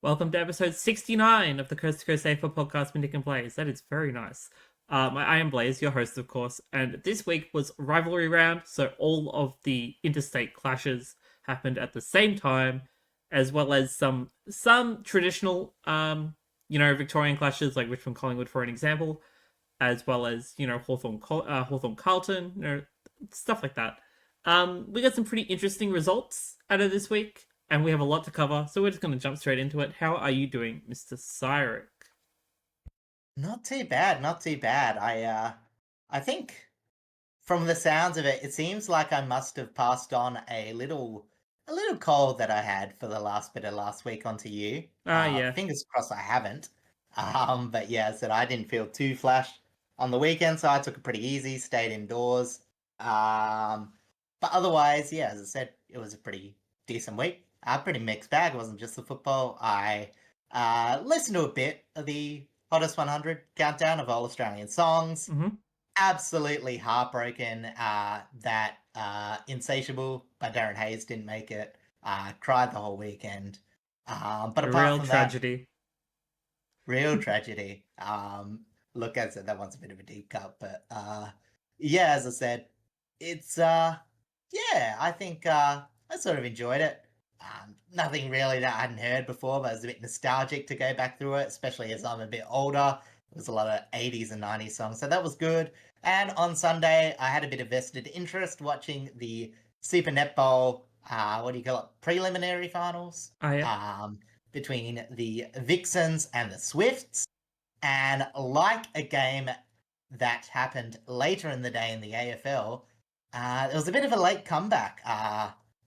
Welcome to episode 69 of the Coast to Coast AFL podcast with Nick and Blaze. That is very nice. I am Blaze, your host, of course, and this week was Rivalry Round, so all of the interstate clashes happened at the same time, as well as some traditional, Victorian clashes like Richmond Collingwood, for an example, as well as Hawthorn Carlton, stuff like that. We got some pretty interesting results out of this week, and we have a lot to cover, so we're just going to jump straight into it. How are you doing, Mr. Cyric? Not too bad, not too bad. I think from the sounds of it, it seems like I must have passed on a little cold that I had for the last bit of last week onto you. Yeah. Fingers crossed I haven't. But yeah, so I didn't feel too flash on the weekend, so I took it pretty easy, stayed indoors. But otherwise, yeah, as I said, it was a pretty decent week. Pretty mixed bag. It wasn't just the football. I listened to a bit of the Hottest 100 countdown of all Australian songs. Mm-hmm. Absolutely heartbroken that Insatiable by Darren Hayes didn't make it. Cried the whole weekend. But A apart real from that, tragedy. real tragedy. Look, as I said, that one's a bit of a deep cut, but yeah, as I said, it's yeah, I think I sort of enjoyed it. Nothing really that I hadn't heard before, but it was a bit nostalgic to go back through it, especially as I'm a bit older. There was a lot of 80s and 90s songs, so that was good. And on Sunday, I had a bit of vested interest watching the Super Netball, what do you call it, preliminary finals Yeah. between the Vixens and the Swifts. And like a game that happened later in the day in the AFL, it was a bit of a late comeback.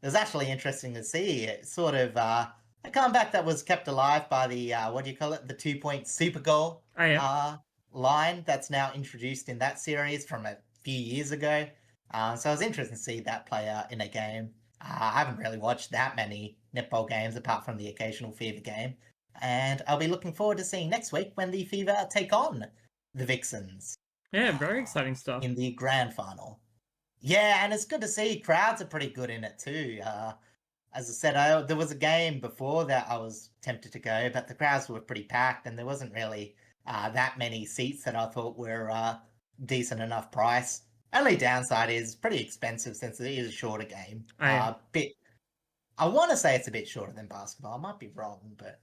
It was actually interesting to see. It sort of a comeback that was kept alive by the what do you call it? The 2-point super goal Yeah. line that's now introduced in that series from a few years ago. So it was interesting to see that play out in a game. I haven't really watched that many netball games apart from the occasional Fever game, and I'll be looking forward to seeing next week when the Fever take on the Vixens Yeah, very exciting stuff. in the grand final. Yeah, and it's good to see crowds are pretty good in it too. As I said, there was a game before that I was tempted to go, but the crowds were pretty packed, and there wasn't really that many seats that I thought were decent enough price. Only downside is pretty expensive since it is a shorter game. Yeah. I want to say it's a bit shorter than basketball. I might be wrong, but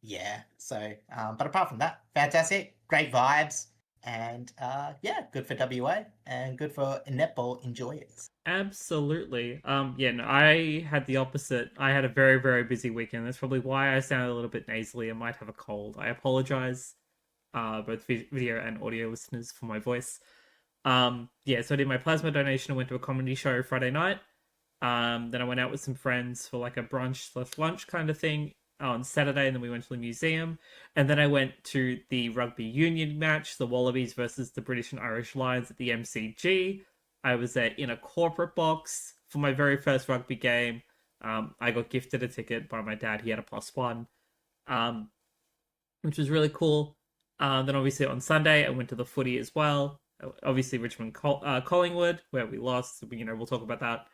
yeah. So, but apart from that, fantastic, great vibes. And yeah, good for WA and good for netball enjoyers. Absolutely. Yeah, no, I had the opposite. I had a very, very busy weekend. That's probably why I sounded a little bit nasally. I might have a cold. I apologize, both video and audio listeners, for my voice. Yeah, so I did my plasma donation. I went to a comedy show Friday night. Then I went out with some friends for like a brunch/lunch kind of thing on Saturday, and then we went to the museum. And then I went to the rugby union match, the Wallabies versus the British and Irish Lions at the MCG. I was there in a corporate box for my very first rugby game. I got gifted a ticket by my dad. He had a +1, um, which was really cool. Then obviously on Sunday I went to the footy as well. Obviously Richmond Collingwood, where we lost. We'll talk about that.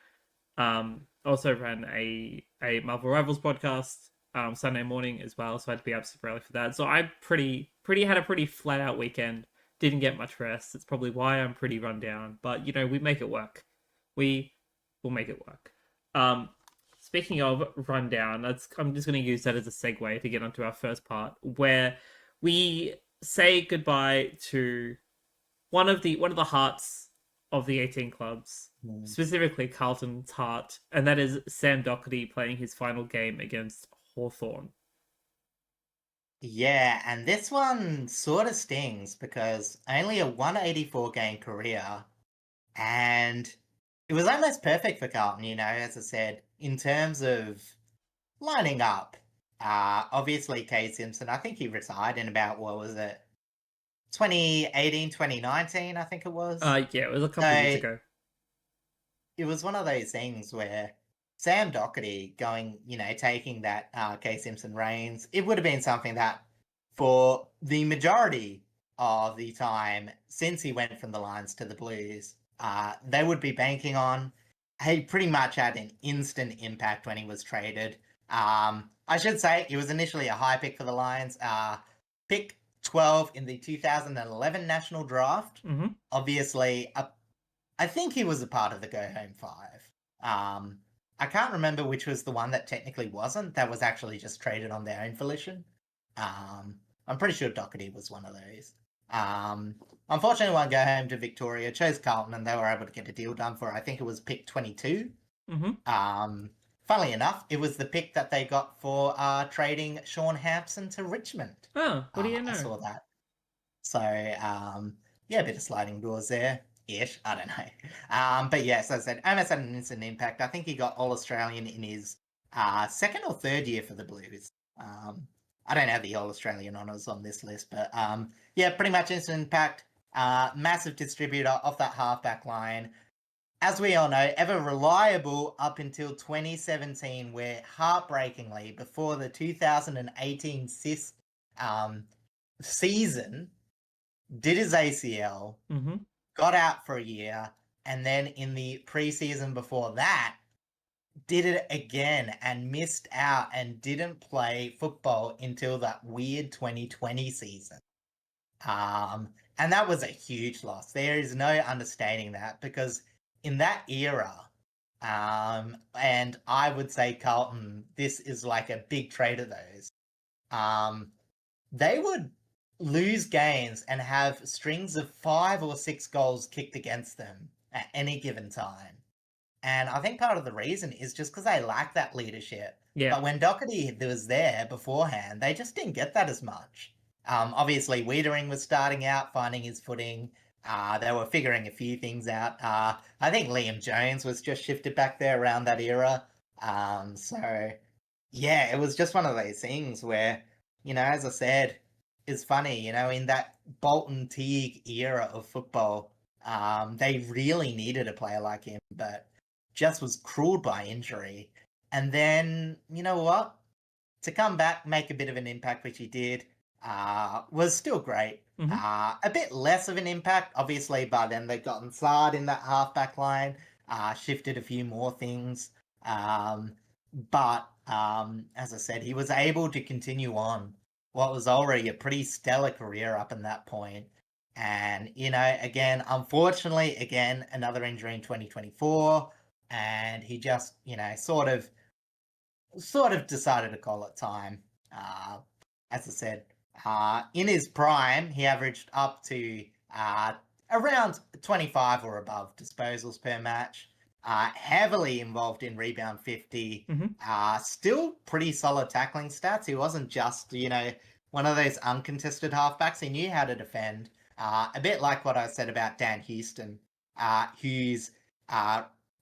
Also ran a Marvel Rivals podcast Sunday morning as well, so I had to be up super early for that. So I had a pretty flat out weekend. Didn't get much rest. It's probably why I'm pretty run down, but we make it work. We will make it work. Speaking of rundown, I'm just going to use that as a segue to get onto our first part, where we say goodbye to one of the hearts of the 18 clubs, specifically Carlton's heart, and that is Sam Docherty playing his final game against Hawthorn. Yeah, and this one sort of stings because only a 184 game career, and it was almost perfect for Carlton, as I said, in terms of lining up. Obviously, Kay Simpson, I think he retired in about, what was it, 2018, 2019, I think it was. Yeah, it was a couple years ago. It was one of those things where Sam Docherty taking that Kay Simpson reigns, it would have been something that for the majority of the time since he went from the Lions to the Blues, they would be banking on. He pretty much had an instant impact when he was traded. I should say he was initially a high pick for the Lions. Pick 12 in the 2011 national draft. Mm-hmm. Obviously, I think he was a part of the Go Home Five. I can't remember which was the one that technically wasn't. That was actually just traded on their own volition. I'm pretty sure Docherty was one of those. Unfortunately, won't go home to Victoria. Chose Carlton, and they were able to get a deal done for, I think it was pick 22. Mm-hmm. Funnily enough, it was the pick that they got for trading Sean Hampson to Richmond. Oh, what do you know? I saw that. So, yeah, a bit of sliding doors there. Ish, I don't know. But yes, as I said, almost had an instant impact. I think he got All-Australian in his second or third year for the Blues. I don't have the All-Australian honours on this list, but yeah, pretty much instant impact. Massive distributor off that halfback line. As we all know, ever reliable up until 2017, where heartbreakingly, before the 2018 season, did his ACL, Mm-hmm. got out for a year, and then in the preseason before that, did it again and missed out and didn't play football until that weird 2020 season. And that was a huge loss. There is no understanding that, because in that era, and I would say Carlton, this is like a big trait of those. They would lose games and have strings of 5 or 6 goals kicked against them at any given time. And I think part of the reason is just because they lack that leadership. Yeah. But when Docherty was there beforehand, they just didn't get that as much. Obviously, Wiedering was starting out, finding his footing. They were figuring a few things out. I think Liam Jones was just shifted back there around that era. So, yeah, it was just one of those things where, as I said, it's funny, in that Bolton Teague era of football, they really needed a player like him, but just was cruelled by injury. And then, you know what? To come back, make a bit of an impact, which he did, was still great. Mm-hmm. A bit less of an impact, obviously, by then they'd gotten Sard in that halfback line, shifted a few more things. But as I said, he was able to continue on what was already a pretty stellar career up in that point. And, again, unfortunately, another injury in 2024. And he just, sort of decided to call it time. As I said, in his prime, he averaged up to around 25 or above disposals per match. Heavily involved in rebound 50. Mm-hmm. Still pretty solid tackling stats. He wasn't just, one of those uncontested halfbacks. He knew how to defend. A bit like what I said about Dan Houston, whose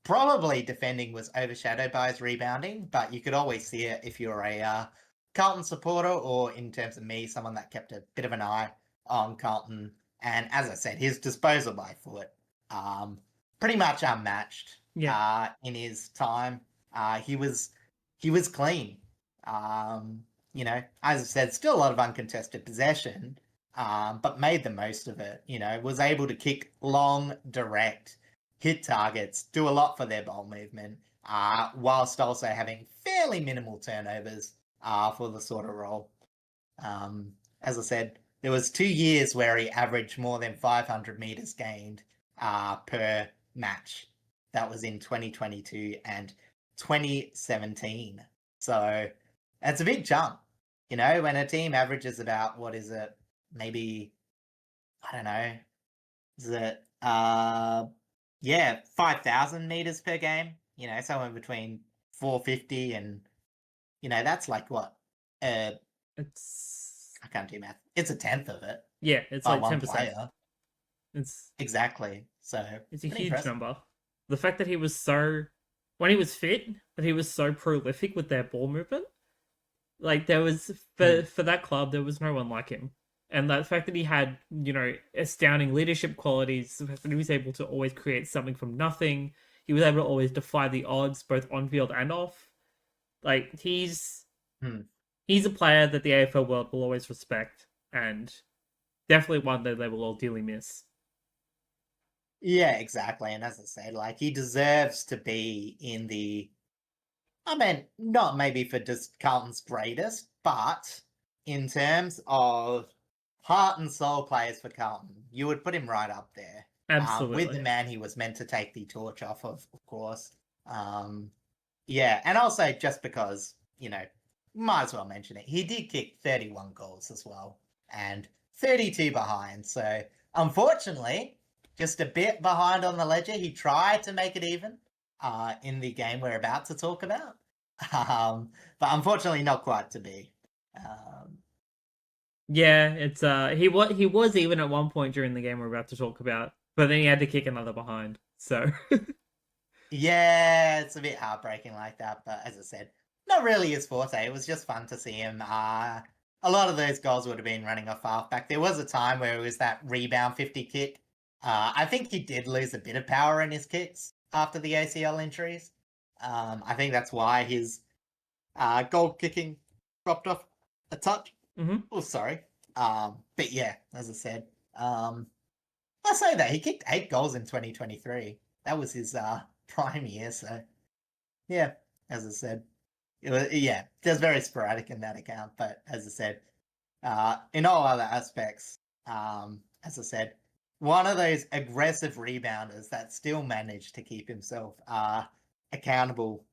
probably defending was overshadowed by his rebounding, but you could always see it if you're a Carlton supporter, or in terms of me, someone that kept a bit of an eye on Carlton. And as I said, his disposal by foot, pretty much unmatched. Yeah. In his time, he was clean. As I said, still a lot of uncontested possession, but made the most of it. Was able to kick long, direct, hit targets, do a lot for their ball movement, whilst also having fairly minimal turnovers for the sort of role. As I said, there was 2 years where he averaged more than 500 meters gained per match. That was in 2022 and 2017. So that's a big jump. When a team averages about, what is it, maybe, I don't know, is it 5,000 meters per game, somewhere between 450 and, that's like what? It's I can't do math. It's a tenth of it yeah, it's by like one 10%. player. It's Exactly. So it's a pretty huge impressive. number. The fact that he was when he was fit, that he was so prolific with their ball movement. Like there was for that club, there was no one like him. And the fact that he had, astounding leadership qualities, the fact that he was able to always create something from nothing, he was able to always defy the odds, both on field and off. Like he's a player that the AFL world will always respect, and definitely one that they will all dearly miss. Yeah, exactly. And as I said, like, he deserves to be in the, I mean, not maybe for just Carlton's greatest, but in terms of heart and soul players for Carlton, you would put him right up there. With the Absolutely. man he was meant to take the torch off of course. Yeah, and also just because, might as well mention it, he did kick 31 goals as well and 32 behind. So, unfortunately, just a bit behind on the ledger. He tried to make it even in the game we're about to talk about, but unfortunately, not quite to be. Um, Yeah, it's he was even at one point during the game we're about to talk about, but then he had to kick another behind. So Yeah, it's a bit heartbreaking like that, but as I said, not really his forte. It was just fun to see him. A lot of those goals would have been running off halfback. There was a time where it was that rebound 50 kick. I think he did lose a bit of power in his kicks after the ACL injuries. I think that's why his goal kicking dropped off a touch. Mhm. Oh, sorry. But yeah, as I said, I say that he kicked 8 goals in 2023. That was his prime year. So yeah, as I said, it was very sporadic in that account. But as I said, in all other aspects, as I said, one of those aggressive rebounders that still managed to keep himself accountable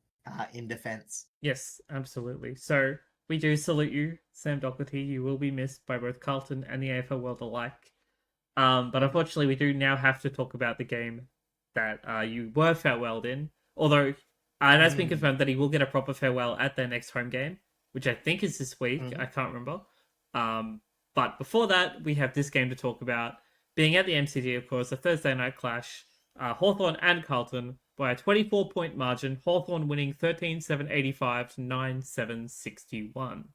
in defense. Yes, absolutely. So we do salute you, Sam Docherty. You will be missed by both Carlton and the AFL world alike. But unfortunately, we do now have to talk about the game that you were farewelled in. Although it has been Mm, confirmed that he will get a proper farewell at their next home game, which I think is this week. mhm. I can't remember. But before that, we have this game to talk about. Being at the MCG, of course, a Thursday night clash. Hawthorn and Carlton by a 24-point margin. Hawthorn winning 13-7-85 to 9-7-61.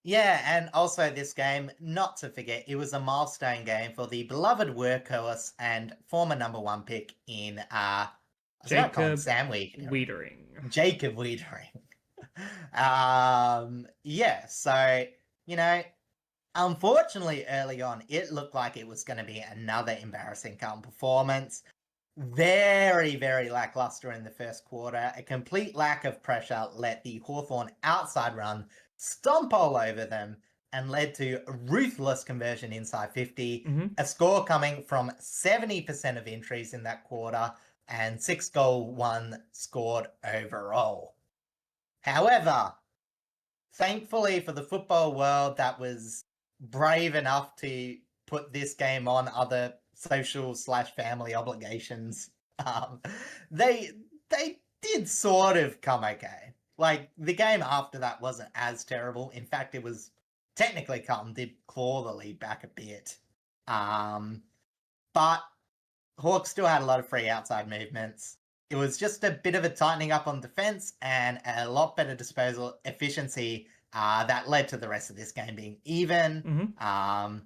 Yeah, and also this game, not to forget, it was a milestone game for the beloved workhorse and former number one pick in I was about to call him Jacob Sam Wiedering. Wiedering. Jacob Wiedering. Yeah, so you know, unfortunately early on it looked like it was gonna be another embarrassing Carlton performance. Very, very lackluster in the first quarter. A complete lack of pressure let the Hawthorn outside run stomp all over them and led to a ruthless conversion inside 50. Mm-hmm. A score coming from 70% of entries in that quarter and 6-goal-1 scored overall. However, thankfully for the football world that was brave enough to put this game on other social/family obligations, um, they did sort of come okay. Like the game after that wasn't as terrible. In fact, it was technically Carlton did claw the lead back a bit, but Hawks still had a lot of free outside movements. It was just a bit of a tightening up on defense and a lot better disposal efficiency that led to the rest of this game being even. Mm-hmm.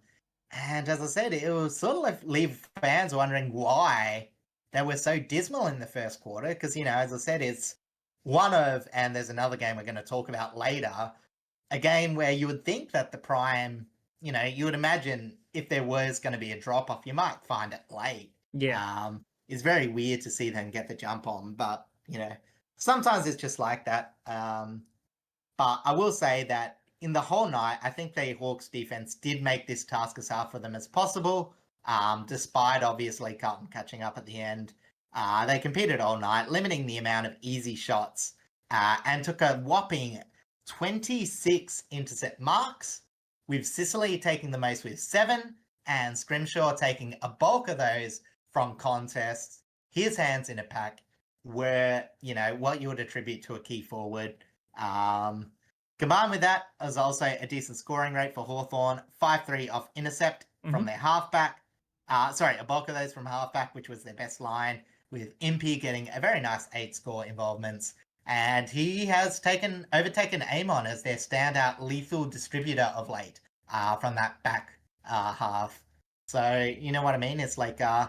And as I said, it was sort of like leave fans wondering why they were so dismal in the first quarter. Because, as I said, it's one of, and there's another game we're going to talk about later, a game where you would think that the prime, you would imagine if there was going to be a drop off, you might find it late. Yeah. It's very weird to see them get the jump on, but sometimes it's just like that. But I will say that in the whole night, I think the Hawks defense did make this task as hard for them as possible, despite obviously Carlton catching up at the end. They competed all night, limiting the amount of easy shots, and took a whopping 26 intercept marks, with Sicily taking the most with 7, and Scrimshaw taking a bulk of those from contests. His hands in a pack were, what you would attribute to a key forward. Combined with that was also a decent scoring rate for Hawthorn, 5-3 off intercept from their halfback. A bulk of those from halfback, which was their best line, with Impey getting a very nice 8-score involvements. And he has overtaken Amon as their standout lethal distributor of late from that back half. So, you know what I mean? It's like, as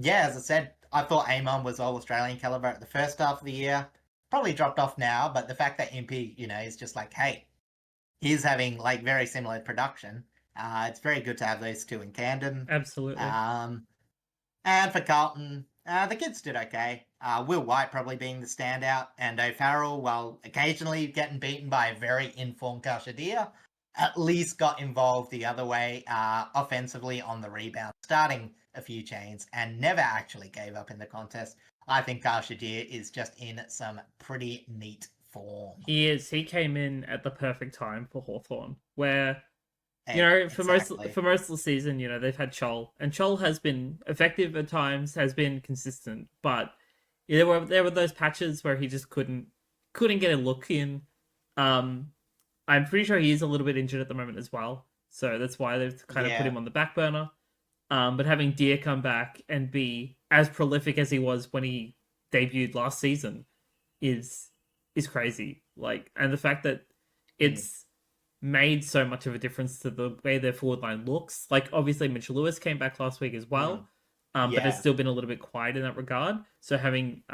I said, I thought Amon was all Australian caliber at the first half of the year. Probably dropped off now, but the fact that Impey, is just like, hey, he's having like very similar production. It's very good to have those two in tandem. Absolutely. And for Carlton, The kids did okay. Will White probably being the standout, and O'Farrell, while occasionally getting beaten by a very informed Calshadia, at least got involved the other way offensively on the rebound, starting a few chains, and never actually gave up in the contest. I think Calshadia is just in some pretty neat form. He is. He came in at the perfect time for Hawthorn, where Exactly. for most of the season, they've had Chol, and Chol has been effective at times, has been consistent, but there were those patches where he just couldn't get a look in. Um, I'm pretty sure he is a little bit injured at the moment as well, so that's why they've kind of put Yeah. him on the back burner. But having Deer come back and be as prolific as he was when he debuted last season is is crazy. Like, and the fact that Mm. it's made so much of a difference to the way their forward line looks. Like, obviously, Mitchell Lewis came back last week as Mm. well, but it's Yeah. still been a little bit quiet in that regard. So having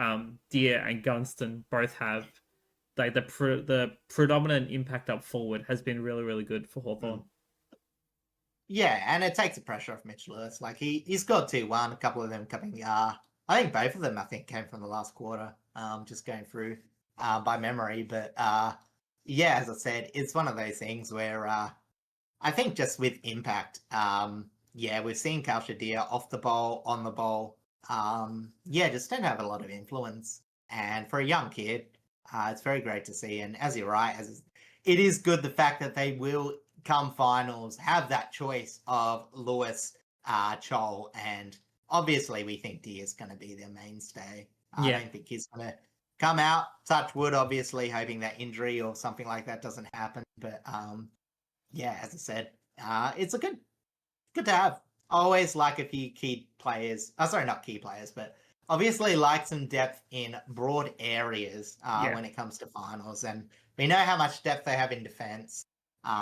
Deer and Gunston both have like the predominant impact up forward has been really, really good for Hawthorn. Mm. Yeah, and it takes the pressure off Mitch Lewis. Like he scored 2-1, a couple of them coming. I think both of them came from the last quarter. Just going through by memory, but yeah, as I said, it's one of those things where I think just with impact, yeah, we're seeing Kalshadir off the ball, on the ball. Yeah, just don't have a lot of influence, and for a young kid, it's very great to see. And as you're right, as it is good the fact that they will come finals, have that choice of Lewis, Chol, and obviously we think Deer's going to be their mainstay. I Yeah, don't think he's going to come out, touch wood, obviously, hoping that injury or something like that doesn't happen. But yeah, as I said, it's a good to have. I always like a few key players. Sorry, not key players, but obviously like some depth in broad areas yeah. when it comes to finals. And we know how much depth they have in defense.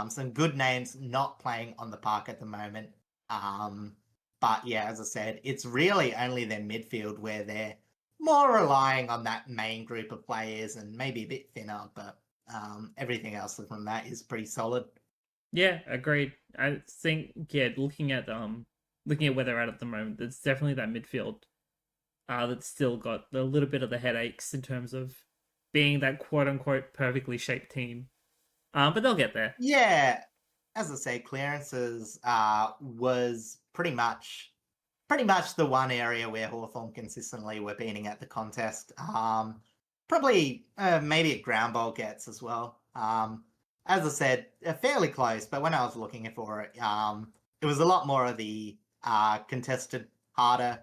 Some good names not playing on the park at the moment. But yeah, as I said, it's really only their midfield where they're more relying on that main group of players and maybe a bit thinner, but everything else from that is pretty solid. Yeah, agreed. I think looking at where they're at the moment, it's definitely that midfield that's still got a little bit of the headaches in terms of being that quote unquote perfectly shaped team. But they'll get there. Yeah, as I say, clearances was pretty much the one area where Hawthorn consistently were beating at the contest. Probably maybe a ground ball gets as well. As I said, fairly close, but when I was looking for it, it was a lot more of the contested harder.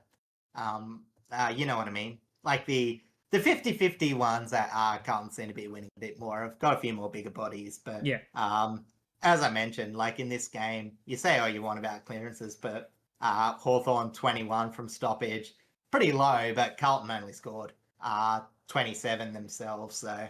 You know what I mean? Like the 50-50 ones that Carlton seem to be winning a bit more. I've got a few more bigger bodies, but Yeah, as I mentioned, like in this game, you say all you want about clearances, but Hawthorn 21 from stoppage, pretty low, but Carlton only scored 27 themselves, so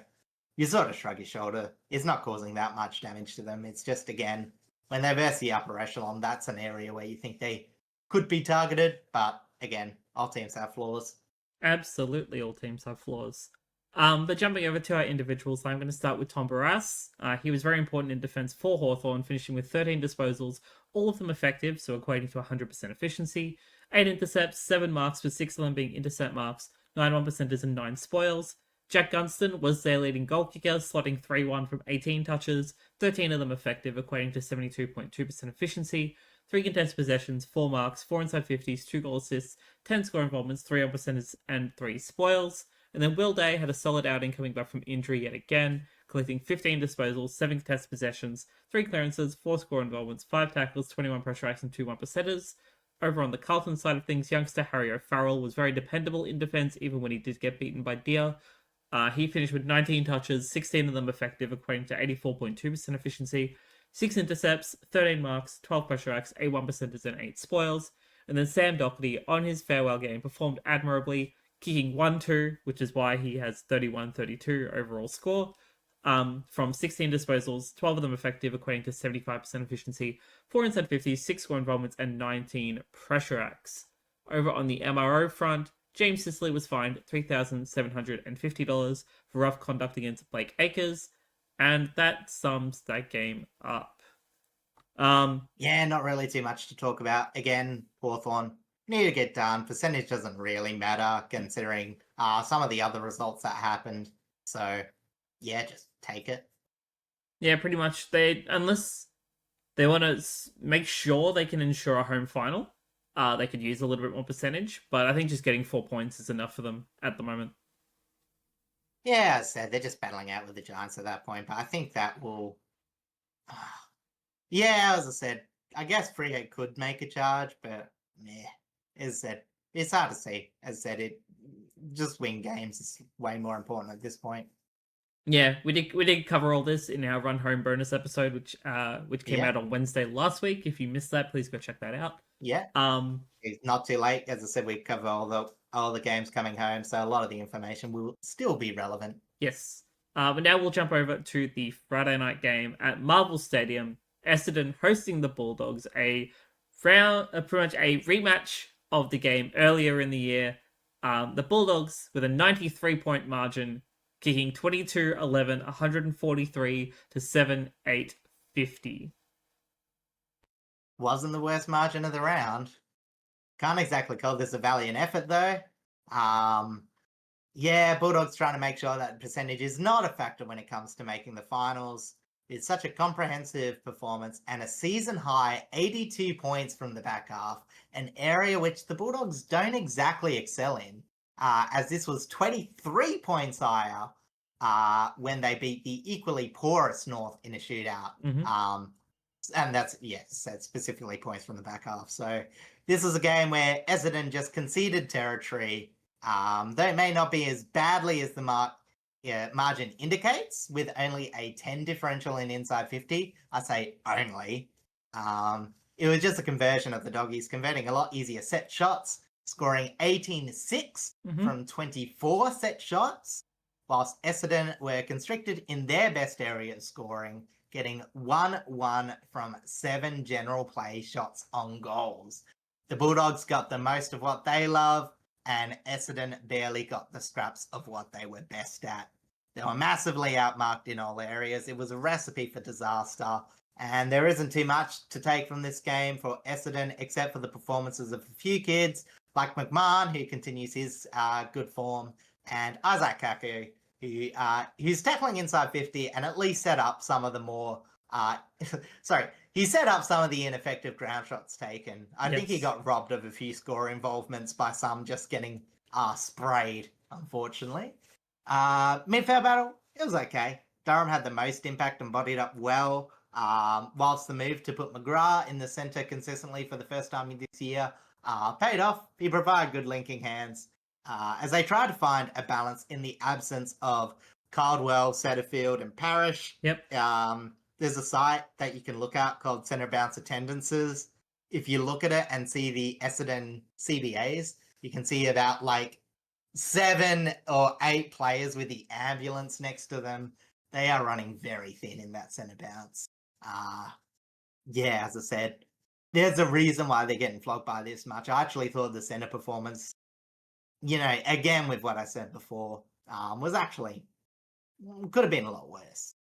you sort of shrug your shoulder. It's not causing that much damage to them. It's just, again, when they verse the upper echelon, that's an area where you think they could be targeted, but again, all teams have flaws. absolutely. All teams have flaws. But jumping over to our individuals, I'm going to start with Tom Barras. He was very important in defense for Hawthorn, finishing with 13 disposals, all of them effective, so equating to 100% efficiency. 8 intercepts, 7 marks, with 6 of them being intercept marks, 9 1%ers, and 9 spoils. Jack Gunston was their leading goal kicker, slotting 3-1 from 18 touches, 13 of them effective, equating to 72.2% efficiency. 3 contested possessions, 4 marks, 4 inside 50s, 2 goal assists, 10 score involvements, 3 on percenters, and 3 spoils. And then Will Day had a solid outing coming back from injury yet again, collecting 15 disposals, 7 contested possessions, 3 clearances, 4 score involvements, 5 tackles, 21 pressure acts, and 2 1%ers. Over on the Carlton side of things, youngster Harry O'Farrell was very dependable in defence, even when he did get beaten by Deer. He finished with 19 touches, 16 of them effective, equating to 84.2% efficiency, 6 intercepts, 13 marks, 12 pressure acts, 8 1%ers, and 8 spoils. And then Sam Docherty, on his farewell game, performed admirably, kicking 1-2, which is why he has 31-32 overall score. From 16 disposals, 12 of them effective, equating to 75% efficiency, 4 inside 50, 6 score involvements, and 19 pressure acts. Over on the MRO front, James Sicily was fined $3,750 for rough conduct against Blake Acres, and that sums that game up. Yeah, not really too much to talk about. Again, Hawthorn need to get done. Percentage doesn't really matter considering some of the other results that happened. So, yeah, just take it. Yeah, pretty much. Unless they want to make sure they can ensure a home final, they could use a little bit more percentage. But I think just getting 4 points is enough for them at the moment. Yeah, as I said, they're just battling out with the Giants at that point. But I think that will. Yeah, as I said, I guess Freo could make a charge, but meh. As I said, it's hard to see. As I said, it just win games is way more important at this point. Yeah, we did cover all this in our run home bonus episode, which came Yeah, out on Wednesday last week. If you missed that, please go check that out. yeah. It's not too late. As I said, we cover all the games coming home, so a lot of the information will still be relevant. Yes. But now we'll jump over to the Friday night game at Marvel Stadium. Essendon hosting the Bulldogs, pretty much a rematch of the game earlier in the year. The Bulldogs with a 93-point margin, kicking 22-11, 143 to 7-8-50. Wasn't the worst margin of the round. Can't exactly call this a valiant effort though. Yeah, Bulldogs trying to make sure that percentage is not a factor when it comes to making the finals. It's such a comprehensive performance and a season high 82 points from the back half, an area which the Bulldogs don't exactly excel in, as this was 23 points higher when they beat the equally porous North in a shootout. Mm-hmm. And that's, specifically points from the back half. So this is a game where Essendon just conceded territory. Though it may not be as badly as the margin indicates, with only a 10 differential in inside 50. I say only. It was just a conversion of the Doggies, converting a lot easier set shots, scoring 18-6 from 24 set shots, whilst Essendon were constricted in their best area of scoring, getting 1-1 from 7 general play shots on goals. The Bulldogs got the most of what they love, and Essendon barely got the scraps of what they were best at. They were massively outmarked in all areas. It was a recipe for disaster, and there isn't too much to take from this game for Essendon, except for the performances of a few kids, like McMahon, who continues his good form, and Isaac Kaku, who's tackling inside 50 and at least set up some of the more he set up some of the ineffective ground shots taken. I think he got robbed of a few score involvements by some just getting sprayed, unfortunately. Midfield battle, it was okay. Durham had the most impact and bodied up well, whilst the move to put McGrath in the centre consistently for the first time this year paid off. He provided good linking hands as they tried to find a balance in the absence of Caldwell, Setterfield, and Parrish. Yep. There's a site that you can look at called Centre Bounce Attendances. If you look at it and see the Essendon CBAs, you can see about like 7 or 8 players with the ambulance next to them. They are running very thin in that centre bounce. As I said, there's a reason why they're getting flogged by this much. I actually thought the centre performance, again with what I said before, was actually could have been a lot worse.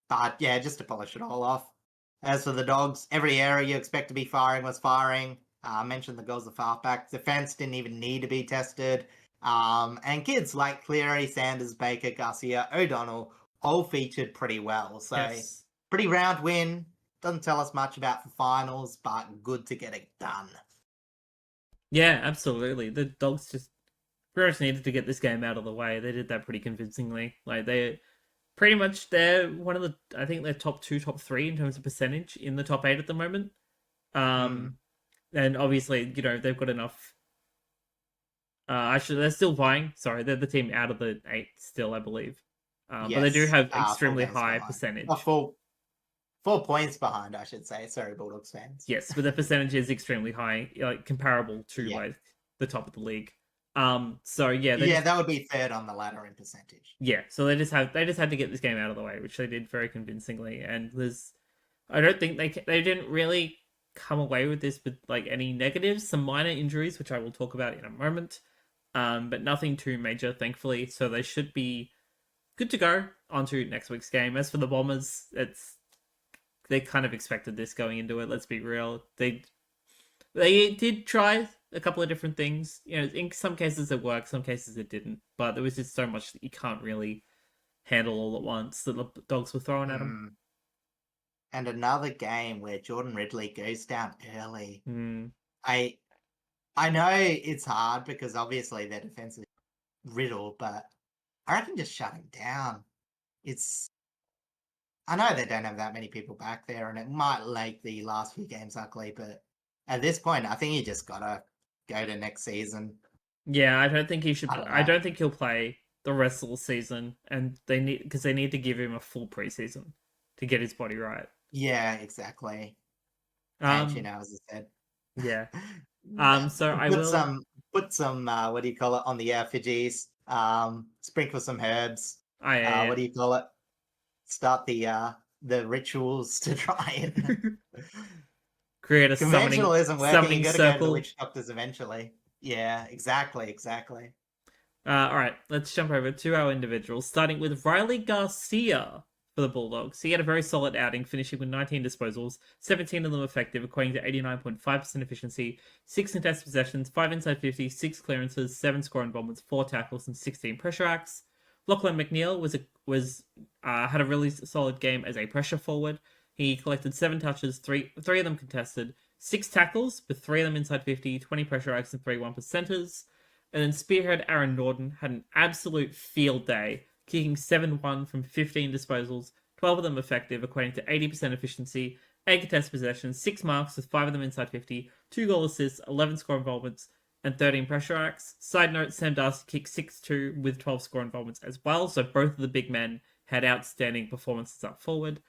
But yeah, just to polish it all off. As for the Dogs, every area you expect to be firing was firing. I mentioned the goals of halfback. Defense didn't even need to be tested. And kids like Cleary, Sanders, Baker, Garcia, O'Donnell all featured pretty well. So pretty round win. Doesn't tell us much about the finals, but good to get it done. Yeah, absolutely. The Dogs just pretty much needed to get this game out of the way. They did that pretty convincingly. Like they're one of the, I think they're top 2, top 3 in terms of percentage in the top 8 at the moment. And obviously, they've got enough. Actually, they're still vying. Sorry, they're the team out of the 8 still, I believe. But they do have extremely high percentage. 4 points behind, I should say. Sorry, Bulldogs fans. Yes, but the percentage is extremely high, like comparable to like the top of the league. That would be third on the ladder in percentage. Yeah, so they just had to get this game out of the way, which they did very convincingly. And I don't think they didn't really come away with this with like any negatives. Some minor injuries, which I will talk about in a moment, but nothing too major, thankfully. So they should be good to go onto next week's game. As for the Bombers, they kind of expected this going into it. Let's be real. They did try a couple of different things. In some cases it worked, some cases it didn't. But there was just so much that you can't really handle all at once that the Dogs were throwing at them. Mm. And another game where Jordan Ridley goes down early. Mm. I I know it's hard because obviously their defense is riddled, but I reckon just shut him down. It's I know they don't have that many people back there, and it might make the last few games ugly, but at this point, I think you just gotta go to next season. Yeah, I don't think he should. I don't I know. don't think he'll play the rest of the season, and they need to give him a full preseason to get his body right. Yeah, exactly. And Um, as I said, yeah. uh, So I put will. some put some what do you call it on the effigies? Sprinkle some herbs. I What do you call it? Start the rituals to try and create a conventional isn't working. You summoning got to go to the circle. witch doctors eventually. Yeah, exactly. All right, let's jump over to our individuals, starting with Riley Garcia for the Bulldogs. He had a very solid outing, finishing with 19 disposals, 17 of them effective, equating to 89.5% efficiency, 6 contested possessions, 5 inside 50, 6 clearances, 7 score involvements, 4 tackles, and 16 pressure acts. Lachlan McNeil was had a really solid game as a pressure forward. He collected 7 touches, three of them contested, 6 tackles, with 3 of them inside 50, 20 pressure acts, and 3 1%ers. And then Spearhead Aaron Norton had an absolute field day, kicking 7-1 from 15 disposals, 12 of them effective, equating to 80% efficiency, 8 contested possessions, 6 marks with 5 of them inside 50, 2 goal assists, 11 score involvements, and 13 pressure acts. Side note, Sam Docherty kicked 6-2 with 12 score involvements as well, so both of the big men had outstanding performances up forward.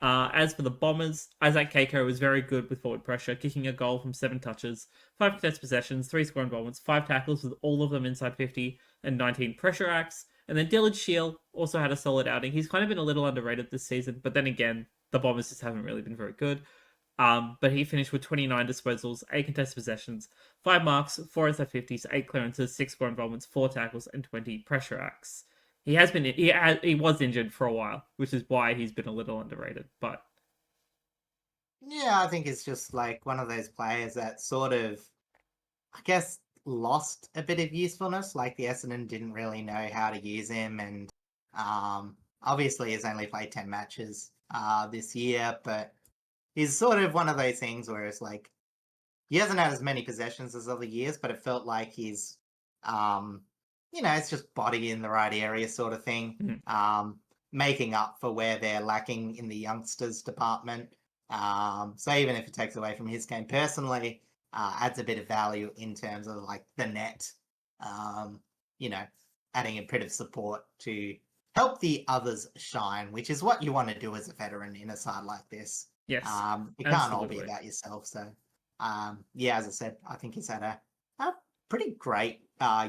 As for the Bombers, Isaac Keiko was very good with forward pressure, kicking a goal from 7 touches, 5 contested possessions, 3 score involvements, 5 tackles with all of them inside 50, and 19 pressure acts. And then Dylan Shield also had a solid outing. He's kind of been a little underrated this season, but then again, the Bombers just haven't really been very good. But he finished with 29 disposals, 8 contested possessions, 5 marks, 4 inside 50s, 8 clearances, 6 score involvements, 4 tackles, and 20 pressure acts. He was injured for a while, which is why he's been a little underrated. But Yeah, I think it's just like one of those players that sort of, I guess, lost a bit of usefulness. Like the Essendon didn't really know how to use him, and obviously he's only played 10 matches this year, but he's sort of one of those things where it's like he hasn't had as many possessions as other years, but it felt like he's, um, it's just body in the right area sort of thing, making up for where they're lacking in the youngsters department. So even if it takes away from his game personally, adds a bit of value in terms of like the net, um, you know, adding a bit of support to help the others shine, which is what you want to do as a veteran in a side like this. yes, It can't all be absolutely. about yourself. So, yeah, as I said, I think he's had a pretty great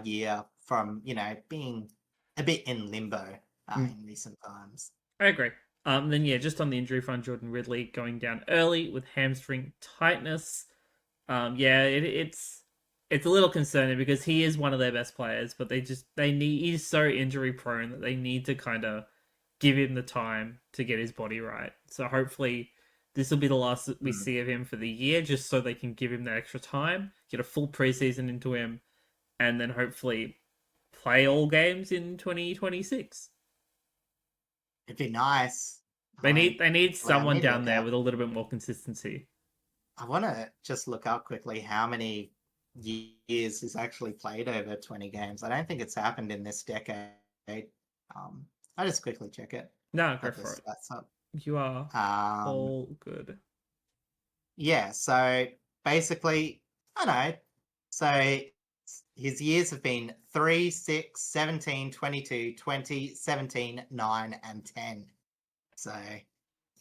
year from, being a bit in limbo Mm, in recent times. I agree. Then yeah, just on the injury front, Jordan Ridley going down early with hamstring tightness. Yeah, it's a little concerning because he is one of their best players, but he's so injury prone that they need to kind of give him the time to get his body right. So hopefully this will be the last that we Mm. see of him for the year, just so they can give him that extra time, get a full preseason into him, and then hopefully play all games in 2026. It'd be nice. They need Well, I someone need to down look there up. with a little bit more consistency. I want to just look up quickly how many years he's actually played over 20 games. I don't think it's happened in this decade. I'll just quickly check it. No, go Got the for it. stats up. You are Um, all good. yeah, so basically, I know. So his years have been 3, 6, 17, 22, 20, 17, 9, and 10. So,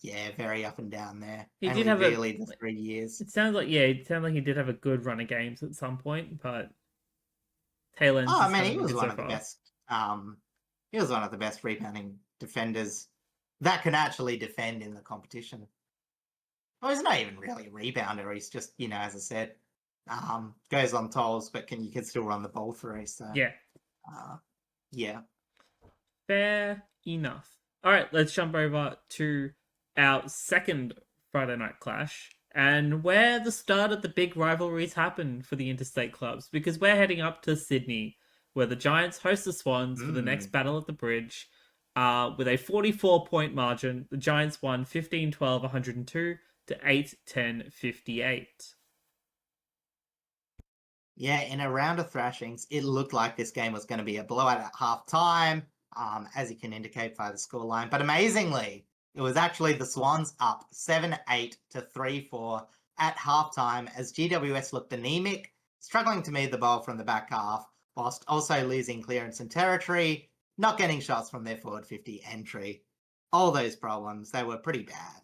yeah, very up and down there. He did Only have a. really the 3 years. It sounds like it sounds like he did have a good run of games at some point, but Taylor's Oh, I just mean, he haven't been was good one so of the far. best. He was one of the best rebounding defenders that can actually defend in the competition. Well, he's not even really a rebounder. He's just, as I said, goes on tolls, but you can still run the ball through. So, Yeah, uh, yeah. fair enough. All right, let's jump over to our second Friday night clash, and where the start of the big rivalries happen for the interstate clubs, because we're heading up to Sydney, where the Giants host the Swans for the next Mm. battle at the bridge. With a 44-point margin, the Giants won 15-12, 102 to 8-10, 58. Yeah, in a round of thrashings, it looked like this game was going to be a blowout at half time, as you can indicate by the scoreline. But amazingly, it was actually the Swans up 7-8 to 3-4 at halftime as GWS looked anemic, struggling to move the ball from the back half, whilst also losing clearance and territory, not getting shots from their forward 50 entry. All those problems, they were pretty bad.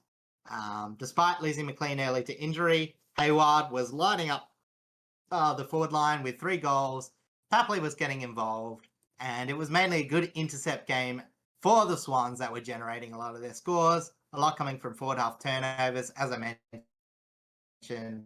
Despite losing McLean early to injury, Hayward was lining up the forward line with 3 goals. Tapley was getting involved, and it was mainly a good intercept game for the Swans that were generating a lot of their scores, a lot coming from forward half turnovers. As I mentioned,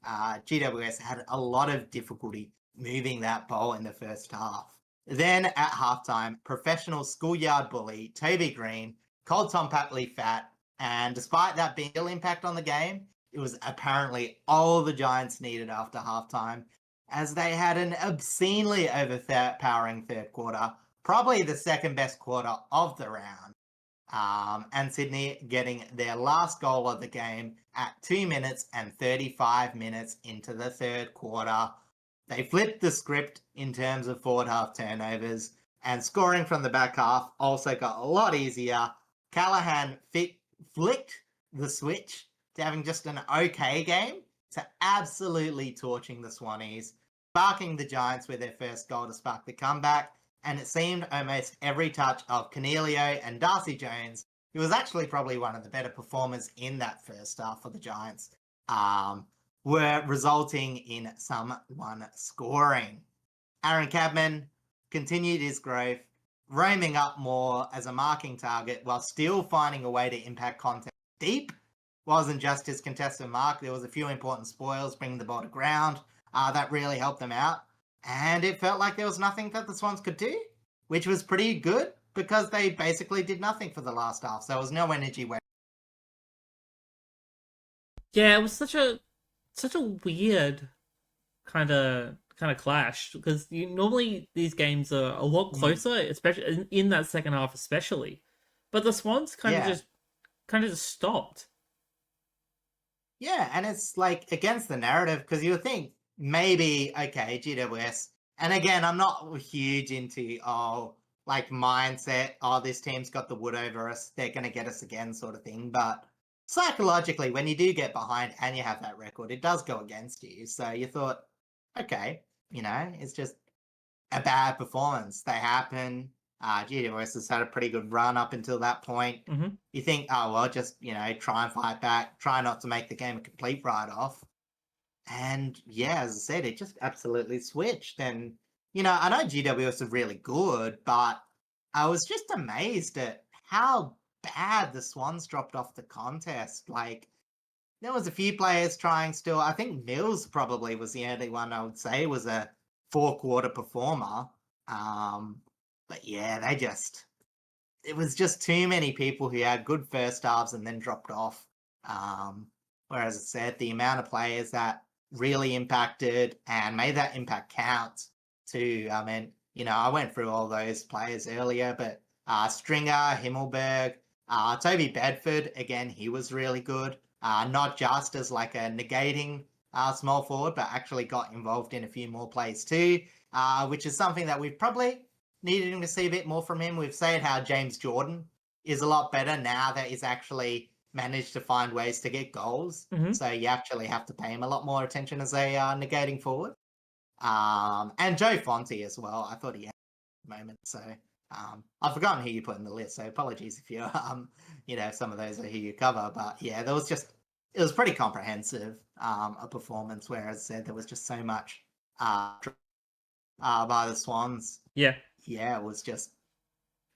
GWS had a lot of difficulty moving that ball in the first half. Then at halftime, professional schoolyard bully Toby Green called Tom Papley fat, and despite that being ill impact on the game, it was apparently all the Giants needed after halftime, as they had an obscenely overpowering third quarter, probably the second best quarter of the round. And Sydney getting their last goal of the game at 2 minutes and 35 minutes into the third quarter. They flipped the script in terms of forward half turnovers, and scoring from the back half also got a lot easier. Callaghan flicked the switch to having just an okay game to absolutely torching the Swannies, sparking the Giants with their first goal to spark the comeback. And it seemed almost every touch of Cornelio and Darcy Jones, who was actually probably one of the better performers in that first half for the Giants, were resulting in someone scoring. Aaron Cadman continued his growth, roaming up more as a marking target while still finding a way to impact content deep. Wasn't just his contested mark. There was a few important spoils, bringing the ball to ground. That really helped them out. And it felt like there was nothing that the Swans could do, which was pretty good because they basically did nothing for the last half. So there was no energy where. Yeah, it was such a weird kind of clash, because normally these games are a lot closer, especially in that second half, especially. But the Swans Yeah. kind of just stopped. Yeah, and it's like against the narrative because you would think maybe, okay, GWS. And again, I'm not huge into, like mindset, this team's got the wood over us, they're going to get us again sort of thing. But psychologically, when you do get behind and you have that record, it does go against you. So you thought, okay, it's just a bad performance. They happen. GWS has had a pretty good run up until that point. Mm-hmm. You think, oh, well, just, try and fight back, try not to make the game a complete write off. And yeah, as I said, it just absolutely switched. And, I know GWS are really good, but I was just amazed at how bad the Swans dropped off the contest. Like, there was a few players trying still. I think Mills probably was the only one I would say was a 4-quarter performer. But yeah, it was just too many people who had good first halves and then dropped off. Whereas I said, the amount of players that really impacted and made that impact count too. I mean, I went through all those players earlier, but Stringer, Himmelberg, Toby Bedford, again, he was really good. Not just as like a negating small forward, but actually got involved in a few more plays too, which is something that we've probably needed to see a bit more from him. We've said how James Jordan is a lot better now that he's actually managed to find ways to get goals. Mm-hmm. So you actually have to pay him a lot more attention as a negating forward. And Joe Fonte as well. I thought he had a moment. So I've forgotten who you put in the list. So apologies if you're, some of those are who you cover. But yeah, it was pretty comprehensive, a performance, where, as I said, there was just so much by the Swans. Yeah. Yeah, it was just,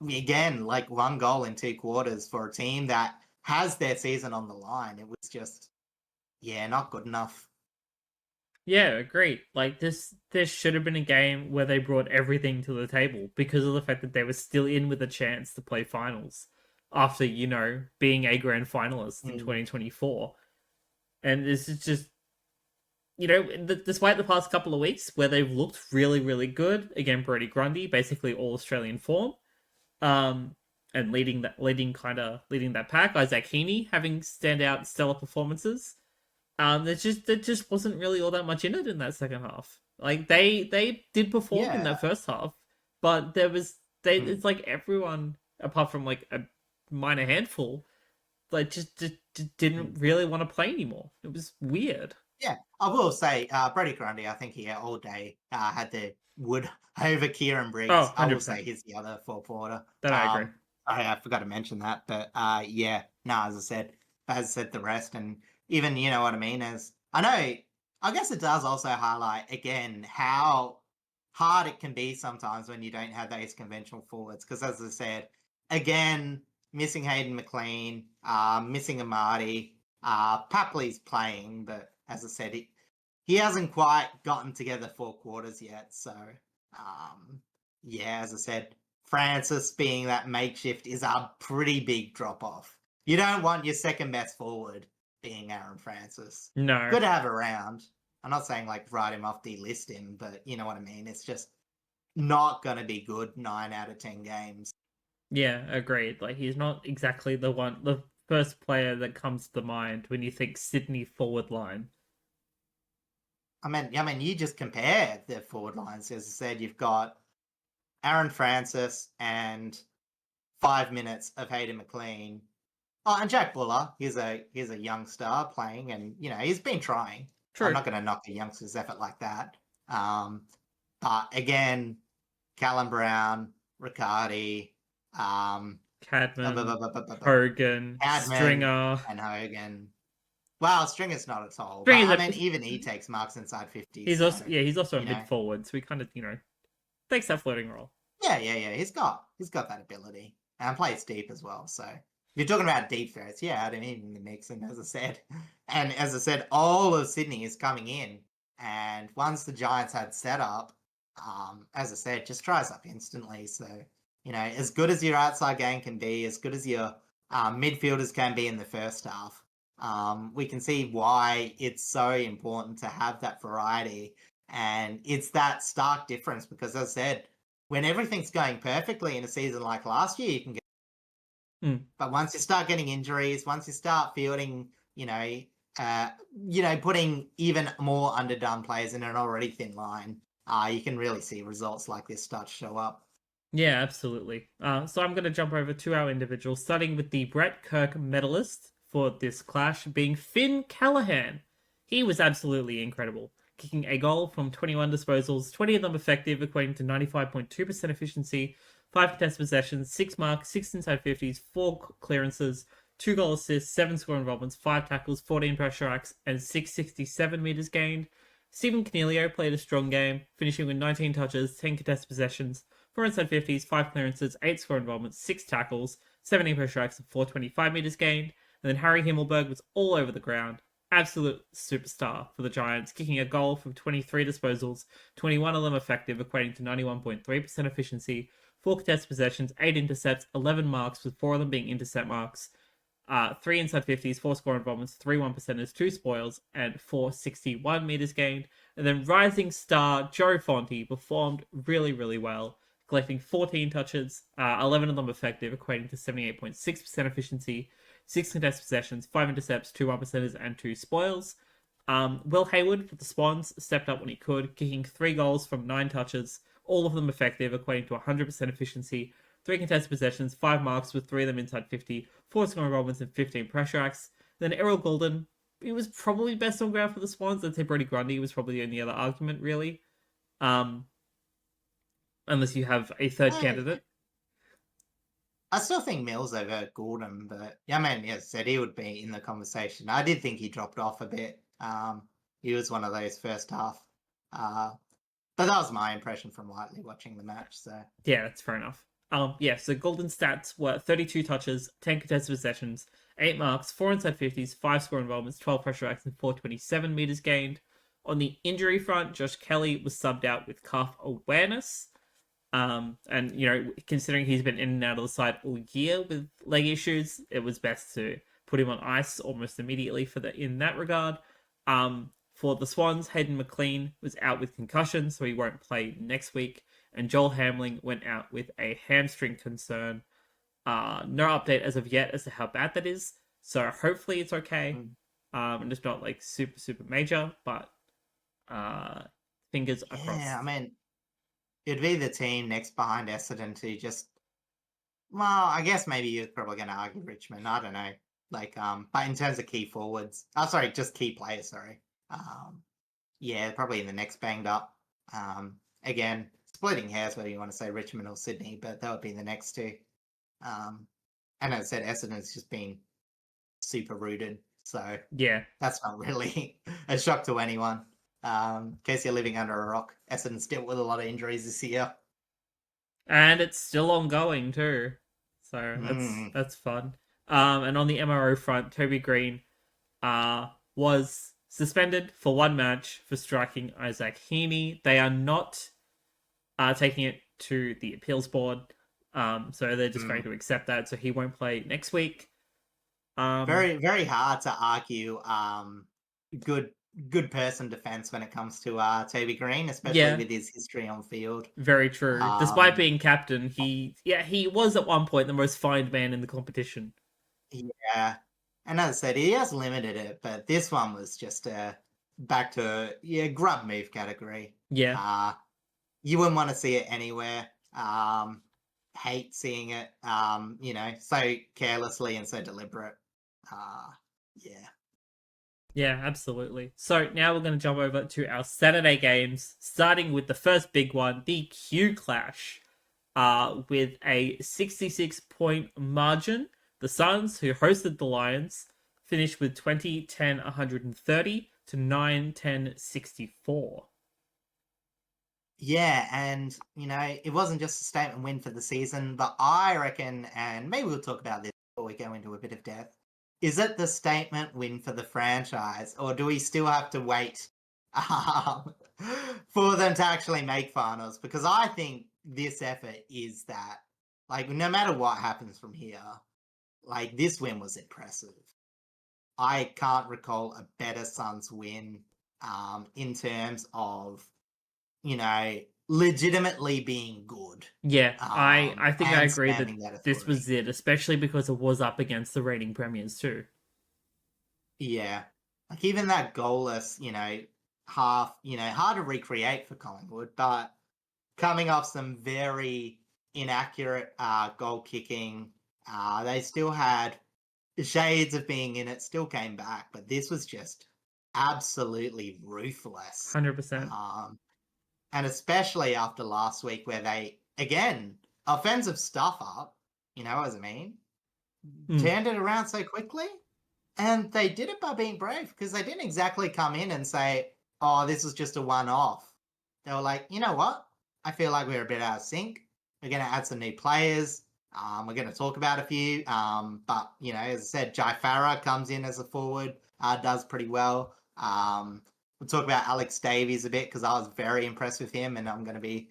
again, like 1 goal in 2 quarters for a team that has their season on the line. It was just, yeah, not good enough. Yeah, agreed. Like this should have been a game where they brought everything to the table because of the fact that they were still in with a chance to play finals. after, being a grand finalist in Mm. 2024. And this is just, despite the past couple of weeks where they've looked really, really good, again, Brody Grundy, basically all Australian form, and leading that pack, Isaac Heaney having standout stellar performances. There just wasn't really all that much in it in that second half. Like they did perform in Yeah. that first half, but it's like everyone apart from like a minor handful, like just didn't really want to play anymore. It was weird. Yeah, I will say, Brody Grundy, I think he all day had the wood over Kieran Oh, Briggs. I will 100%. say he's the other forwarder. That I agree. I forgot to mention that, but yeah, no, as I said, the rest, and even you know what I mean. As I know, I guess it does also highlight again how hard it can be sometimes when you don't have those conventional forwards. Because as I said, again, missing Hayden McLean, missing Amati. Papley's playing, but as I said, he hasn't quite gotten together 4 quarters yet. So, yeah, as I said, Francis being that makeshift is a pretty big drop off. You don't want your second best forward being Aaron Francis. No. Good to have around. I'm not saying like write him off, delist him, but you know what I mean. It's just not going to be good 9 out of 10 games. Yeah, agreed. Like he's not exactly the first player that comes to mind when you think Sydney forward line. I mean, you just compare the forward lines. As I said, you've got Aaron Francis and 5 minutes of Hayden McLean. Oh, and Jack Buller. He's a young star playing, and he's been trying. True. I'm not going to knock a youngster's effort like that. But again, Callum Brown, Riccardi, Cadman, Hogan, Cadman, Stringer, and Hogan. Well, Stringer's not at all. Stringer's But, I mean, even he takes marks inside 50. He's so, also a mid forward, so he kind of takes that floating role. Yeah. He's got that ability and plays deep as well. So if you're talking about deep threats, yeah, I don't need in the mix. And as I said, all of Sydney is coming in, and once the Giants had set up, as I said, just dries up instantly. So as good as your outside game can be, as good as your midfielders can be in the first half, we can see why it's so important to have that variety. And it's that stark difference because, as I said, when everything's going perfectly in a season like last year, you can get. But once you start getting injuries, once you start fielding, putting even more underdone players in an already thin line, you can really see results like this start to show up. Yeah, absolutely. So I'm going to jump over to our individuals, starting with the Brett Kirk medalist for this clash being Finn Callaghan. He was absolutely incredible, kicking a goal from 21 disposals, 20 of them effective, equating to 95.2% efficiency, 5 contested possessions, 6 marks, 6 inside 50s, 4 clearances, 2 goal assists, 7 score involvements, 5 tackles, 14 pressure acts, and 667 metres gained. Stephen Cornelio played a strong game, finishing with 19 touches, 10 contested possessions, 4 inside 50s, 5 clearances, 8 score involvements, 6 tackles, 17 pressure acts, and 425 metres gained. And then Harry Himmelberg was all over the ground. Absolute superstar for the Giants, kicking a goal from 23 disposals, 21 of them effective, equating to 91.3% efficiency, 4 contested possessions, 8 intercepts, 11 marks, with 4 of them being intercept marks, 3 inside 50s, 4 score involvements, 3 1%ers, 2 spoils, and 461 metres gained. And then rising star Joe Fonte performed really, really well, collecting 14 touches, 11 of them effective, equating to 78.6% efficiency, 6 contested possessions, 5 intercepts, 2 1%ers, and 2 spoils. Will Hayward for the Swans stepped up when he could, kicking 3 goals from 9 touches, all of them effective, equating to 100% efficiency, 3 contested possessions, 5 marks with 3 of them inside 50, 4 score involvements, and 15 pressure acts. Then Errol Goulden, he was probably best on ground for the Swans. I'd say Brody Grundy was probably the only other argument, really. Unless you have a third candidate. I still think Mills over Gordon, but I mean, as I said, he would be in the conversation. I did think he dropped off a bit. He was one of those first half. But that was my impression from lightly watching the match. So yeah, that's fair enough. So Golden stats were 32 touches, 10 contested possessions, 8 marks, 4 inside 50s, 5 score involvements, 12 pressure acts, and 427 metres gained. On the injury front, Josh Kelly was subbed out with calf awareness. And considering he's been in and out of the side all year with leg issues, it was best to put him on ice almost immediately in that regard. For the Swans, Hayden McLean was out with concussion, so he won't play next week. And Joel Hamling went out with a hamstring concern. No update as of yet as to how bad that is. So hopefully it's okay. And it's not like super, super major, but fingers across. Yeah, I mean, it'd be the team next behind Essendon to just, well, I guess maybe you're probably going to argue Richmond. I don't know. But in terms of key forwards, just key players, sorry. Yeah, probably in the next banged up. Again, splitting hairs whether you want to say Richmond or Sydney, but that would be the next two. And as I said, Essendon's just been super rooted. So yeah, that's not really a shock to anyone. In case you're living under a rock, Essendon's dealt with a lot of injuries this year. And it's still ongoing too. So that's fun. And on the MRO front, Toby Green was suspended for one match for striking Isaac Heaney. They are not taking it to the appeals board. So they're just going to accept that. So he won't play next week. Very, very hard to argue good person defense when it comes to Toby Green, especially with his history on field. Very true. Despite being captain, he was at one point the most fined man in the competition. Yeah. And as I said, he has limited it, but this one was just back to grub move category. Yeah. You wouldn't want to see it anywhere. Hate seeing it, so carelessly and so deliberate. Yeah. Yeah, absolutely. So now we're going to jump over to our Saturday games, starting with the first big one, the Qclash, with a 66-point margin. The Suns, who hosted the Lions, finished with 20-10-130 to 9-10-64. Yeah, and, it wasn't just a statement win for the season, but I reckon, and maybe we'll talk about this before we go into a bit of depth, is it the statement win for the franchise, or do we still have to wait for them to actually make finals? Because I think this effort is that, no matter what happens from here, this win was impressive. I can't recall a better Suns win in terms of, legitimately being good. Yeah, I think I agree that this was it, especially because it was up against the reigning premiers too. Yeah. Even that goalless, half, hard to recreate for Collingwood, but coming off some very inaccurate goal kicking, they still had shades of being in it, still came back, but this was just absolutely ruthless. 100%. And especially after last week where they, again, offensive stuff up, what I mean? Turned it around so quickly. And they did it by being brave, because they didn't exactly come in and say, oh, this is just a one-off. They were like, you know what? I feel like we're a bit out of sync. We're going to add some new players. We're going to talk about a few. But, as I said, Jai Farah comes in as a forward, does pretty well. We'll talk about Alex Davies a bit, because I was very impressed with him, and I'm going to be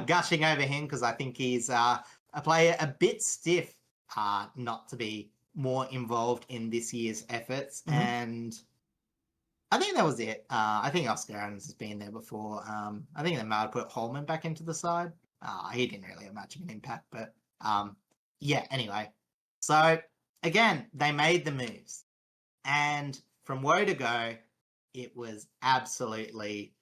gushing over him because I think he's a player a bit stiff not to be more involved in this year's efforts. And I think that was it. I think Oscar Adams has been there before. I think they might have put Holman back into the side. He didn't really have much of an impact, but yeah, anyway. So again, they made the moves, and from woe to go, it was absolutely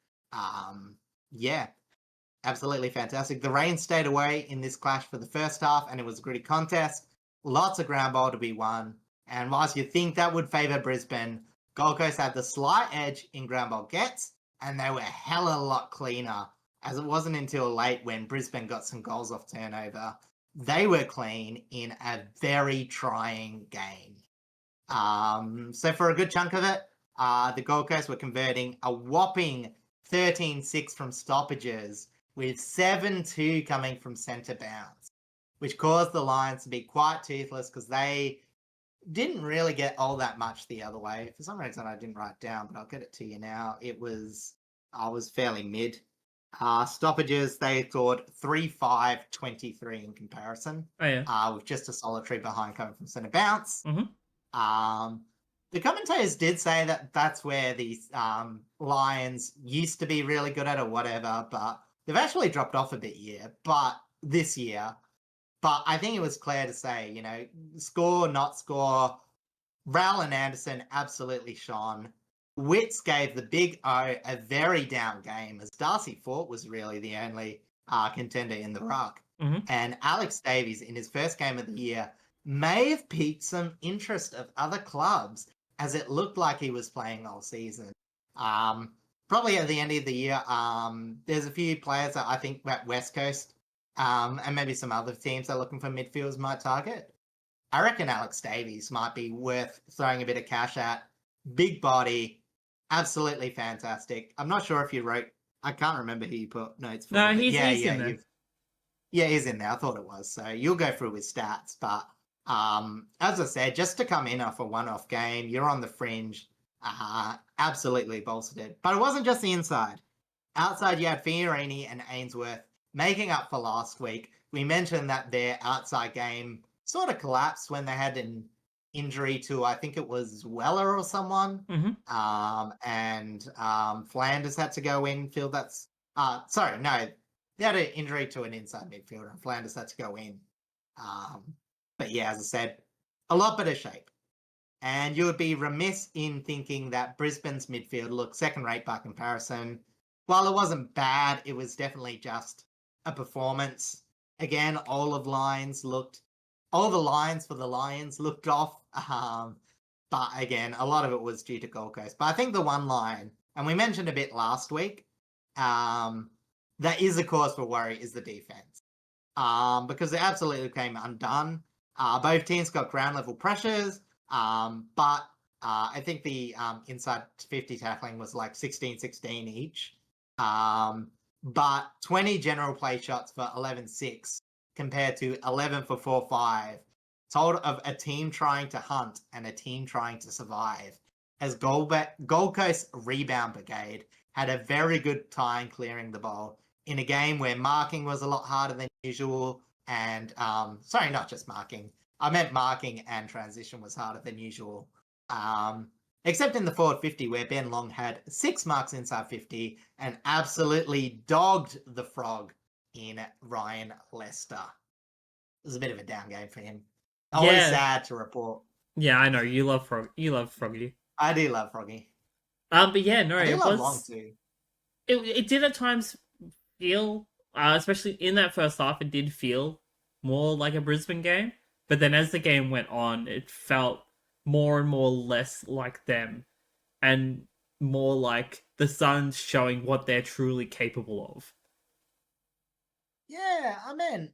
absolutely fantastic. The rain stayed away in this clash for the first half, and it was a gritty contest. Lots of ground ball to be won. And whilst you think that would favour Brisbane, Gold Coast had the slight edge in ground ball gets, and they were a hell of a lot cleaner, as it wasn't until late when Brisbane got some goals off turnover. They were clean in a very trying game. So for a good chunk of it, the Gold Coast were converting a whopping 13-6 from stoppages, with 7-2 coming from centre bounce, which caused the Lions to be quite toothless because they didn't really get all that much the other way. For some reason, I didn't write it down, but I'll get it to you now. I was fairly mid. Stoppages, they scored 3-5-23 in comparison, Oh yeah. with just a solitary behind coming from centre bounce. Mm-hmm. The commentators did say that that's where these Lions used to be really good at or whatever, but they've actually dropped off a bit this year. But I think it was clear to say, score, not score. Rowell and Anderson absolutely shone. Witts gave the Big O a very down game, as Darcy Fort was really the only contender in the ruck. Mm-hmm. And Alex Davies, in his first game of the year, may have piqued some interest of other clubs, as it looked like he was playing all season. Probably at the end of the year, there's a few players that I think that West Coast and maybe some other teams that are looking for midfielders might target. I reckon Alex Davies might be worth throwing a bit of cash at. Big body, absolutely fantastic. I'm not sure if you wrote. I can't remember who you put notes for. No, but he's in there. He's in there. I thought it was. So you'll go through his stats, but as I said, just to come in off a one-off game, you're on the fringe. Absolutely bolstered it. But it wasn't just the inside. Outside, you had Fiorini and Ainsworth making up for last week. We mentioned that their outside game sort of collapsed when they had an injury to, I think it was Weller or someone. Mm-hmm. And Flanders had to go in, field that's... sorry, no. They had an injury to an inside midfielder, and Flanders had to go in. But yeah, as I said, a lot better shape. And you would be remiss in thinking that Brisbane's midfield looked second-rate by comparison. While it wasn't bad, it was definitely just a performance. Again, all the lines for the Lions looked off. But again, a lot of it was due to Gold Coast. But I think the one line, and we mentioned a bit last week, that is a cause for worry is the defense. Because it absolutely came undone. Both teams got ground level pressures, but I think the inside 50 tackling was like 16-16 each. But 20 general play shots for 11-6 compared to 11 for 4-5. Told of a team trying to hunt and a team trying to survive. As Gold Coast Rebound Brigade had a very good time clearing the ball in a game where marking was a lot harder than usual. And, sorry, not just marking. I meant marking and transition was harder than usual. Except in the forward 50 where Ben Long had 6 marks inside 50 and absolutely dogged the Frog in Ryan Lester. It was a bit of a down game for him. Always sad to report. Yeah, I know. You love Froggy. I do love Froggy. But yeah, no, I do it love was... Long too. It did at times feel, especially in that first half, it did feel more like a Brisbane game. But then as the game went on, it felt more and more less like them. And more like the Suns showing what they're truly capable of. Yeah, I mean,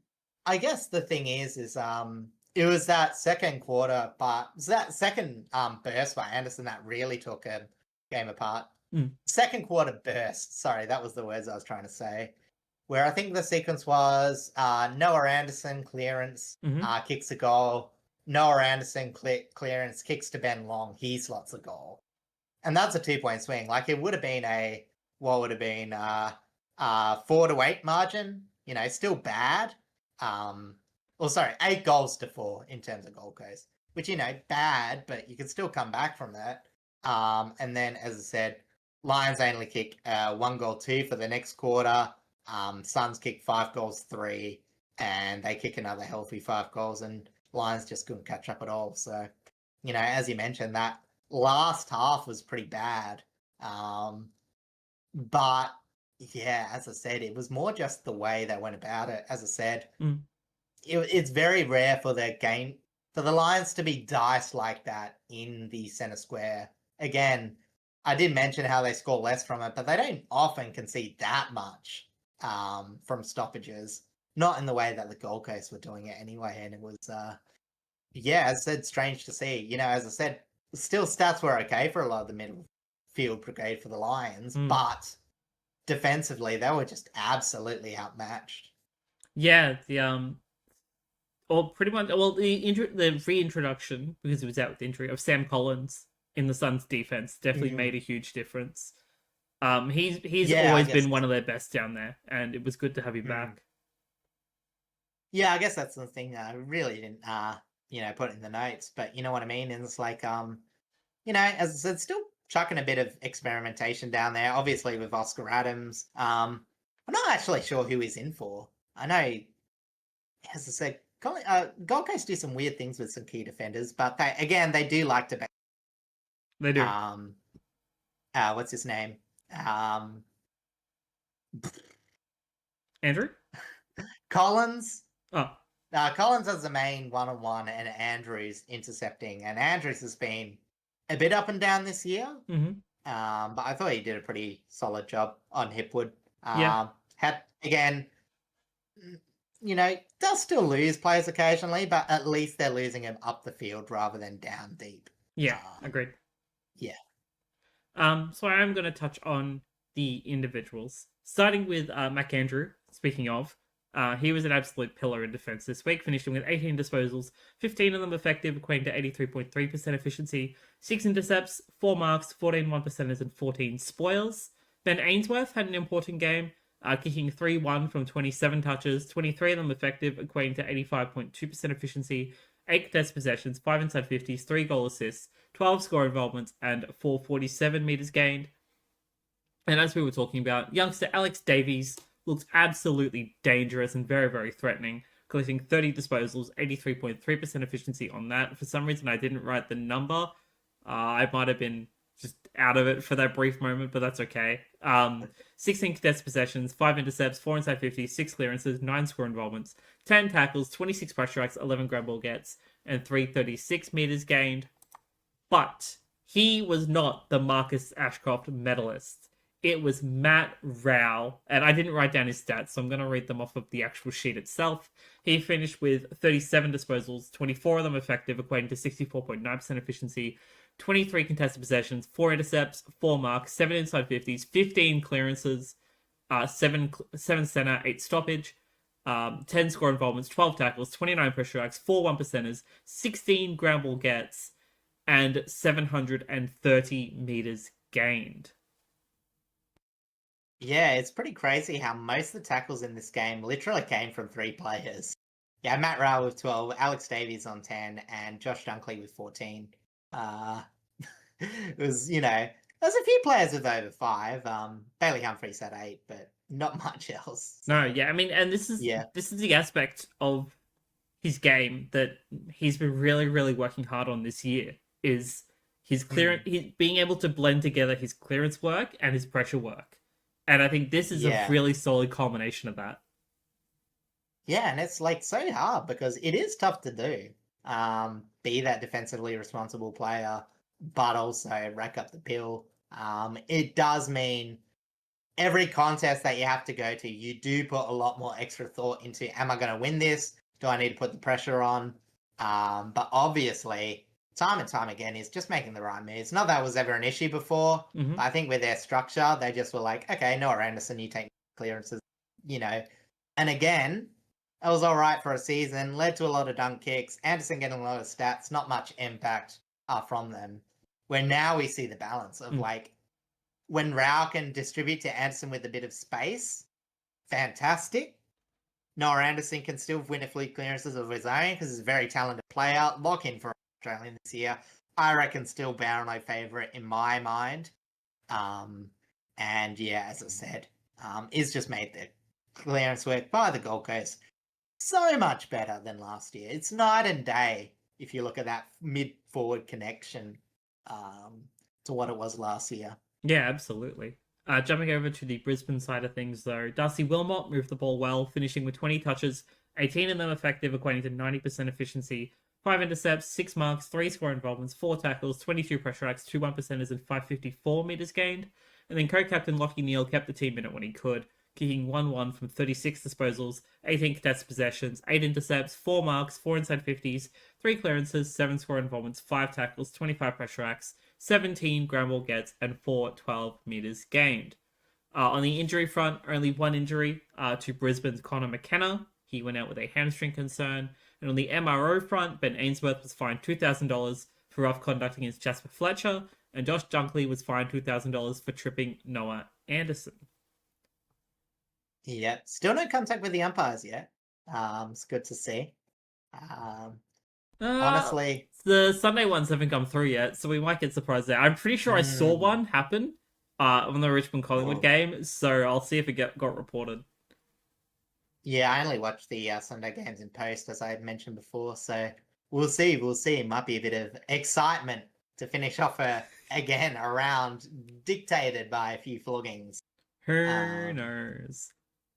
I guess the thing is it was that second quarter, but it was that second burst by Anderson that really took a game apart. Second quarter burst, sorry, that was the words I was trying to say, where I think the sequence was Noah Anderson clearance, kicks a goal, Noah Anderson clearance, kicks to Ben Long, he slots a goal. And that's a 2-point swing. Like, it would have been 4-8 margin, still bad. 8 goals to 4 in terms of Gold Coast, which, bad, but you can still come back from that. And then, as I said, Lions only kick 1 goal 2 for the next quarter. Suns kick 5 goals 3, and they kick another healthy 5 goals, and Lions just couldn't catch up at all. So, as you mentioned, that last half was pretty bad. But yeah, as I said, it was more just the way they went about it. As I said, it's very rare for the Lions to be diced like that in the center square. Again, I did mention how they score less from it, but they don't often concede that much from stoppages. Not in the way that the Gold Coast were doing it anyway. And it was, as I said, strange to see. As I said, still stats were okay for a lot of the midfield brigade for the Lions, but defensively they were just absolutely outmatched. Yeah, the reintroduction, because he was out with injury, of Sam Collins in the Suns' defense definitely made a huge difference. He's Yeah, I always guess. been one of their best down there, and it was good to have him Mm. back. Yeah, I guess that's the thing that I really didn't, put in the notes, but you know what I mean? And it's like, as I said, still chucking a bit of experimentation down there, obviously with Oscar Adams. I'm not actually sure who he's in for. I know, as I said, Gold Coast do some weird things with some key defenders, but they do like to, They do. um, what's his name? Um, Andrew? Collins. Oh, Collins has the main one-on-one, and Andrews intercepting, and Andrews has been a bit up and down this year. mm-hmm. But I thought he did a pretty solid job on Hipwood. Yeah. Had again, does still lose players occasionally, but at least they're losing him up the field rather than down deep. Yeah, agreed. Yeah. So I am going to touch on the individuals, starting with McAndrew. Speaking of, he was an absolute pillar in defense this week, finishing with 18 disposals, 15 of them effective, equating to 83.3% efficiency, 6 intercepts, 4 marks, 14 1%ers, and 14 spoils. Ben Ainsworth had an important game, kicking 3-1 from 27 touches, 23 of them effective, equating to 85.2% efficiency, 8 contested possessions, 5 inside 50s, 3 goal assists, 12 score involvements, and 447 metres gained. And as we were talking about, youngster Alex Davies looks absolutely dangerous and very, very threatening, collecting 30 disposals, 83.3% efficiency on that. For some reason, I didn't write the number. I might have been just out of it for that brief moment, but that's okay. 16 contested possessions, 5 intercepts, 4 inside 50, 6 clearances, 9 score involvements, 10 tackles, 26 pressure strikes, 11 ground ball gets, and 336 meters gained. But he was not the Marcus Ashcroft medalist. It was Matt Rao, and I didn't write down his stats, so I'm going to read them off of the actual sheet itself. He finished with 37 disposals, 24 of them effective, equating to 64.9% efficiency, 23 contested possessions, 4 intercepts, 4 marks, 7 inside 50s, 15 clearances, 7 center, 8 stoppage, 10 score involvements, 12 tackles, 29 pressure strikes, 4 1%ers, 16 ground ball gets, and 730 meters gained. Yeah, it's pretty crazy how most of the tackles in this game literally came from 3 players. Yeah, Matt Rowell with 12, Alex Davies on 10, and Josh Dunkley with 14. It was, there's a few players with over 5. Bailey Humphries had 8, but not much else. So. No, yeah, I mean, and this is the aspect of his game that he's been really, really working hard on this year, is his clearance, he's being able to blend together his clearance work and his pressure work. And I think this is a really solid culmination of that. Yeah, and it's like so hard because it is tough to do. Be that defensively responsible player, but also rack up the pill. It does mean every contest that you have to go to, you do put a lot more extra thought into, am I going to win this? Do I need to put the pressure on? But obviously, time and time again, is just making the right moves. Not that was ever an issue before, but I think with their structure, they just were like, okay, Noah Anderson, you take clearances, And again, it was all right for a season, led to a lot of dunk kicks, Anderson getting a lot of stats, not much impact from them. Where now we see the balance of when Rao can distribute to Anderson with a bit of space, fantastic. Noah Anderson can still win a few clearances of his own because he's a very talented player. Lock in for Australian this year. I reckon still Brownlow favourite in my mind. And yeah, as I said, it's just made the clearance work by the Gold Coast so much better than last year. It's night and day if you look at that mid-forward connection to what it was last year. Yeah, absolutely. Jumping over to the Brisbane side of things, though, Darcy Wilmot moved the ball well, finishing with 20 touches, 18 of them effective, equating to 90% efficiency, 5 intercepts, 6 marks, 3 score involvements, 4 tackles, 22 pressure strikes, 2 1%ers, and 554 metres gained. And then co-captain Lockie Neal kept the team in it when he could, kicking 1-1 from 36 disposals, 18 contested possessions, 8 intercepts, 4 marks, 4 inside 50s, 3 clearances, 7 score involvements, 5 tackles, 25 pressure acts, 17 ground ball gets, and 412 metres gained. On the injury front, only one injury to Brisbane's Connor McKenna. He went out with a hamstring concern. And on the MRO front, Ben Ainsworth was fined $2,000 for rough conduct against Jasper Fletcher, and Josh Dunkley was fined $2,000 for tripping Noah Anderson. Yeah, still no contact with the umpires yet. It's good to see. Um, honestly, The Sunday ones haven't come through yet, so we might get surprised there. I'm pretty sure I saw mm, one happen on the Richmond Collingwood oh, game, so I'll see if it got reported. yeah, I only watched the Sunday games in post, as I had mentioned before. So we'll see. We'll see. It might be a bit of excitement to finish off again a round dictated by a few floggings. Who Um, knows?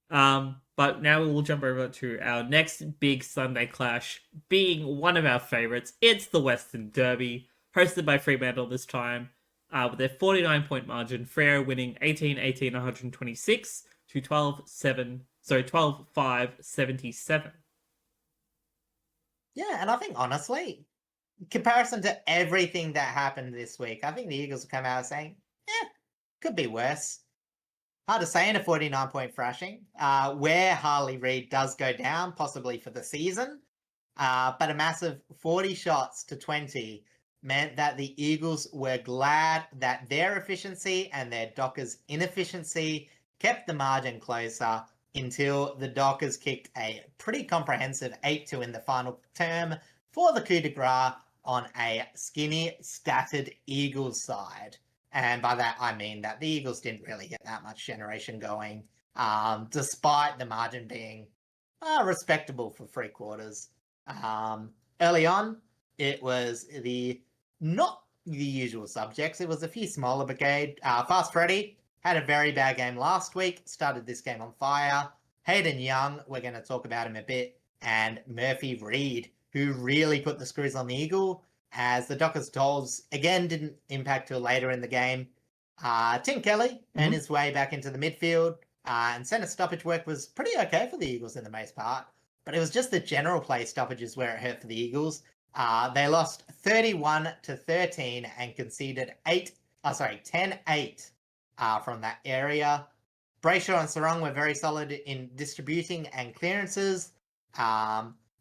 But now we will jump over to our next big Sunday clash, being one of our favorites. It's the Western Derby, hosted by Fremantle this time, with their 49-point margin. Freo winning 18-18, 126 to 12-7, sorry, 12-5, 77. yeah, and I think honestly, in comparison to everything that happened this week, I think the Eagles will come out saying, "Yeah, could be worse." Hard to say in a 49-point thrashing, where Harley Reid does go down, possibly for the season. But a massive 40 shots to 20 meant that the Eagles were glad that their efficiency and their Dockers' inefficiency kept the margin closer until the Dockers kicked a pretty comprehensive 8-2 in the final term for the coup de grace on a skinny, statted Eagles side. And by that, I mean that the Eagles didn't really get that much generation going, despite the margin being respectable for 3/4. Early on, it was not the usual subjects. It was a few smaller brigade. Fast Freddy had a very bad game last week, started this game on fire. Hayden Young, we're going to talk about him a bit, and Murphy Reed, who really put the screws on the Eagle, as the Dockers Dolls again didn't impact till later in the game. Tim Kelly earned his way back into the midfield, and centre stoppage work was pretty okay for the Eagles in the most part. But it was just the general play stoppages where it hurt for the Eagles. They lost 31-13 and conceded 10-8 from that area. Brayshaw and Sarong were very solid in distributing and clearances.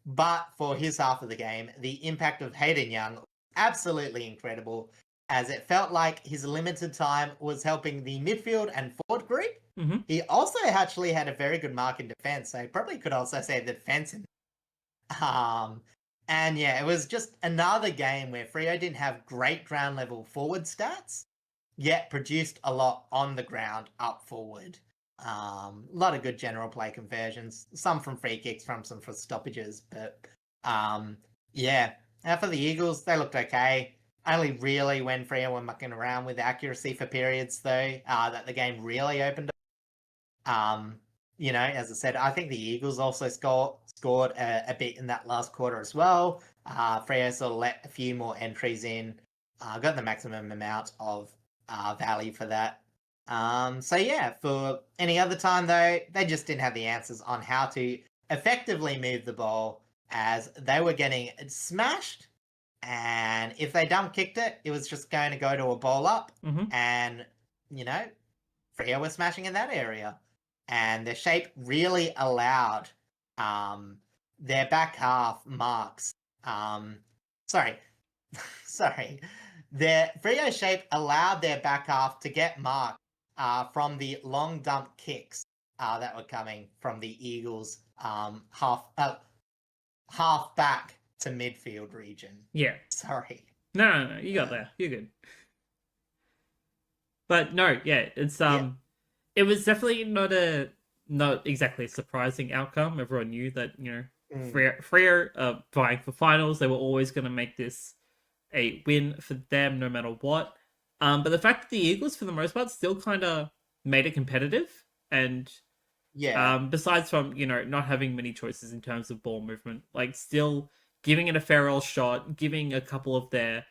But for his half of the game, the impact of Hayden Young was absolutely incredible, as it felt like his limited time was helping the midfield and forward group. Mm-hmm. He also actually had a very good mark in defense, so probably could also say the defense. And yeah, it was just another game where Freo didn't have great ground level forward stats, yet produced a lot on the ground up forward. A lot of good general play conversions, some from free kicks, some from stoppages, but yeah. Now for the Eagles, they looked okay. Only really when Freo were mucking around with accuracy for periods, though, that the game really opened up. As I said, I think the Eagles also scored a bit in that last quarter as well. Freo sort of let a few more entries in, got the maximum amount of value for that. So yeah, for any other time though, they just didn't have the answers on how to effectively move the ball, as they were getting smashed. And if they dump kicked it, it was just going to go to a ball up. Mm-hmm. And, Freo were smashing in that area. And the shape really allowed their back half marks. Sorry. Their Freo shape allowed their back half to get marked from the long dump kicks that were coming from the Eagles half back to midfield region. Yeah. Sorry. No, you got there. You're good. But no, yeah, it's Yeah. it was definitely not exactly a surprising outcome. Everyone knew that, Freo vying for finals, they were always going to make this a win for them no matter what. But the fact that the Eagles, for the most part, still kind of made it competitive, and Yeah. besides from not having many choices in terms of ball movement, like still giving it a fair old shot, giving a couple of their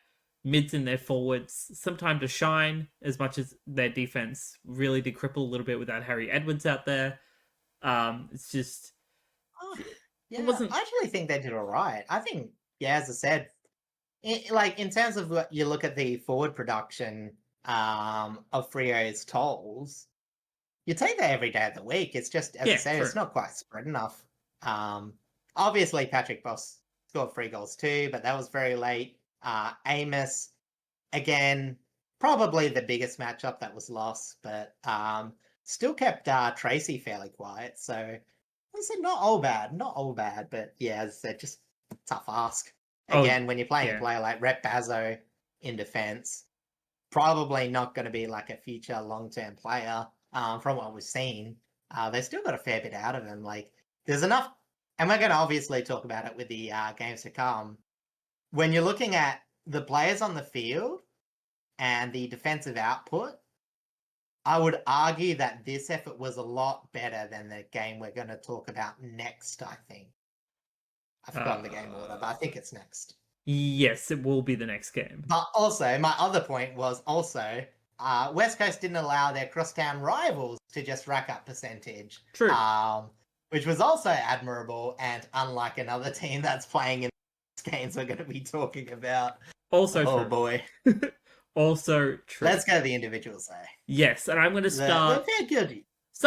mids and their forwards some time to shine, as much as their defense really did cripple a little bit without Harry Edwards out there. It's just Oh, it yeah. wasn't. I actually think they did all right. I think, yeah, as I said, in terms of what you look at the forward production of Frio's tolls, you take that every day of the week. It's just, as I Yeah, said, it's true. not quite spread enough. Um, Obviously, Patrick Boss scored 3 goals too, but that was very late. Amos, again, probably the biggest matchup that was lost, but still kept Tracy fairly quiet. So I said not all bad, but yeah, as I said, just tough ask. Oh, Again, when you're playing yeah. a player like Rep Bazzo in defense, probably not going to be like a future long-term player. From what we've seen, they've still got a fair bit out of him. Like there's enough, and we're going to obviously talk about it with the games to come. When you're looking at the players on the field and the defensive output, I would argue that this effort was a lot better than the game we're going to talk about next, I think. I've forgotten the game order, but I think it's next. Yes, it will be the next game. But also, my other point was also, West Coast didn't allow their crosstown rivals to just rack up percentage. True. Which was also admirable, and unlike another team that's playing in games we're going to be talking about. Also oh true. boy. Also true. Let's go to the individuals though. Yes, and I'm going to start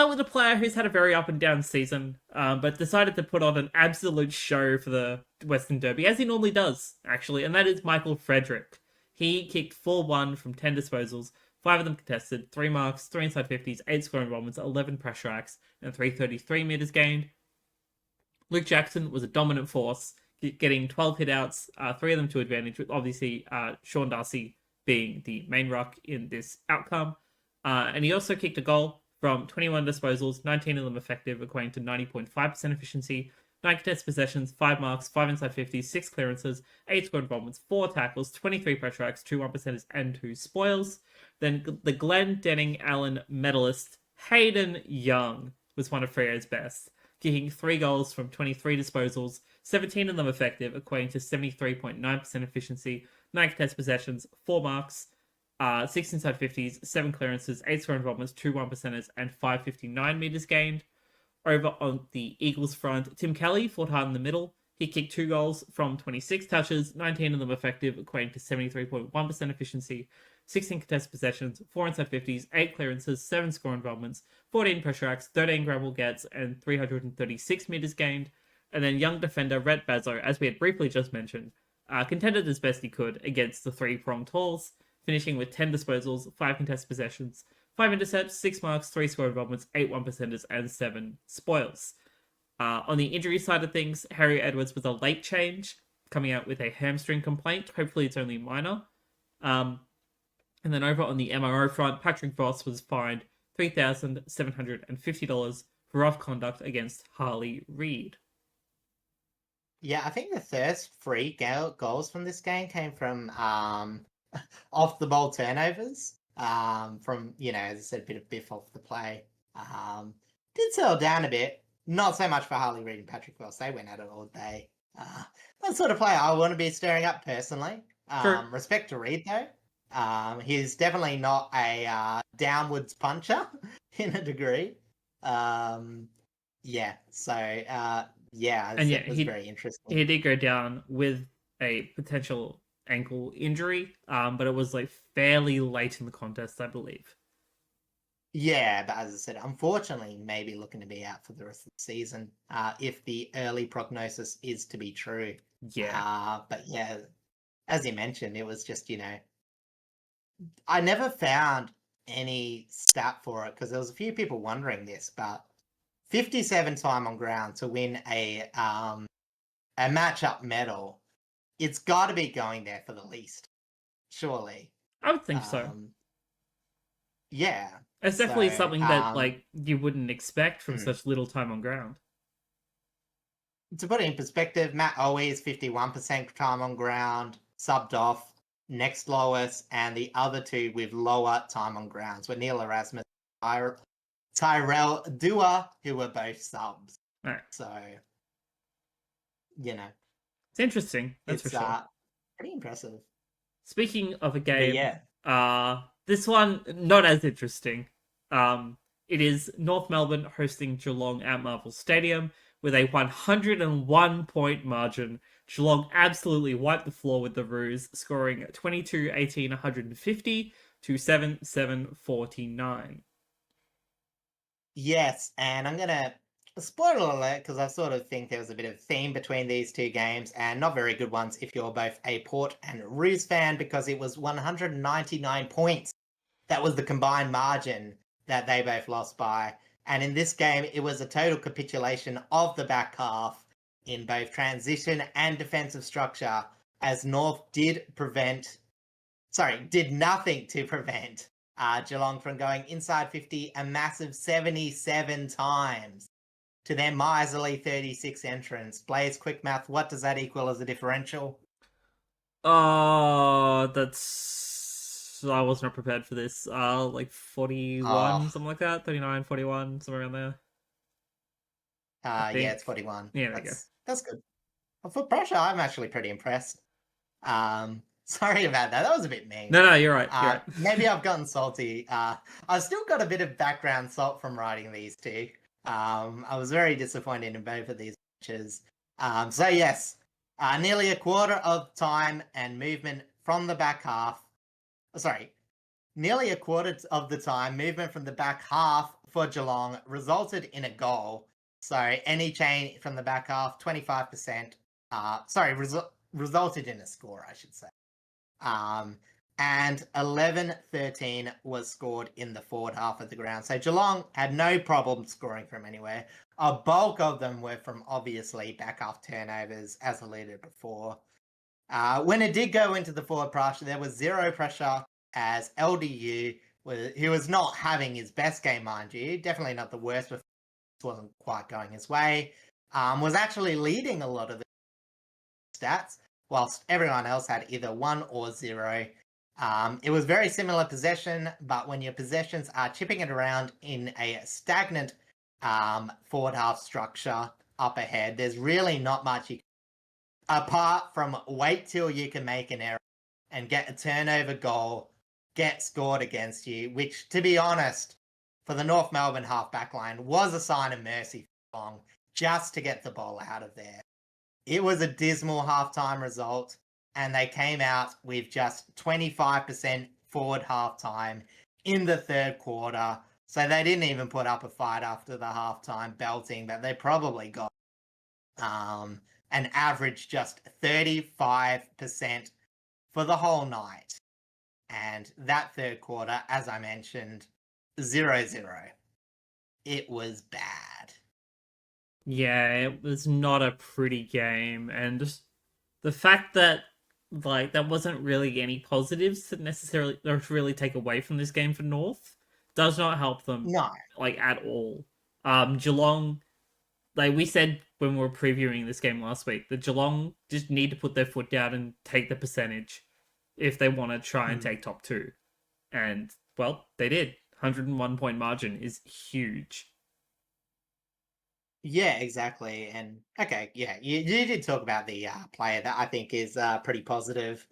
with a player who's had a very up and down season, but decided to put on an absolute show for the Western Derby, as he normally does, actually, and that is Michael Frederick. He kicked 4-1 from 10 disposals, 5 of them contested, 3 marks, 3 inside 50s, 8 scoring involvements, 11 pressure acts, and 333 metres gained. Luke Jackson was a dominant force, getting 12 hitouts, 3 of them to advantage, with obviously Sean Darcy being the main ruck in this outcome. And he also kicked a goal from 21 disposals, 19 of them effective, equating to 90.5% efficiency, 9 contested possessions, 5 marks, 5 inside 50s, 6 clearances, 8 scored involvements, 4 tackles, 23 pressure acts, 2 1%ers, and 2 spoils. Then the Glenn Denning Allen medalist Hayden Young was one of Freo's best, kicking 3 goals from 23 disposals, 17 of them effective, equating to 73.9% efficiency, 9 contested possessions, 4 marks, 6 inside 50s, 7 clearances, 8 score involvements, 2 1%ers, and 559 metres gained. Over on the Eagles front, Tim Kelly fought hard in the middle. He kicked 2 goals from 26 touches, 19 of them effective, equating to 73.1% efficiency, 16 contested possessions, 4 inside 50s, 8 clearances, 7 score involvements, 14 pressure acts, 13 gravel gets, and 336 metres gained. And then young defender Rhett Bazzo, as we had briefly just mentioned, contended as best he could against the 3-pronged hauls, finishing with 10 disposals, 5 contested possessions, 5 intercepts, 6 marks, 3 score involvements, 8 1%ers, and 7 spoils. On the injury side of things, Harry Edwards was a late change, coming out with a hamstring complaint. Hopefully it's only minor. And then over on the MRO front, Patrick Voss was fined $3,750 for rough conduct against Harley Reid. Yeah, I think the first 3 goals from this game came from off the ball turnovers. From, as I said, a bit of biff off the play. Did settle down a bit. Not so much for Harley Reid and Patrick Voss. They went at it all day. That sort of player I want to be stirring up personally. Sure. Respect to Reid though. He's definitely not a downwards puncher in a degree. Yeah. So it was very interesting. He did go down with a potential ankle injury, but it was like fairly late in the contest, I believe. Yeah, but as I said, unfortunately, maybe looking to be out for the rest of the season, if the early prognosis is to be true. Yeah. But yeah, as you mentioned, it was just, I never found any stat for it because there was a few people wondering this, but 57 time on ground to win a matchup medal, it's got to be going there for the least, surely. I would think so. Yeah. It's definitely something that you wouldn't expect from such little time on ground. To put it in perspective, Matt Owies 51% time on ground, subbed off, next lowest, and the other 2 with lower time on grounds were Neil Erasmus and Tyrell Dua, who were both subs. Right. So, it's interesting. That's for sure. Pretty impressive. Speaking of a game, this one not as interesting. It is North Melbourne hosting Geelong at Marvel Stadium with a 101-point margin. Geelong absolutely wiped the floor with the Roos, scoring 22-18-150 to 7-7-49. Yes, and I'm going to spoiler alert, because I sort of think there was a bit of theme between these two games, and not very good ones if you're both a Port and Roos fan, because it was 199 points. That was the combined margin that they both lost by. And in this game, it was a total capitulation of the back half in both transition and defensive structure, as North did nothing to prevent Geelong from going inside 50 a massive 77 times to their miserly 36 entrance. Blaze, quick math, what does that equal as a differential? I was not prepared for this. Like 41, Oh, something like that. 39, 41, somewhere around there. I yeah, think. it's 41. Yeah, there you go. That's good. For pressure, I'm actually pretty impressed. Sorry about that. That was a bit mean. No, you're right. You're right. Maybe I've gotten salty. I've still got a bit of background salt from writing these two. I was very disappointed in both of these matches. So yes, nearly a quarter of time and movement from the back half. Sorry, nearly a quarter of the time movement from the back half for Geelong resulted in a goal. So any change from the back half, 25%. Resulted in a score, I should say. And 11-13 was scored in the forward half of the ground. So Geelong had no problem scoring from anywhere. A bulk of them were from obviously back half turnovers, as alluded before. When it did go into the forward pressure, there was zero pressure as LDU, who was not having his best game, mind you, definitely not the worst, but wasn't quite going his way, was actually leading a lot of the stats, whilst everyone else had either 1 or 0. It was very similar possession, but when your possessions are chipping it around in a stagnant forward half structure up ahead, there's really not much you can, apart from wait till you can make an error and get a turnover goal, get scored against you, which, to be honest, for the North Melbourne half-back line, was a sign of mercy for Geelong, just to get the ball out of there. It was a dismal halftime result, and they came out with just 25% forward halftime in the third quarter. So they didn't even put up a fight after the halftime belting that they probably got. And averaged just 35% for the whole night. And that third quarter, as I mentioned, 0-0. It was bad. Yeah, it was not a pretty game, and just the fact that like there wasn't really any positives to necessarily or to really take away from this game for North does not help them No. like at all. Geelong, like we said when we were previewing this game last week, the Geelong just need to put their foot down and take the percentage if they want to try and take top two. And well, they did. 101 point margin is huge. Yeah, exactly. And okay, yeah, you did talk about the player that I think is pretty positive.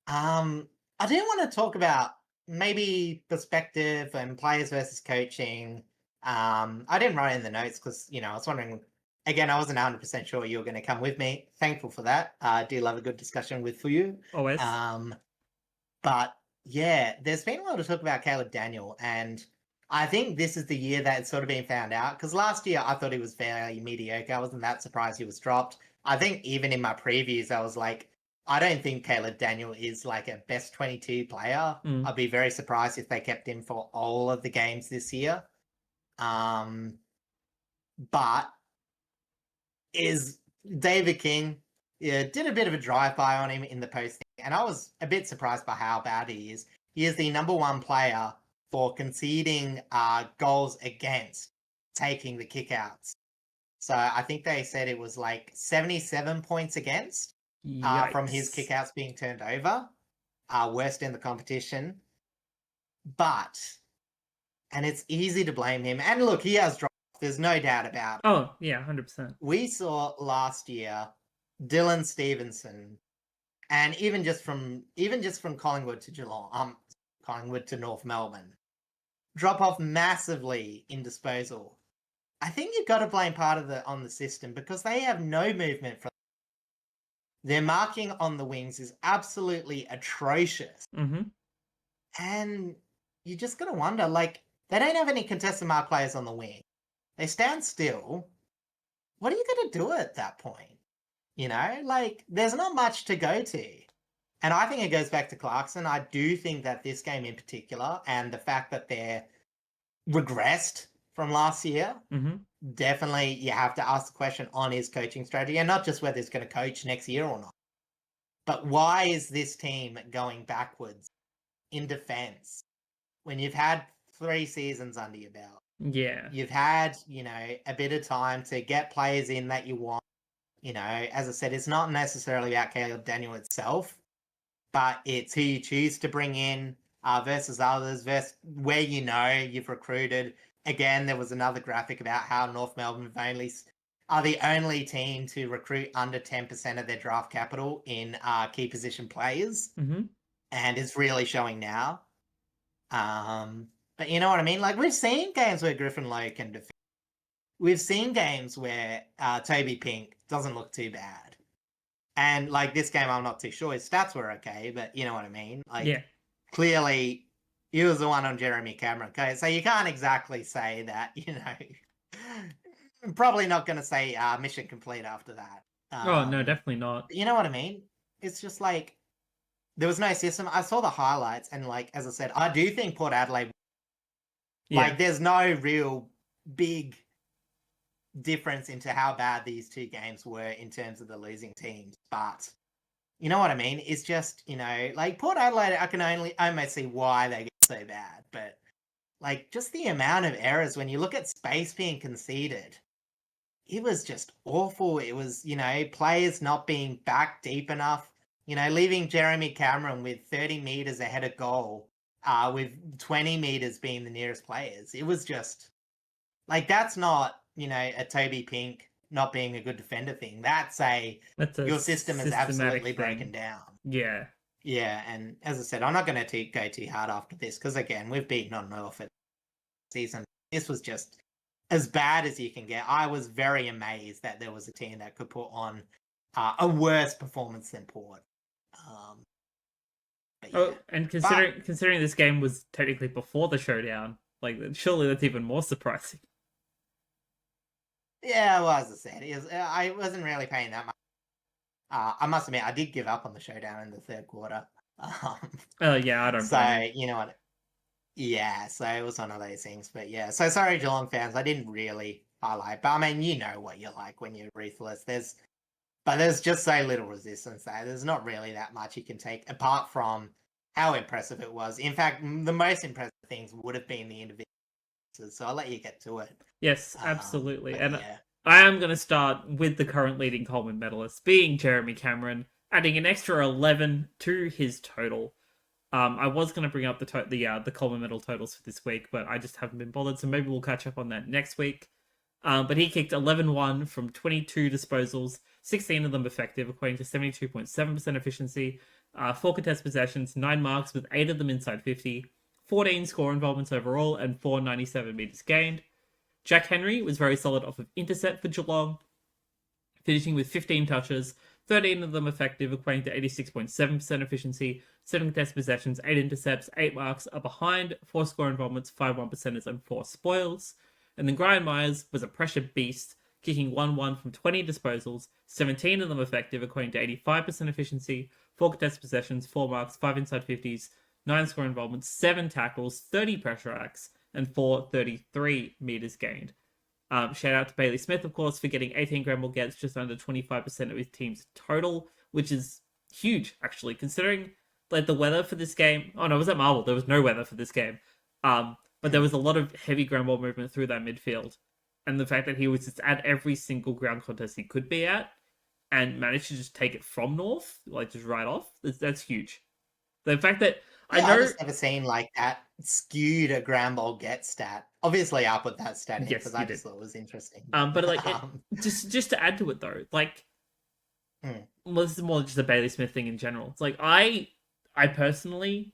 I do want to talk about maybe perspective and players versus coaching. I didn't write in the notes because, I was wondering, again, I wasn't 100% sure you were going to come with me. Thankful for that. I do love a good discussion with you. Always. But yeah, there's been a lot of talk about Caleb Daniel, and I think this is the year that it's sort of been found out. Because last year I thought he was fairly mediocre. I wasn't that surprised he was dropped. I think even in my previews, I was like, I don't think Caleb Daniel is like a best 22 player. Mm. I'd be very surprised if they kept him for all of the games this year. But is David King did a bit of a drive-by on him in the posting, and I was a bit surprised by how bad he is. He is the number one player for conceding goals against taking the kickouts. So I think they said it was like 77 points against from his Yikes. kickouts being turned over, worst in the competition. But, and it's easy to blame him. And look, he has dropped. There's no doubt about it. Oh, yeah, 100%. We saw last year Dylan Stevenson, and even just from Collingwood to Geelong, Collingwood to North Melbourne, drop off massively in disposal. I think you've got to blame part of on the system because they have no movement from. Their marking on the wings is absolutely atrocious, and you just got to wonder, like, they don't have any contested mark players on the wing. They stand still. what are you going to do at that point? You know, like, there's not much to go to. And I think it goes back to Clarkson. I do think that this game in particular, and the fact that they're regressed from last year, Mm-hmm. definitely you have to ask the question on his coaching strategy, and not just whether he's going to coach next year or not, but why is this team going backwards in defense when you've had 3 seasons under your belt? Yeah. You've had, a bit of time to get players in that you want. As I said, it's not necessarily about Caleb Daniel itself, but it's who you choose to bring in versus others, versus where you've recruited. Again, there was another graphic about how North Melbourne are the only team to recruit under 10% of their draft capital in key position players, Mm-hmm. and it's really showing now. But you know what I mean? Like, we've seen games where Griffin Lowe can defend. We've seen games where Toby Pink doesn't look too bad. And, like, this game, I'm not too sure. His stats were okay, but you know what I mean? Like, Yeah. clearly, he was the one on Jeremy Cameron. Okay, so you can't exactly say that, probably not going to say mission complete after that. Oh no, definitely not. You know what I mean? It's just like, there was no system. I saw the highlights, and, like, as I said, I do think Port Adelaide, Yeah. like, there's no real big difference into how bad these 2 games were in terms of the losing teams, but you know what I mean? It's just, like, Port Adelaide, I can only almost see why they get so bad, but, like, just the amount of errors when you look at space being conceded, it was just awful. It was, players not being back deep enough, leaving Jeremy Cameron with 30 meters ahead of goal, with 20 meters being the nearest players. It was just, like, that's not, a Toby Pink not being a good defender thing. That's That's a your system is absolutely systematic broken thing. down. Yeah. Yeah, and as I said, I'm not going to go too hard after this, because, again, we've beaten on North at season. This was just as bad as you can get. I was very amazed that there was a team that could put on a worse performance than Port. But yeah. Oh, and But considering this game was technically before the showdown, like surely that's even more surprising. yeah, well, as I said, I wasn't really paying that much. I must admit, I did give up on the showdown in the third quarter. Um, Oh yeah, I don't blame you. so, you know what? Yeah, so it was one of those things. But yeah, so sorry, Geelong fans. I didn't really highlight, but I mean, you know what you're like when you're ruthless. There's just so little resistance there. There's not really that much you can take, apart from how impressive it was. In fact, the most impressive things would have been the individuals. So I'll let you get to it. Yes, absolutely. But And yeah. I am going to start with the current leading Coleman medalist, being Jeremy Cameron, adding an extra 11 to his total. I was going to bring up the Coleman medal totals for this week, but I just haven't been bothered, so maybe we'll catch up on that next week. But he kicked 11-1 from 22 disposals, 16 of them effective, equating to 72.7% efficiency, 4 contest possessions, 9 marks with 8 of them inside 50, 14 score involvements overall, and 497 meters gained. Jack Henry was very solid off of intercept for Geelong, finishing with 15 touches, 13 of them effective, equating to 86.7% efficiency, 7 contest possessions, 8 intercepts, 8 marks, are behind, 4 score involvements, 5 1%ers, and 4 spoils. And then Brian Myers was a pressure beast, kicking 1-1 from 20 disposals, 17 of them effective, equating to 85% efficiency, 4 contest possessions, 4 marks, 5 inside 50s, 9 score involvements, 7 tackles, 30 pressure acts, and 433 meters gained. Shout out to Bailey Smith, of course, for getting 18 Granville gets, just under 25% of his team's total, which is huge, actually, considering like the weather for this game. Oh no, it was at Marvel. There was no weather for this game. But there was a lot of heavy ground ball movement through that midfield, and the fact that he was just at every single ground contest he could be at, and managed to just take it from North, like just right off. That's huge. The fact that I Yeah, I've know, just never seen like that skewed a ground ball get stat. Obviously, I put that stat in yes, because you I did. just thought it was interesting. But like it, just to add to it though, like mm, well, this is more just a Bailey Smith thing in general. It's like I personally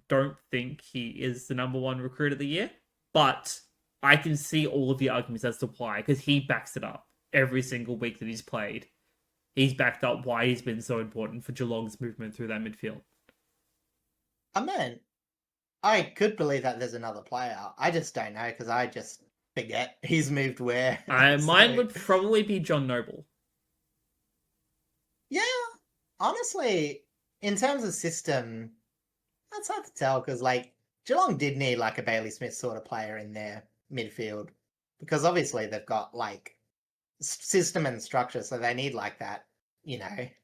don't think he is the number one recruit of the year, but I can see all of the arguments as to why, because he backs it up every single week that he's played. He's backed up why he's been so important for Geelong's movement through that midfield. I mean, I could believe that there's another player. I just don't know because I just forget he's moved where. Mine would probably be John Noble. Yeah, honestly, in terms of system, that's hard to tell because like Geelong did need like a Bailey Smith sort of player in their midfield because obviously they've got like system and structure, so they need like that,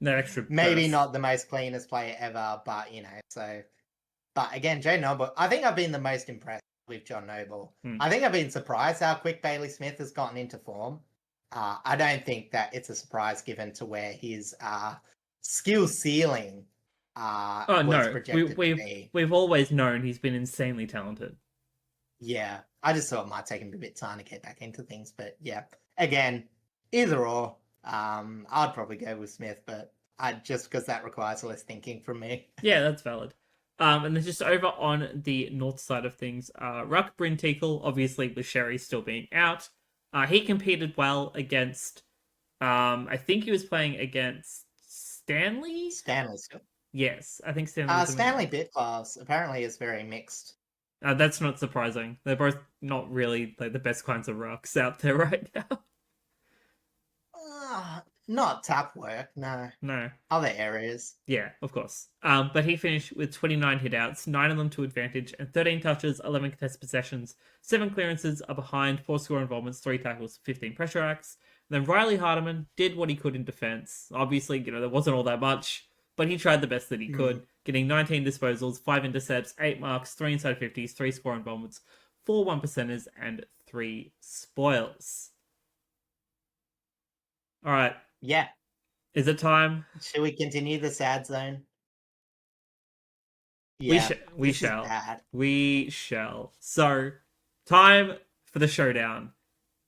No extra maybe burst. not the most cleanest player ever, but so. But again, Joe Noble, I think I've been the most impressed with John Noble. I think I've been surprised how quick Bailey Smith has gotten into form. I don't think that it's a surprise given to where his skill ceiling Oh was no, projected to be. we've always known he's been insanely talented. Yeah, I just thought it might take him a bit of time to get back into things. But yeah, again, either or. I'd probably go with Smith, but just because that requires less thinking from me. Yeah, that's valid. And then just over on the north side of things, Ruck Bryn Teakle, obviously with Sherry still being out, he competed well against. I think he was playing against Stanley. Stanley still. Yes, I think Stanley. Was Stanley Bit class apparently is very mixed. That's not surprising. They're both not really like the best kinds of rucks out there right now. Not tap work, no. No. Other areas. Yeah, of course. But he finished with 29 hitouts, 9 of them to advantage, and 13 touches, 11 contested possessions, 7 clearances, a behind, 4 score involvements, 3 tackles, 15 pressure acts. Then Riley Hardiman did what he could in defense. Obviously, there wasn't all that much, but he tried the best that he could, getting 19 disposals, 5 intercepts, 8 marks, 3 inside 50s, 3 score involvements, 4 1%ers, and 3 spoils. All right. Yeah. Is it time? Should we continue the sad zone? Yeah, we shall. We shall. So, time for the showdown.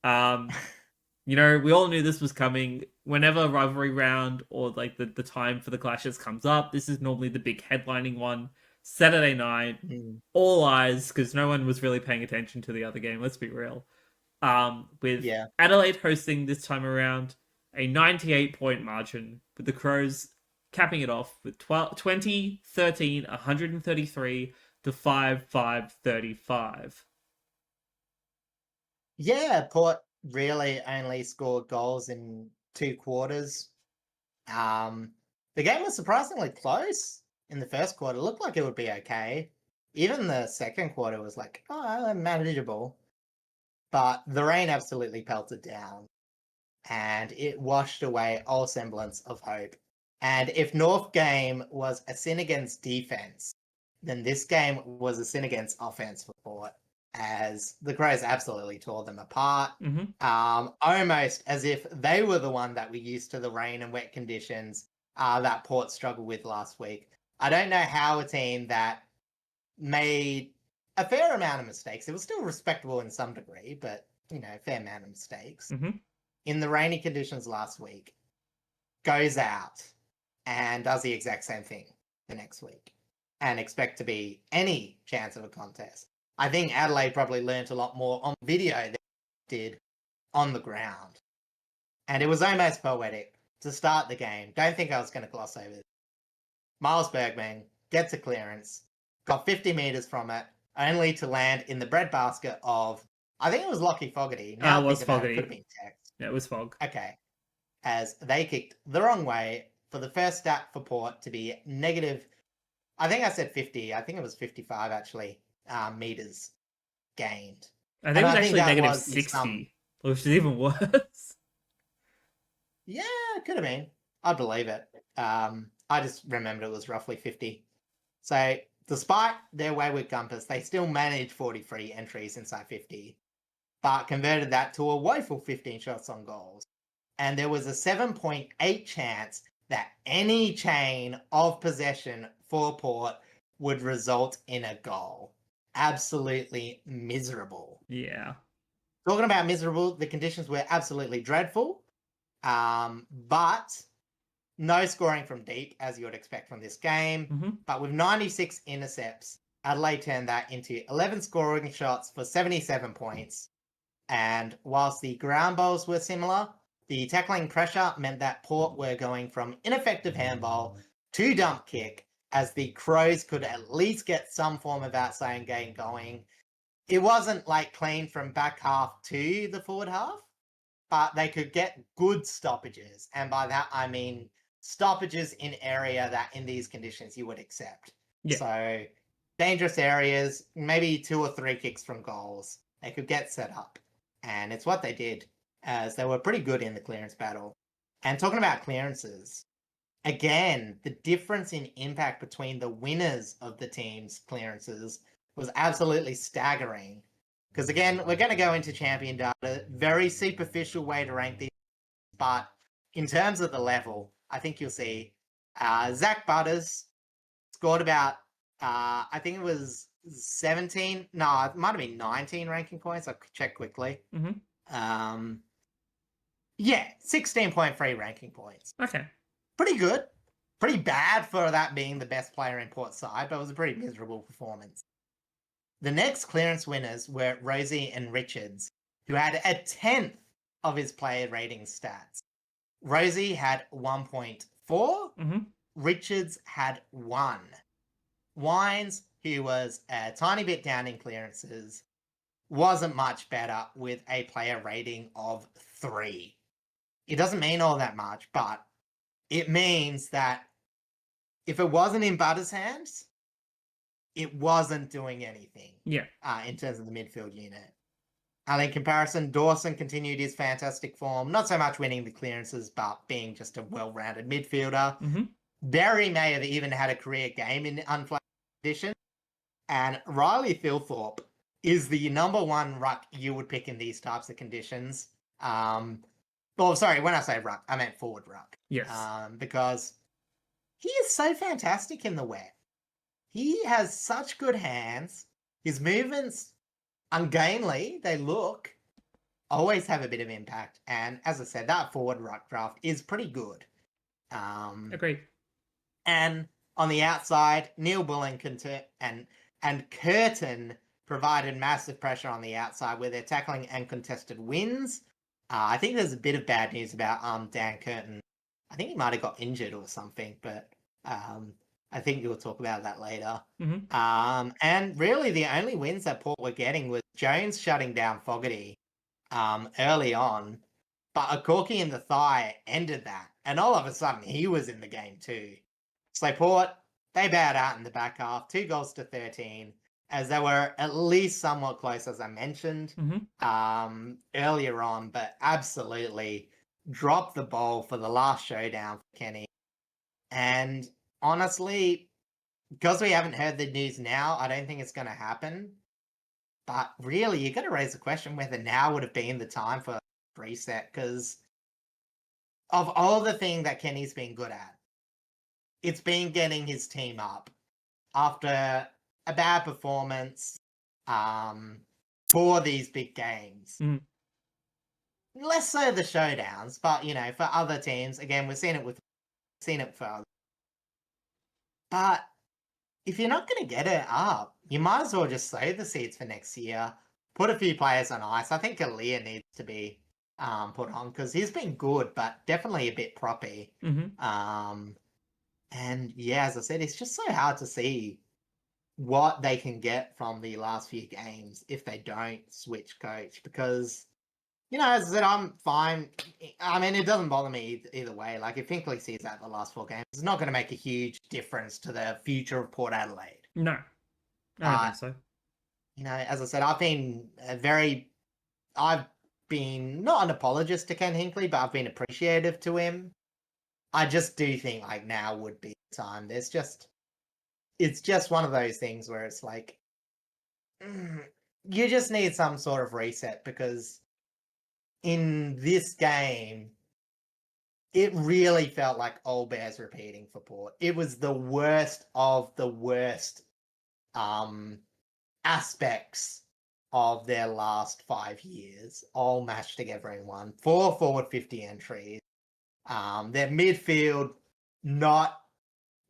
We all knew this was coming. Whenever Rivalry Round or like the time for the clashes comes up, this is normally the big headlining one. Saturday night, all eyes, because no one was really paying attention to the other game, let's be real. With Adelaide hosting this time around, a 98-point margin, with the Crows capping it off with 20, 13, 133 to 5, 35. Yeah, Port really only scored goals in 2 quarters. The game was surprisingly close in the first quarter. It looked like it would be okay. Even the second quarter was like, manageable. But the rain absolutely pelted down. And it washed away all semblance of hope. And if North game was a sin against defense, then this game was a sin against offense for Port, as the Crows absolutely tore them apart. Almost as if they were the one that were used to the rain and wet conditions that Port struggled with last week. I don't know how a team that made a fair amount of mistakes, it was still respectable in some degree, but, fair amount of mistakes, in the rainy conditions last week, goes out and does the exact same thing the next week and expect to be any chance of a contest. I think Adelaide probably learnt a lot more on video than they did on the ground. And it was almost poetic to start the game. Don't think I was going to gloss over this. Miles Bergman gets a clearance, got 50 metres from it, only to land in the breadbasket of, I think it was Lockie Fogarty. Now it was Fogarty. It could have been Tex. Yeah, it was Fog. Okay. As they kicked the wrong way for the first stat for Port to be negative, I think I said 50, I think it was 55 actually, metres gained. I think it was actually negative 60, which is even worse. Yeah, it could have been. I believe it. I just remembered it was roughly 50. So, despite their wayward compass, they still managed 43 entries inside 50, but converted that to a woeful 15 shots on goals. And there was a 7.8 chance that any chain of possession for Port would result in a goal. Absolutely miserable. Yeah. Talking about miserable, the conditions were absolutely dreadful. But no scoring from deep, as you would expect from this game. But with 96 intercepts, Adelaide turned that into 11 scoring shots for 77 points. And whilst the ground balls were similar, the tackling pressure meant that Port were going from ineffective handball to dump kick, as the Crows could at least get some form of outside game going. it wasn't like clean from back half to the forward half, but they could get good stoppages. And by that, I mean stoppages in area that in these conditions you would accept. Yeah. So dangerous areas, maybe 2 or 3 kicks from goals. They could get set up. And it's what they did, as they were pretty good in the clearance battle. And talking about clearances, again, the difference in impact between the winners of the team's clearances was absolutely staggering. Because again, we're going to go into champion data, very superficial way to rank these, but in terms of the level, I think you'll see Zach Butters scored about, I think it was 17, no, it might have been 19 ranking points. I'll check quickly. Mm-hmm. Yeah, 16.3 ranking points. Okay. Pretty good. Pretty bad for that being the best player in Port side, but it was a pretty miserable performance. The next clearance winners were Rosie and Richards, who had a 10th of his player rating stats. Rosie had 1.4, Mm-hmm. Richards had 1. Wines, who was a tiny bit down in clearances, wasn't much better with a player rating of 3. It doesn't mean all that much, but it means that if it wasn't in Butters' hands, it wasn't doing anything. Yeah. In terms of the midfield unit. And in comparison, Dawson continued his fantastic form, not so much winning the clearances, but being just a well-rounded midfielder. Mm-hmm. Barry may have even had a career game in unflagged conditions. And Riley Thilthorpe is the number 1 ruck you would pick in these types of conditions. Well, sorry, when I say ruck, I meant forward ruck. Yes. Because he is so fantastic in the wet. He has such good hands. His movements, ungainly, they look, always have a bit of impact. And as I said, that forward ruck draft is pretty good. Agreed. And on the outside, Neil Bullen and Curtin provided massive pressure on the outside with their tackling and contested wins. I think there's a bit of bad news about Dan Curtin. I think he might have got injured or something, but I think you'll talk about that later. Mm-hmm. And really the only wins that Port were getting was Jones shutting down Fogarty early on, but a corky in the thigh ended that. And all of a sudden he was in the game too. So Port, they bowed out in the back half, 2-13, as they were at least somewhat close, as I mentioned earlier on, but absolutely dropped the ball for the last showdown for Kenny. And honestly, because we haven't heard the news now, I don't think it's going to happen. But really, you got to raise the question whether now would have been the time for a reset, because of all the things that Kenny's been good at, it's been getting his team up after a bad performance for these big games. Mm. Less so the showdowns, but for other teams, again, we've seen it for others. But if you're not going to get it up, you might as well just save the seats for next year. Put a few players on ice. I think Aaliyah needs to be put on because he's been good, but definitely a bit proppy. Mm-hmm. And yeah, as I said, it's just so hard to see what they can get from the last few games if they don't switch coach. Because, as I said, I'm fine. I mean, it doesn't bother me either way. Like, if Hinkley sees out the last 4 games, it's not going to make a huge difference to the future of Port Adelaide. No, I don't think so. As I said, I've been not an apologist to Ken Hinkley, but I've been appreciative to him. I just do think like now would be the time. It's just one of those things where it's like, you just need some sort of reset, because in this game, it really felt like old bears repeating for Port. It was the worst of the worst aspects of their last 5 years, all mashed together in one. 4 forward 50 entries. Their midfield not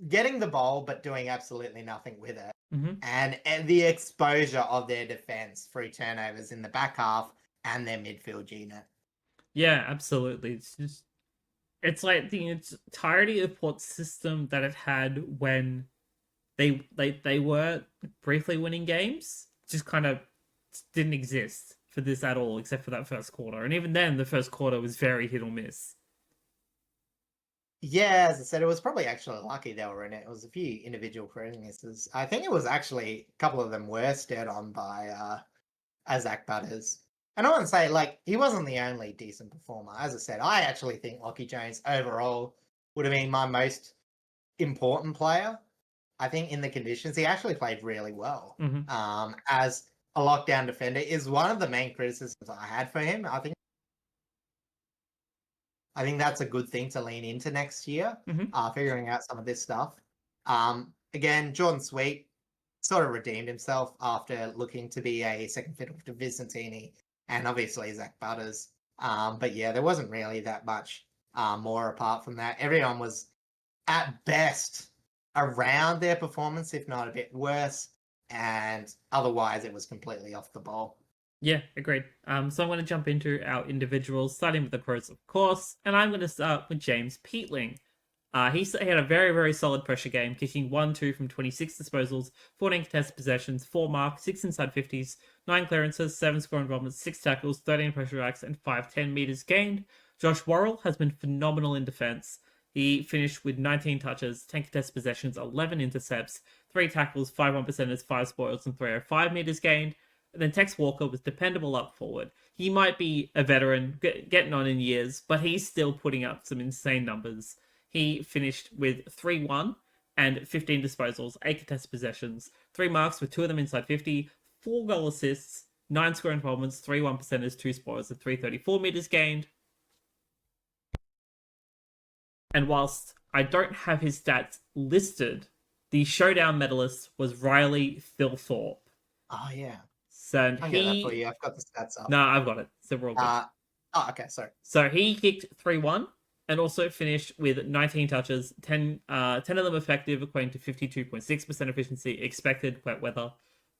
getting the ball, but doing absolutely nothing with it. Mm-hmm. And the exposure of their defense through turnovers in the back half and their midfield unit. Yeah, absolutely. It's like the entirety of Port's system that it had when they were briefly winning games, just kind of didn't exist for this at all, except for that first quarter. And even then, the first quarter was very hit or miss. Yeah, as I said, it was probably actually lucky they were in it. It was a few individual career misses. I think it was actually a couple of them were stared on by Zach Butters. And I want to say, like, he wasn't the only decent performer. As I said, I actually think Lachie Jones overall would have been my most important player. I think in the conditions, he actually played really well. As a lockdown defender is one of the main criticisms I had for him. I think that's a good thing to lean into next year, figuring out some of this stuff. Again, Jordan Sweet sort of redeemed himself after looking to be a second fiddle to Vicentini and obviously Zach Butters. But yeah, there wasn't really that much more apart from that. Everyone was at best around their performance, if not a bit worse. And otherwise, it was completely off the ball. Yeah, agreed. So I'm going to jump into our individuals, starting with the pros, of course, and I'm going to start with James Peatling. He had a very, very solid pressure game, kicking 1-2 from 26 disposals, 14 contested possessions, 4 marks, 6 inside 50s, 9 clearances, 7 score involvements, 6 tackles, 13 pressure acts, and 5 10 metres gained. Josh Worrell has been phenomenal in defence. He finished with 19 touches, 10 contested possessions, 11 intercepts, 3 tackles, 5 1%ers, 5 spoils, and 305 metres gained. And then Tex Walker was dependable up forward. He might be a veteran, getting on in years, but he's still putting up some insane numbers. He finished with 3-1 and 15 disposals, 8 contested possessions, 3 marks with 2 of them inside 50, 4 goal assists, 9 score involvements, 3 1%ers, 2 spoils, and 334 metres gained. And whilst I don't have his stats listed, the Showdown medalist was Riley Thilthorpe. Oh, yeah. So I'll get that for you. I've got the stats up. No, I've got it. So we're all good. Okay, sorry. So he kicked 3-1 and also finished with 19 touches, 10 of them effective, equating to 52.6% efficiency, expected wet weather,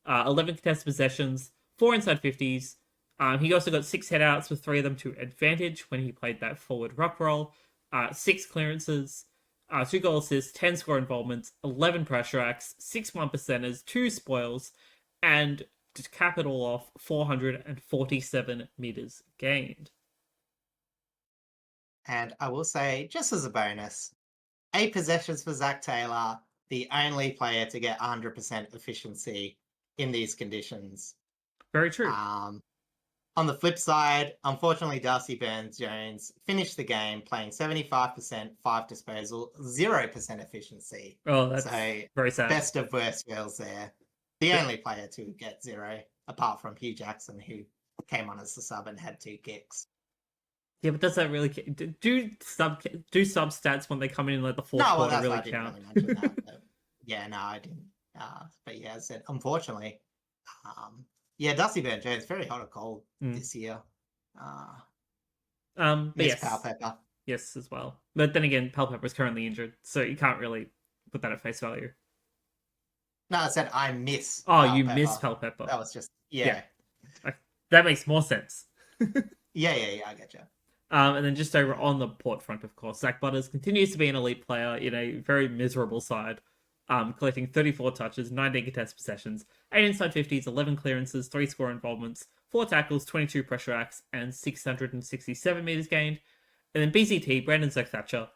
11 contested possessions, 4 inside 50s. He also got 6 headouts with 3 of them to advantage when he played that forward ruck role, 6 clearances, 2 goal assists, 10 score involvements, 11 pressure acts, 6 1%ers, 2 spoils, and to cap it all off, 447 meters gained. And I will say, just as a bonus, 8 possessions for Zach Taylor, the only player to get 100% efficiency in these conditions. Very true. On the flip side, unfortunately, Darcy Burns-Jones finished the game playing 75%, 5 disposal, 0% efficiency. Oh, that's so very sad. Best of worst feels there. The only player to get 0, apart from Hugh Jackson, who came on as the sub and had 2 kicks. Yeah, but does that really do sub stats when they come in like the fourth quarter really count? Really that, but yeah, no, I didn't. But yeah, as I said, unfortunately, yeah, Dusty Burns-Jones very hot or cold this year. But yes, Palpepper. Yes, as well. But then again, Palpepper is currently injured, so you can't really put that at face value. No, I said I miss. Oh, Palpepper. You miss Palpepper. That was just yeah. That makes more sense. Yeah, I get you. And then just over on the port front, of course, Zach Butters continues to be an elite player in a very miserable side, collecting 34 touches, 19 contested possessions, 8 inside 50s, 11 clearances, 3 score involvements, 4 tackles, 22 pressure acts, and 667 meters gained. And then BCT, Brandon Zach-Thatcher,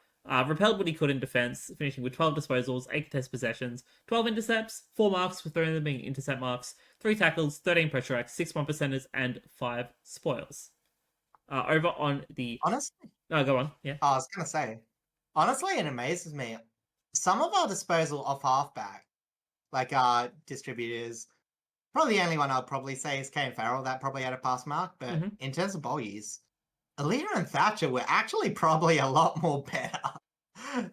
repelled what he could in defense, finishing with 12 disposals, 8 contested possessions, 12 intercepts, 4 marks, with 3 of them being intercept marks, 3 tackles, 13 pressure acts, 6 1%ers, and 5 spoils. Over on the... Honestly? No, go on, yeah. I was going to say, honestly, it amazes me. Some of our disposal off halfback, like our distributors, probably the only one I'll probably say is Kane Farrell, that probably had a pass mark, but in terms of bowl years, Alita and Thatcher were actually probably a lot more better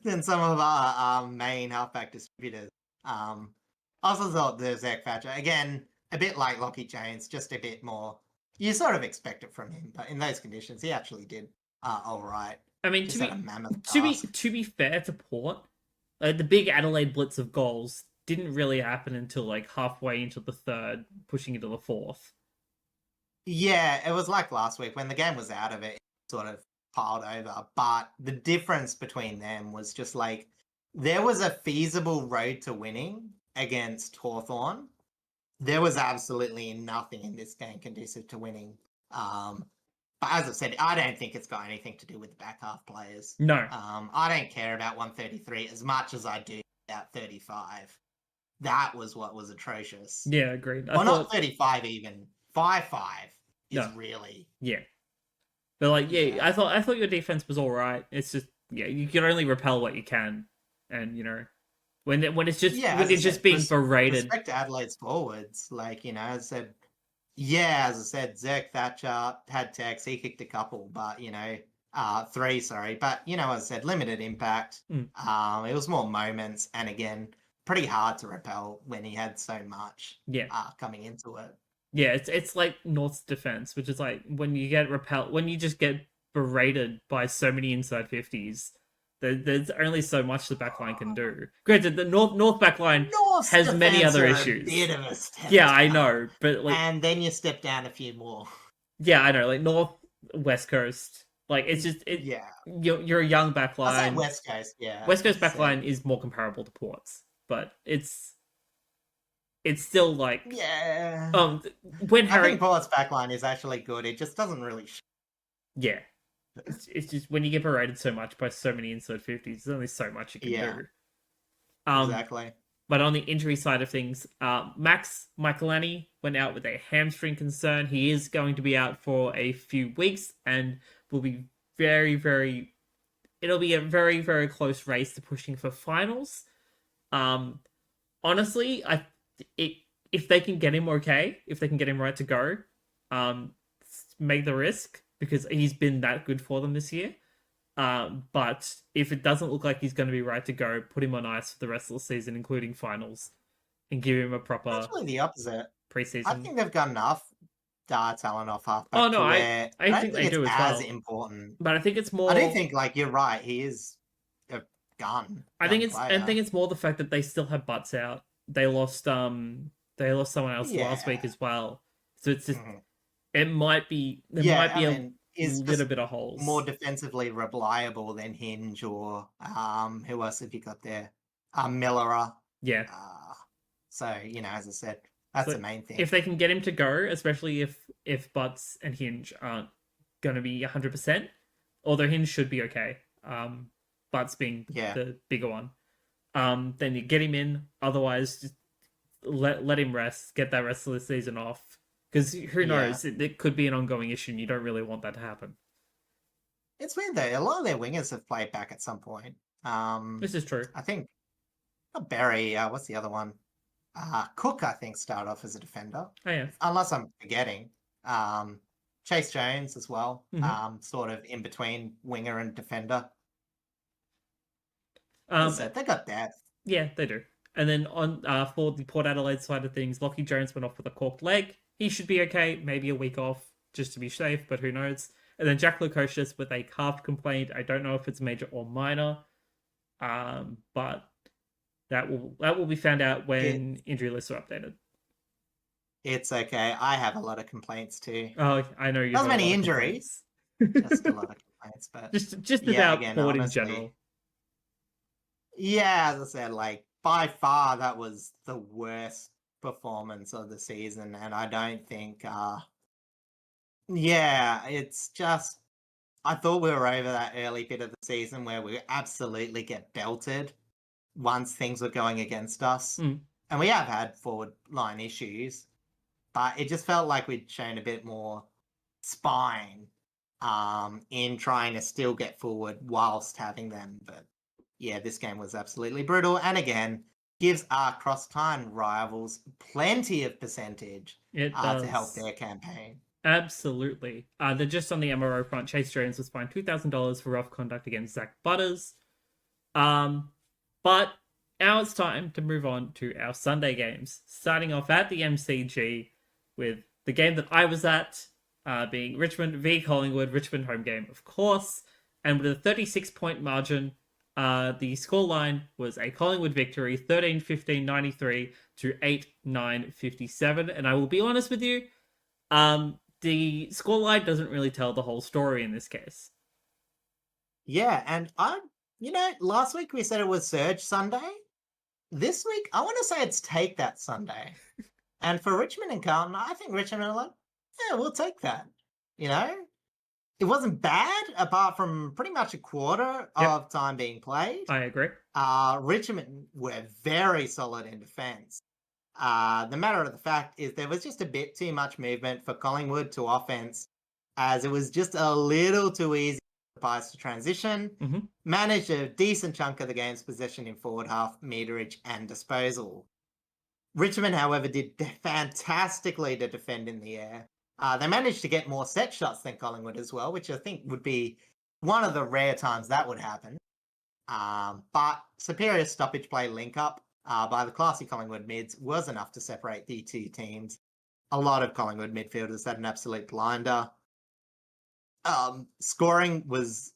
than some of our main halfback distributors. I also thought the Zach Thatcher, again, a bit like Lachie Jones, just a bit more. You sort of expect it from him, but in those conditions, he actually did all right. I mean, to be fair to Port, the big Adelaide blitz of goals didn't really happen until like halfway into the third, pushing into the fourth. Yeah, it was like last week when the game was out of it, it sort of piled over. But the difference between them was just like there was a feasible road to winning against Hawthorn. there was absolutely nothing in this game conducive to winning. But as I said, I don't think it's got anything to do with the back half players. No. I don't care about 133 as much as I do about 35. That was what was atrocious. Yeah, agreed. Well, not 35 even. 5-5 is No. really. Yeah. But like, yeah, Yeah. I thought your defense was all right. It's just, yeah, you can only repel what you can, and you know, when it's just Yeah, when as I it's just said, being berated. Respect to Adelaide's forwards, like, you know, as I said, yeah, as I said, Zerk Thatcher had Tex, he kicked a couple, but you know, 3, sorry, but you know, as I said, limited impact. Mm. It was more moments, and again, pretty hard to repel when he had so much. Yeah. Coming into it. Yeah, it's like North's defense, which is like when you get repelled, when you just get berated by so many inside 50s, there's only so much the backline can do. Granted, the North backline North's has many defense other are a issues. bit of a step Yeah, I down. know, but like, And then you step down a few more. yeah, I know, like North, West Coast, like it's just Yeah. You're a young I say backline. West Coast, yeah. West Coast as I said. backline is more comparable to Port's, but it's still like Yeah. when I Harry think Port's backline is actually good. It just doesn't really. yeah. It's just when you get berated so much by so many inside 50s, there's only so much you can do. Exactly. But on the injury side of things, Max Michelani went out with a hamstring concern. He is going to be out for a few weeks and will be it'll be a very, very close race to pushing for finals. Honestly, if they can get him okay, if they can get him right to go, make the risk because he's been that good for them this year. But if it doesn't look like he's going to be right to go, put him on ice for the rest of the season, including finals, and give him a proper Actually, the opposite. preseason. I think they've got enough talent off halfback. Oh no, to I where think think they it's do as as well. important. But I think it's more. I do think, like, you're right. He is a gun. I think it's more the fact that they still have butts out. They lost someone else last week as well. So it's just it might be a little bit of holes. More defensively reliable than Hinge or who else have you got there? Millerer. Yeah. So, you know, as I said, that's the main thing. If they can get him to go, especially if Butts and Hinge aren't going to be 100%, although Hinge should be okay. Butts being the bigger one. Then you get him in. Otherwise, just let him rest. Get that rest of the season off. Because who knows? It could be an ongoing issue, and you don't really want that to happen. It's weird though. A lot of their wingers have played back at some point. This is true. I think not Barry. What's the other one? Cook, I think, started off as a defender. Oh yeah. Unless I'm forgetting. Chase Jones as well. Mm-hmm. Sort of in between winger and defender. They got depth. Yeah, they do. And then on for the Port Adelaide side of things, Lockie Jones went off with a corked leg. He should be okay. Maybe a week off just to be safe, but who knows? And then Jack Lukosius with a calf complaint. I don't know if it's major or minor, but that will be found out when injury lists are updated. It's okay. I have a lot of complaints too. Oh, I know you. Not many injuries, just a lot of complaints, but just about Port in general. Yeah, as I said, like by far that was the worst performance of the season, and I don't think. It's just. I thought we were over that early bit of the season where we absolutely get belted once things were going against us, and we have had forward line issues, but it just felt like we'd shown a bit more spine in trying to still get forward whilst having them. But yeah, this game was absolutely brutal, and again gives our cross-time rivals plenty of percentage to help their campaign. Absolutely. They're just on the MRO front. Chase Jones was fined $2,000 for rough conduct against Zach Butters. But now it's time to move on to our Sunday games, starting off at the MCG with the game that I was at, being Richmond v Collingwood, Richmond home game, of course. And with a 36-point margin, the scoreline was a Collingwood victory, 13-15-93 to 8-9-57. And I will be honest with you, the scoreline doesn't really tell the whole story in this case. Yeah, and last week we said it was Surge Sunday. This week, I want to say it's Take That Sunday. And for Richmond and Carlton, I think Richmond are like, yeah, we'll take that. You know, it wasn't bad apart from pretty much a quarter Yep. of time being played. I agree. Richmond were very solid in defence. The matter of the fact is there was just a bit too much movement for Collingwood to offense, as it was just a little too easy for Pies to transition. Mm-hmm. Managed a decent chunk of the game's possession in forward half, meterage, and disposal. Richmond, however, did fantastically to defend in the air. They managed to get more set shots than Collingwood as well, which I think would be one of the rare times that would happen. But superior stoppage play link up by the classy Collingwood mids was enough to separate the two teams. A lot of Collingwood midfielders had an absolute blinder. Scoring was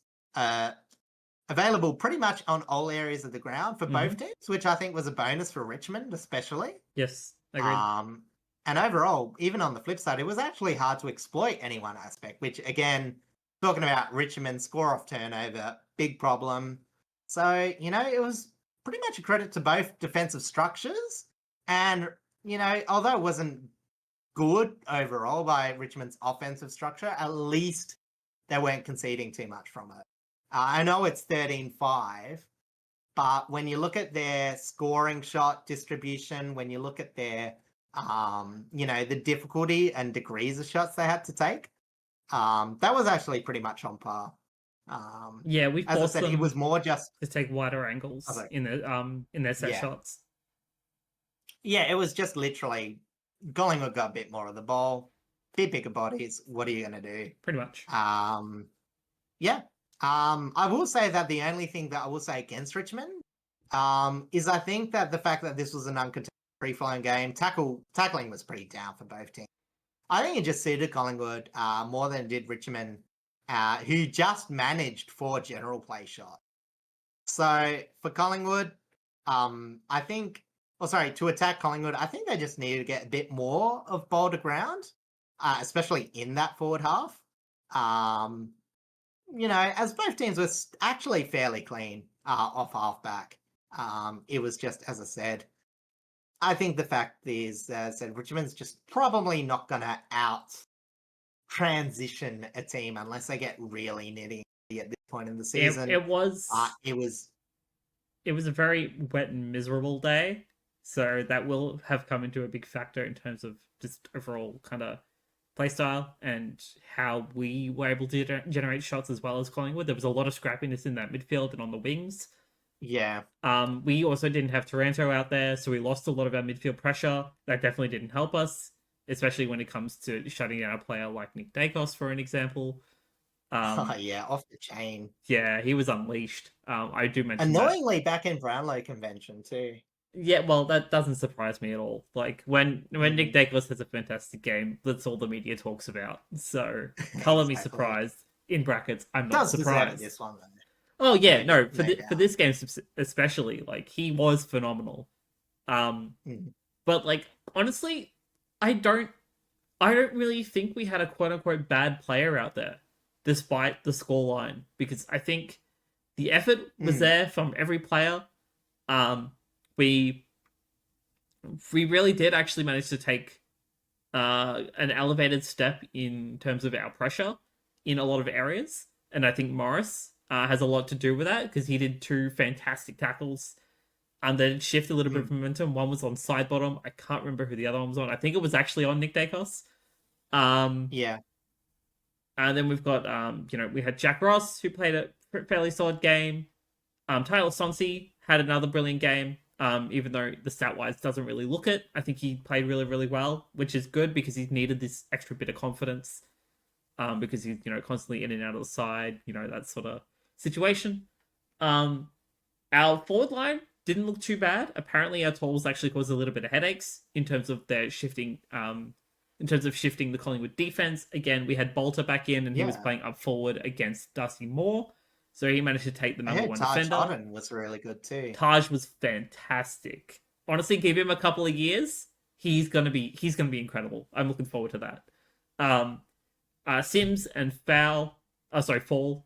available pretty much on all areas of the ground for both teams, which I think was a bonus for Richmond, especially. Yes, agreed. And overall, even on the flip side, it was actually hard to exploit any one aspect, which again, talking about Richmond score off turnover, big problem. So, you know, it was pretty much a credit to both defensive structures. And, you know, although it wasn't good overall by Richmond's offensive structure, at least they weren't conceding too much from it. I know it's 13-5, but when you look at their scoring shot distribution, when you look at their, you know, the difficulty and degrees of shots they had to take, that was actually pretty much on par. Yeah, we as I forced said, them it was more just to take wider angles in their set shots. Yeah, it was just literally Collingwood got a bit more of the ball, bit bigger bodies. What are you going to do? Pretty much. Yeah. I will say that the only thing that I will say against Richmond is I think that the fact that this was an uncontested free-flowing game, tackling was pretty down for both teams. I think it just suited Collingwood more than it did Richmond, who just managed 4 general play shots. So for Collingwood, I think, to attack Collingwood, I think they just needed to get a bit more of ball to ground, especially in that forward half. You know, as both teams were actually fairly clean off halfback. It was just, as I said, I think the fact is, as I said, Richmond's just probably not going to out transition a team unless they get really nitty at this point in the season. It was a very wet and miserable day, so that will have come into a big factor in terms of just overall kind of playstyle and how we were able to generate shots as well as Collingwood. There was a lot of scrappiness in that midfield and on the wings. Yeah. We also didn't have Taranto out there, so we lost a lot of our midfield pressure. That definitely didn't help us, especially when it comes to shutting down a player like Nick Dacos, for an example. Yeah, off the chain. Yeah, he was unleashed. I do mention annoyingly back in Brownlow convention too. Yeah, well, that doesn't surprise me at all. Like when Nick Dacos has a fantastic game, that's all the media talks about. So color me surprised. In brackets, I'm not surprised. This one, though. Oh yeah, no, for this game especially, like he was phenomenal. But like honestly, I don't really think we had a quote unquote bad player out there, despite the scoreline, because I think the effort was there from every player. We really did actually manage to take an elevated step in terms of our pressure in a lot of areas, and I think Morris has a lot to do with that because he did 2 fantastic tackles and then shift a little bit of momentum. One was on side bottom. I can't remember who the other one was on. I think it was actually on Nick Dacos. Yeah. And then we've got we had Jack Ross, who played a fairly solid game. Tyler Sonsi had another brilliant game. Even though the stat-wise doesn't really look it, I think he played really, really well, which is good because he's needed this extra bit of confidence. Because he's constantly in and out of the side, that sort of situation. Our forward line didn't look too bad. Apparently, our tools actually caused a little bit of headaches in terms of their shifting. In terms of shifting the Collingwood defense. Again, we had Bolter back in, and he was playing up forward against Darcy Moore. So he managed to take the number 1 Taj defender. Hawthorn was really good too. Taj was fantastic. Honestly, give him a couple of years, he's gonna be incredible. I'm looking forward to that. Sims and Fall, not Foul.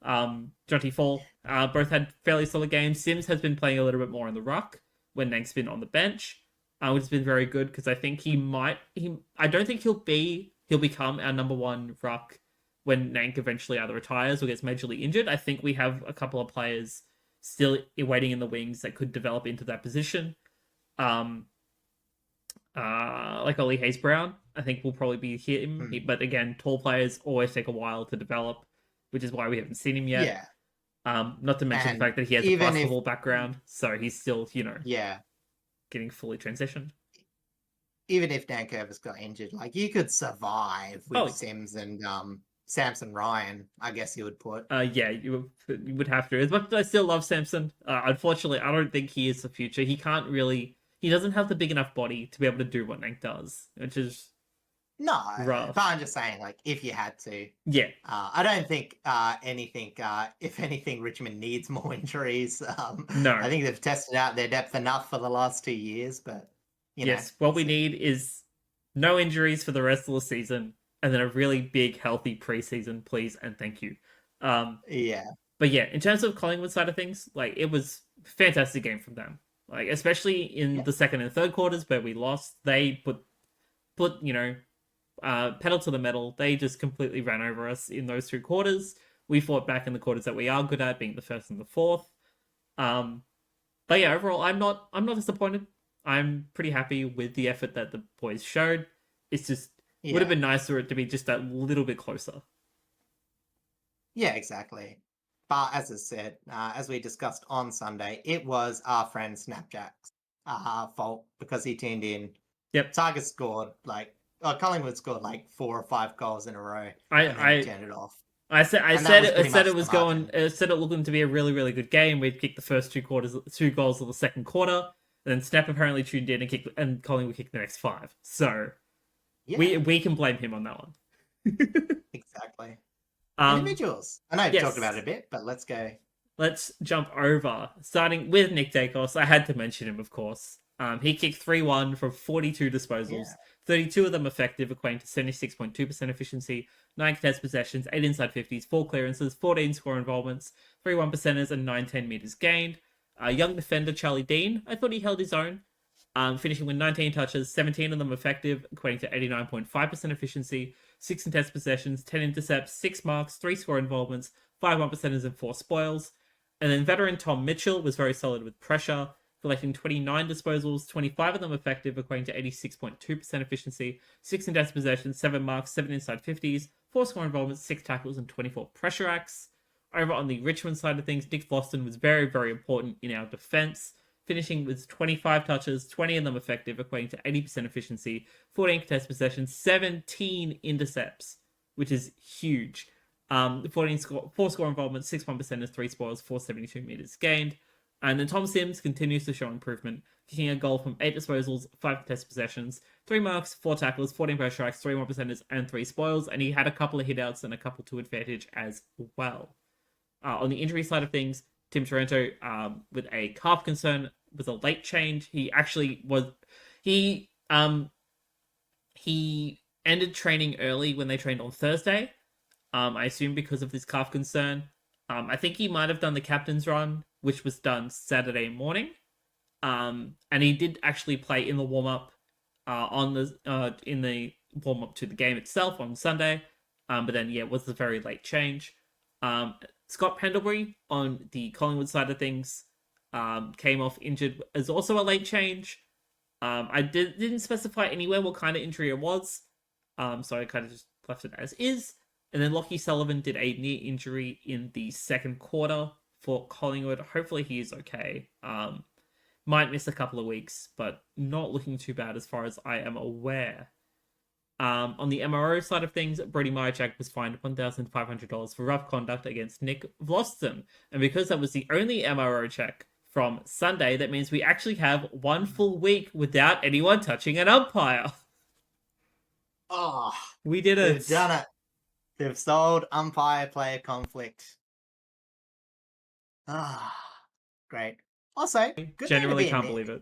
Jonty Fall, both had fairly solid games. Sims has been playing a little bit more in the ruck when Nank's been on the bench. which has been very good because I think I don't think he'll become our number one ruck when Nank eventually either retires or gets majorly injured. I think we have a couple of players still waiting in the wings that could develop into that position. Like Ollie Hayes Brown, I think will probably be him. But again, tall players always take a while to develop, which is why we haven't seen him yet. Yeah. Not to mention And the fact that he has a basketball background, so he's still, getting fully transitioned. Even if Dan Curvis got injured, like you could survive with Sims and Samson Ryan, I guess you would put. Yeah, you would have to. As much as I still love Samson, unfortunately, I don't think he is the future. He doesn't have the big enough body to be able to do what Nank does, which is rough. But I'm just saying, like, if you had to. Yeah. I don't think if anything, Richmond needs more injuries. No. I think they've tested out their depth enough for the last 2 years, but, yes, what we need is no injuries for the rest of the season, and then a really big, healthy preseason, please, and thank you. Yeah. But yeah, in terms of Collingwood side of things, like, it was a fantastic game from them. Like, especially in the second and third quarters where we lost, they put pedal to the metal. They just completely ran over us in those 2 quarters. We fought back in the quarters that we are good at, being the first and the fourth. But yeah, overall, I'm not disappointed. I'm pretty happy with the effort that the boys showed. It's just would have been nice for it to be just a little bit closer. Yeah, exactly. But as I said, as we discussed on Sunday, it was our friend Snapjack's fault because he tuned in. Yep. Tigers scored Collingwood scored like 4 or 5 goals in a row. I turned it off. I said it looking to be a really, really good game. We'd kicked the first 2 goals of the second quarter, and then Snap apparently tuned in and Collingwood kicked the next 5. So we can blame him on that one. Exactly. Individuals. I know you've talked about it a bit, but let's go. Let's jump over. Starting with Nick Dacos, I had to mention him, of course. He kicked 3-1 from 42 disposals, 32 of them effective, equating to 76.2% efficiency, 9 contested possessions, 8 inside 50s, 4 clearances, 14 score involvements, 3 1%ers, and 9 10 meters gained. Young defender Charlie Dean, I thought he held his own, finishing with 19 touches, 17 of them effective, equating to 89.5% efficiency, 6 contested possessions, 10 intercepts, 6 marks, 3 score involvements, 5 1%ers, and 4 spoils. And then veteran Tom Mitchell was very solid with pressure, collecting 29 disposals, 25 of them effective, equating to 86.2% efficiency, 6 contested possessions, 7 marks, 7 inside 50s, 4 score involvements, 6 tackles, and 24 pressure acts. Over on the Richmond side of things, Nick Floston was very, very important in our defense, finishing with 25 touches, 20 of them effective, equating to 80% efficiency, 14 contested possessions, 17 intercepts, which is huge. 4 score involvements, 6 1%ers, 3 spoils, 472 meters gained. And then Tom Sims continues to show improvement, kicking a goal from 8 disposals, 5 contested possessions, 3 marks, 4 tackles, 14 pressure acts, 3 1%ers, and 3 spoils. And he had a couple of hitouts and a couple to advantage as well. On the injury side of things, Tim Taranto, with a calf concern, was a late change. He actually was... He ended training early when they trained on Thursday. I assume because of this calf concern. I think he might have done the captain's run, which was done Saturday morning. And he did actually play in the warm-up in the warm-up to the game itself on Sunday. But then, it was a very late change. Scott Pendlebury, on the Collingwood side of things, came off injured as also a late change. I didn't specify anywhere what kind of injury it was. So I kind of just left it as is. And then Lockie Sullivan did a knee injury in the second quarter for Collingwood. Hopefully he is okay. Might miss a couple of weeks, but not looking too bad as far as I am aware. On the MRO side of things, Brody Myerjack was fined $1,500 for rough conduct against Nick Vlosten. And because that was the only MRO check from Sunday, that means we actually have 1 full week without anyone touching an umpire. Oh, we did it. They've done it. They've solved umpire-player conflict. Great. Also, good genuinely can't believe it.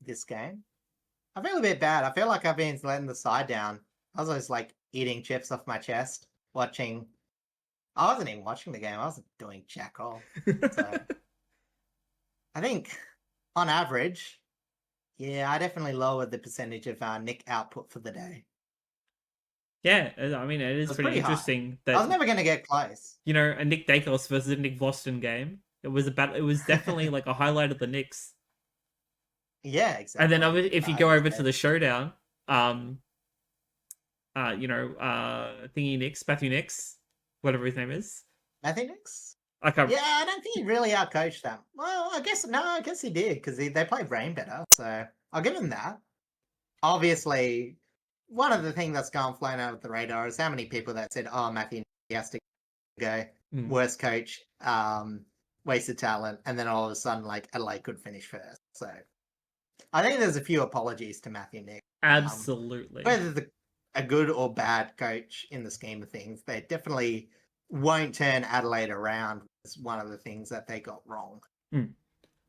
This game. I feel a bit bad. I feel like I've been letting the side down. I was always like eating chips off my chest, watching. I wasn't even watching the game. I wasn't doing jack all. So I think, on average, Yeah, I definitely lowered the percentage of Nick output for the day. Yeah, I mean, it It is was pretty pretty high. interesting I that, was never going to get close. you know, a Nick Dacos versus a Nick Boston game. It was it was definitely like a highlight of the Knicks. Yeah, And then exactly. if you As go I over to said, the showdown, thingy Nix, Matthew Nix, whatever his name is. Matthew Nicks? I can't. Yeah, I don't think he really outcoached them. Well, I guess he did because they played Rain better. So I'll give him that. Obviously, one of the things that's gone flying out of the radar is how many people that said, "Oh, Matthew he has to go, worst coach, wasted talent," and then all of a sudden, like Adelaide could finish first. So I think there's a few apologies to Matthew Nick. Absolutely. Whether a good or bad coach in the scheme of things, they definitely won't turn Adelaide around. Is one of the things that they got wrong.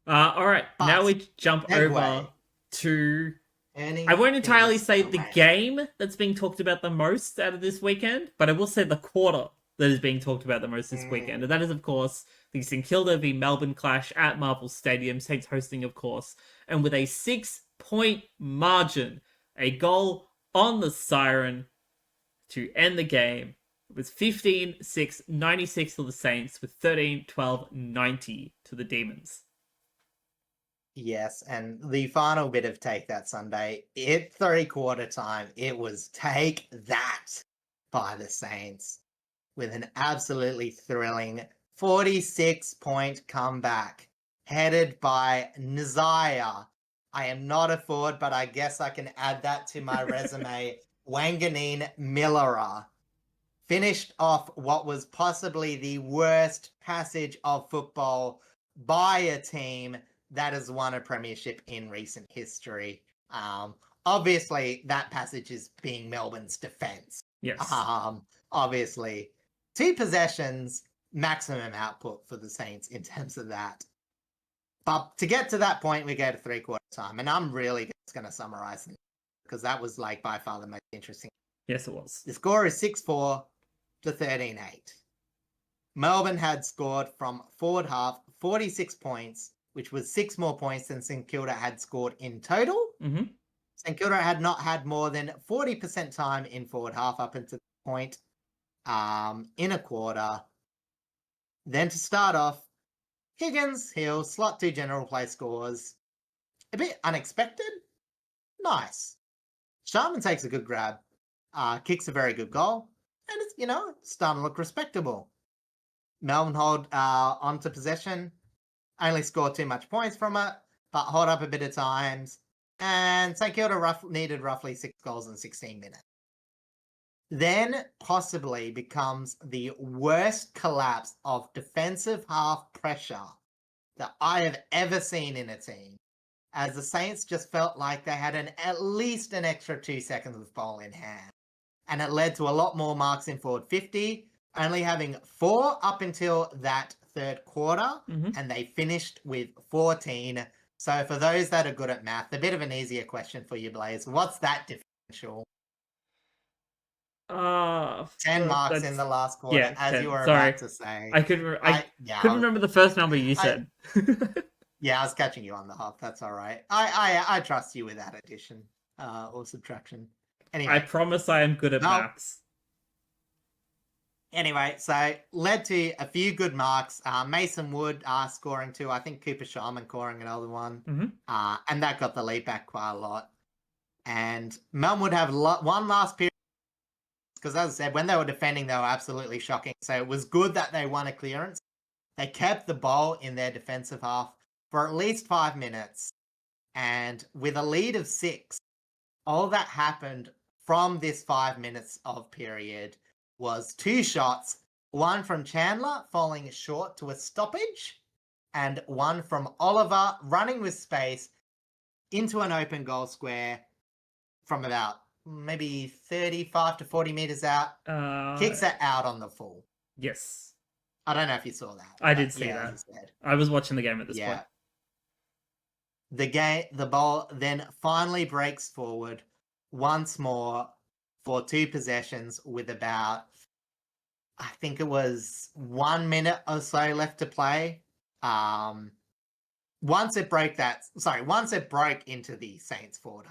All right, now But we jump over segue. to. I Earning won't entirely things say the around. game that's being talked about the most out of this weekend, but I will say the quarter that is being talked about the most this weekend. And that is, of course, the St Kilda v Melbourne clash at Marvel Stadium, Saints hosting, of course. And with a 6-point margin, a goal on the siren to end the game. It was 15-6, 96 to the Saints, with 13-12, 90 to the Demons. Yes, and the final bit of Take That Sunday, at 3/4 time, it was Take That by the Saints with an absolutely thrilling 46-point comeback headed by Nizaya. I am not a forward, but I guess I can add that to my resume. Wanganeen Millera finished off what was possibly the worst passage of football by a team that has won a premiership in recent history. Obviously, that passage is being Melbourne's defense. Yes. Obviously, 2 possessions, maximum output for the Saints in terms of that. But to get to that point, we go to 3/4 time, and I'm really just going to summarize it because that was like by far the most interesting. Yes, it was. The score is 6-4 to 13-8. Melbourne had scored from forward half 46 points, which was 6 more points than St Kilda had scored in total. St Kilda had not had more than 40% time in forward half up until the point in a quarter. Then to start off, Higgins, Hill, slot 2 general play scores. A bit unexpected. Nice. Sharman takes a good grab, kicks a very good goal, and it's, starting to look respectable. Melbourne hold onto possession, only scored too much points from it, but hold up a bit of times, and St Kilda needed roughly 6 goals in 16 minutes. Then possibly becomes the worst collapse of defensive half pressure that I have ever seen in a team, as the Saints just felt like they had at least an extra 2 seconds with ball in hand. And it led to a lot more marks in forward 50, only having 4 up until that 3rd quarter, and they finished with 14. So for those that are good at math, a bit of an easier question for you, Blaze. What's that differential? 10 marks in the last quarter, as 10. you were Sorry. about to say. I couldn't remember the first number you said. Yeah, I was catching you on the hop. That's all right. I trust you with that addition or subtraction. Anyway, I promise I am good at maths. Anyway, so led to a few good marks. Mason Wood scoring 2. I think Cooper Sharman scoring another one. And that got the lead back quite a lot. And Melbourne would have one last period. Because as I said, when they were defending, they were absolutely shocking. So it was good that they won a clearance. They kept the ball in their defensive half for at least 5 minutes. And with a lead of 6, all that happened from this 5 minutes of period was 2 shots, one from Chandler falling short to a stoppage, and one from Oliver running with space into an open goal square from about maybe 35 to 40 meters out, kicks it out on the full. Yes. I don't know if you saw that. I did see that. I was watching the game at this point. The ball then finally breaks forward once more for 2 possessions with about, I think it was 1 minute or so left to play. once it broke into the Saints forward,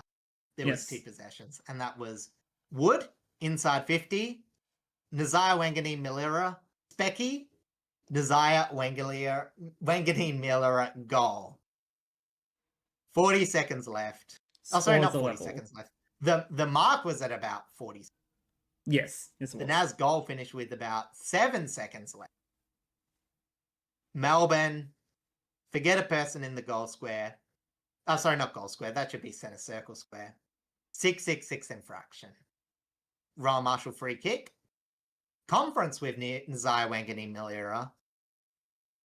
there was 2 possessions, and that was Wood inside 50, Nazaya Wanganeen-Milera, Specky, Nazaya Wanganeen-Milera goal. 40 seconds left. Oh, sorry, not 40 seconds left. The mark was at about 40 seconds. Yes, it the Naz goal finished with about 7 seconds left. Melbourne, forget a person in the goal square. Oh, sorry, not goal square. That should be centre circle square. 666 infraction. Royal Marshall free kick. Conference with Nazaya Wanganeen-Milera.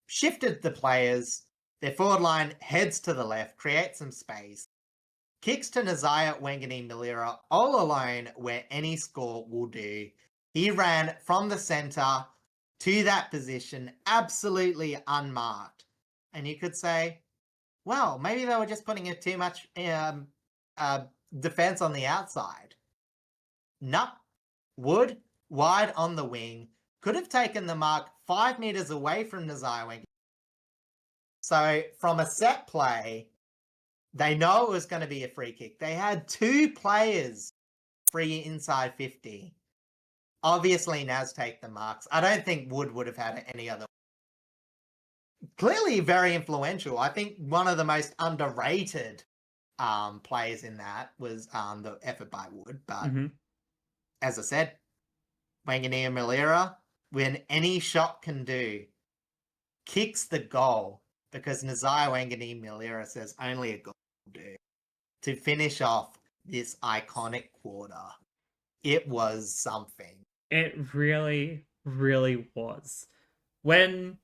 Shifted the players. Their forward line heads to the left, creates some space. Kicks to Nazaya Wanganeen-Milera all alone where any score will do. He ran from the centre to that position absolutely unmarked. And you could say, well, maybe they were just putting it too much defense on the outside. Nuh. Wood, wide on the wing, could have taken the mark 5 metres away from Nazaya Wanganeen. So from a set play, they know it was going to be a free kick. They had 2 players free inside 50. Obviously, Naz take the marks. I don't think Wood would have had any other. Clearly very influential. I think one of the most underrated players in that was the effort by Wood. But as I said, Wanganeen-Milera, when any shot can do, kicks the goal because Nazaya Wanganeen-Milera says only a goal will do to finish off this iconic quarter. It was something. It really, really was. When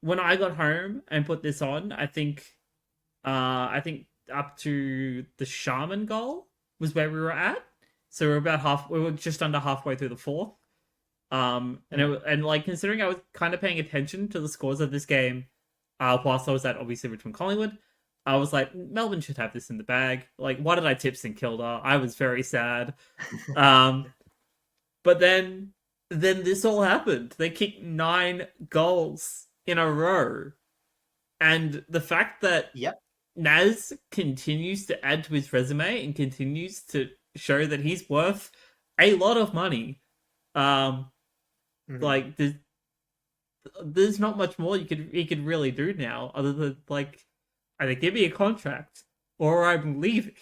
I got home and put this on, I think up to the Shaman goal was where we were at. So we were just under halfway through the fourth. And like considering I was kind of paying attention to the scores of this game, whilst I was at obviously Richmond Collingwood, I was like, Melbourne should have this in the bag. Like, why did I tip St Kilda? I was very sad. But then this all happened. They kicked 9 goals in a row. And the fact that Naz continues to add to his resume and continues to show that he's worth a lot of money. Like, there's not much more he could really do now other than, like, either give me a contract or I'm leaving.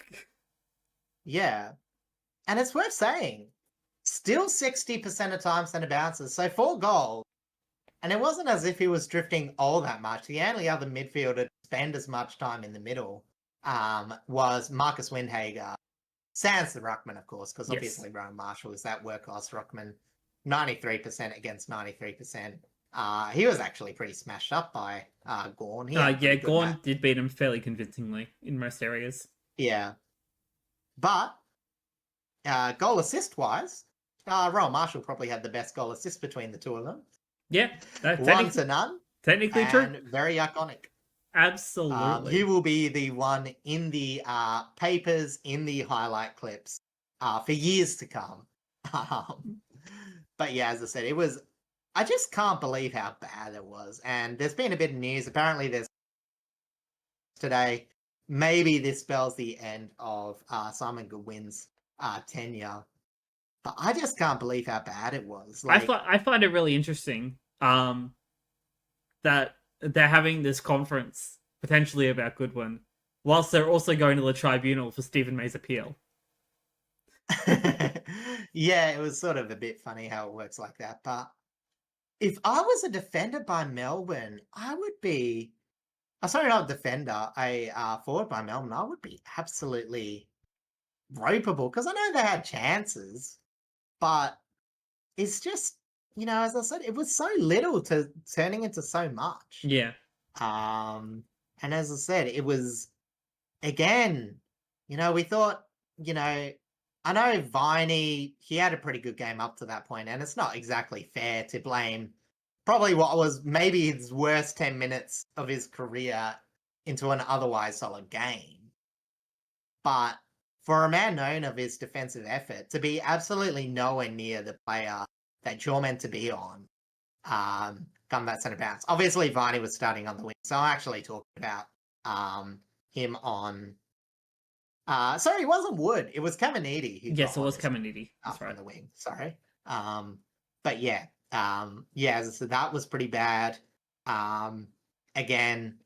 Yeah. And it's worth saying, still 60% of time centre bounces, so 4 goals. And it wasn't as if he was drifting all that much. The only other midfielder to spend as much time in the middle was Marcus Windhager. Sans the ruckman, of course, because obviously Rowan Marshall is that world-class ruckman. 93% against 93%. He was actually pretty smashed up by Gawn. Gawn did beat him fairly convincingly in most areas. Yeah. But goal assist-wise, Rowan Marshall probably had the best goal assist between the two of them. Yeah. 1 to none. Technically true. Very iconic. Absolutely. He will be the one in the papers, in the highlight clips for years to come. But yeah, as I said, I just can't believe how bad it was. And there's been a bit of news. Apparently there's today, maybe this spells the end of Simon Goodwin's tenure. But I just can't believe how bad it was. Like, I find it really interesting that they're having this conference potentially about Goodwin, whilst they're also going to the tribunal for Stephen May's appeal. Yeah, it was sort of a bit funny how it works like that. But if I was a defender by Melbourne, I would be... sorry, not a defender, a forward by Melbourne, I would be absolutely ropeable, because I know they had chances, but it's just, as I said, it was so little to turning into so much. Yeah. And as I said, it was, again, we thought, I know Viney, he had a pretty good game up to that point, and it's not exactly fair to blame probably what was maybe his worst 10 minutes of his career into an otherwise solid game. But for a man known of his defensive effort, to be absolutely nowhere near the player that you're meant to be on, come that centre bounce. Obviously, Viney was starting on the wing, so I'm actually talking about him on. Sorry, it wasn't Wood. It was Caminiti who Yes, got it on was his Caminiti. That's from right. the wing. Sorry. But yeah, so that was pretty bad. Again,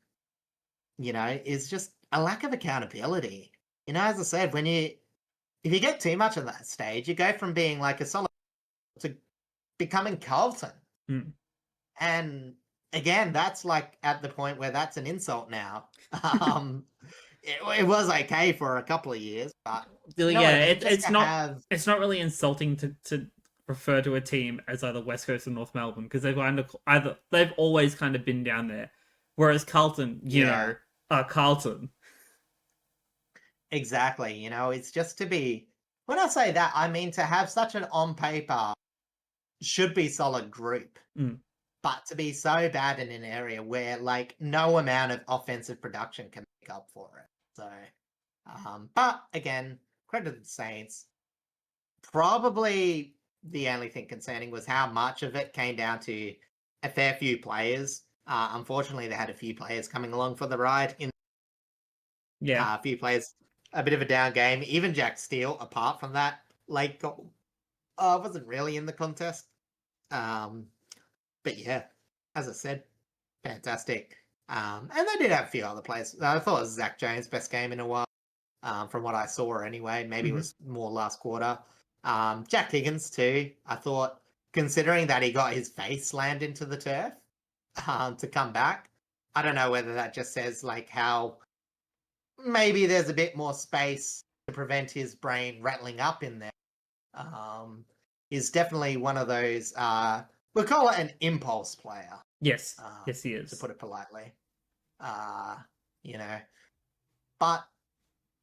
is just a lack of accountability. As I said, if you get too much at that stage, you go from being like a solid to becoming Carlton. Mm. And again, that's like at the point where that's an insult now. Um, it was okay for a couple of years, but you know what Yeah, I mean? it, Just it's to not have, it's not really insulting to refer to a team as either West Coast or North Melbourne because they've always kind of been down there, whereas Carlton, yeah, are Carlton. exactly. It's just to be, when I say that, I mean to have such an on paper, should be solid group, Mm. but to be so bad in an area where like no amount of offensive production can make up for it. So, but again, credit to the Saints. Probably the only thing concerning was how much of it came down to a fair few players. Unfortunately, they had a few players coming along for the ride. Yeah, A few players, a bit of a down game. Even Jack Steele, apart from that late goal, wasn't really in the contest. Um, but yeah, as I said, fantastic. And they did have a few other players. I thought it was Zach Jones' best game in a while, from what I saw anyway. Maybe it hmm was more last quarter. Jack Higgins too. I thought, considering that he got his face slammed into the turf, to come back, I don't know whether that just says like how maybe there's a bit more space to prevent his brain rattling up in there. Um, he's definitely one of those. We'll call it an impulse player, yes, um, yes, he to is. put it politely. Uh, you know, but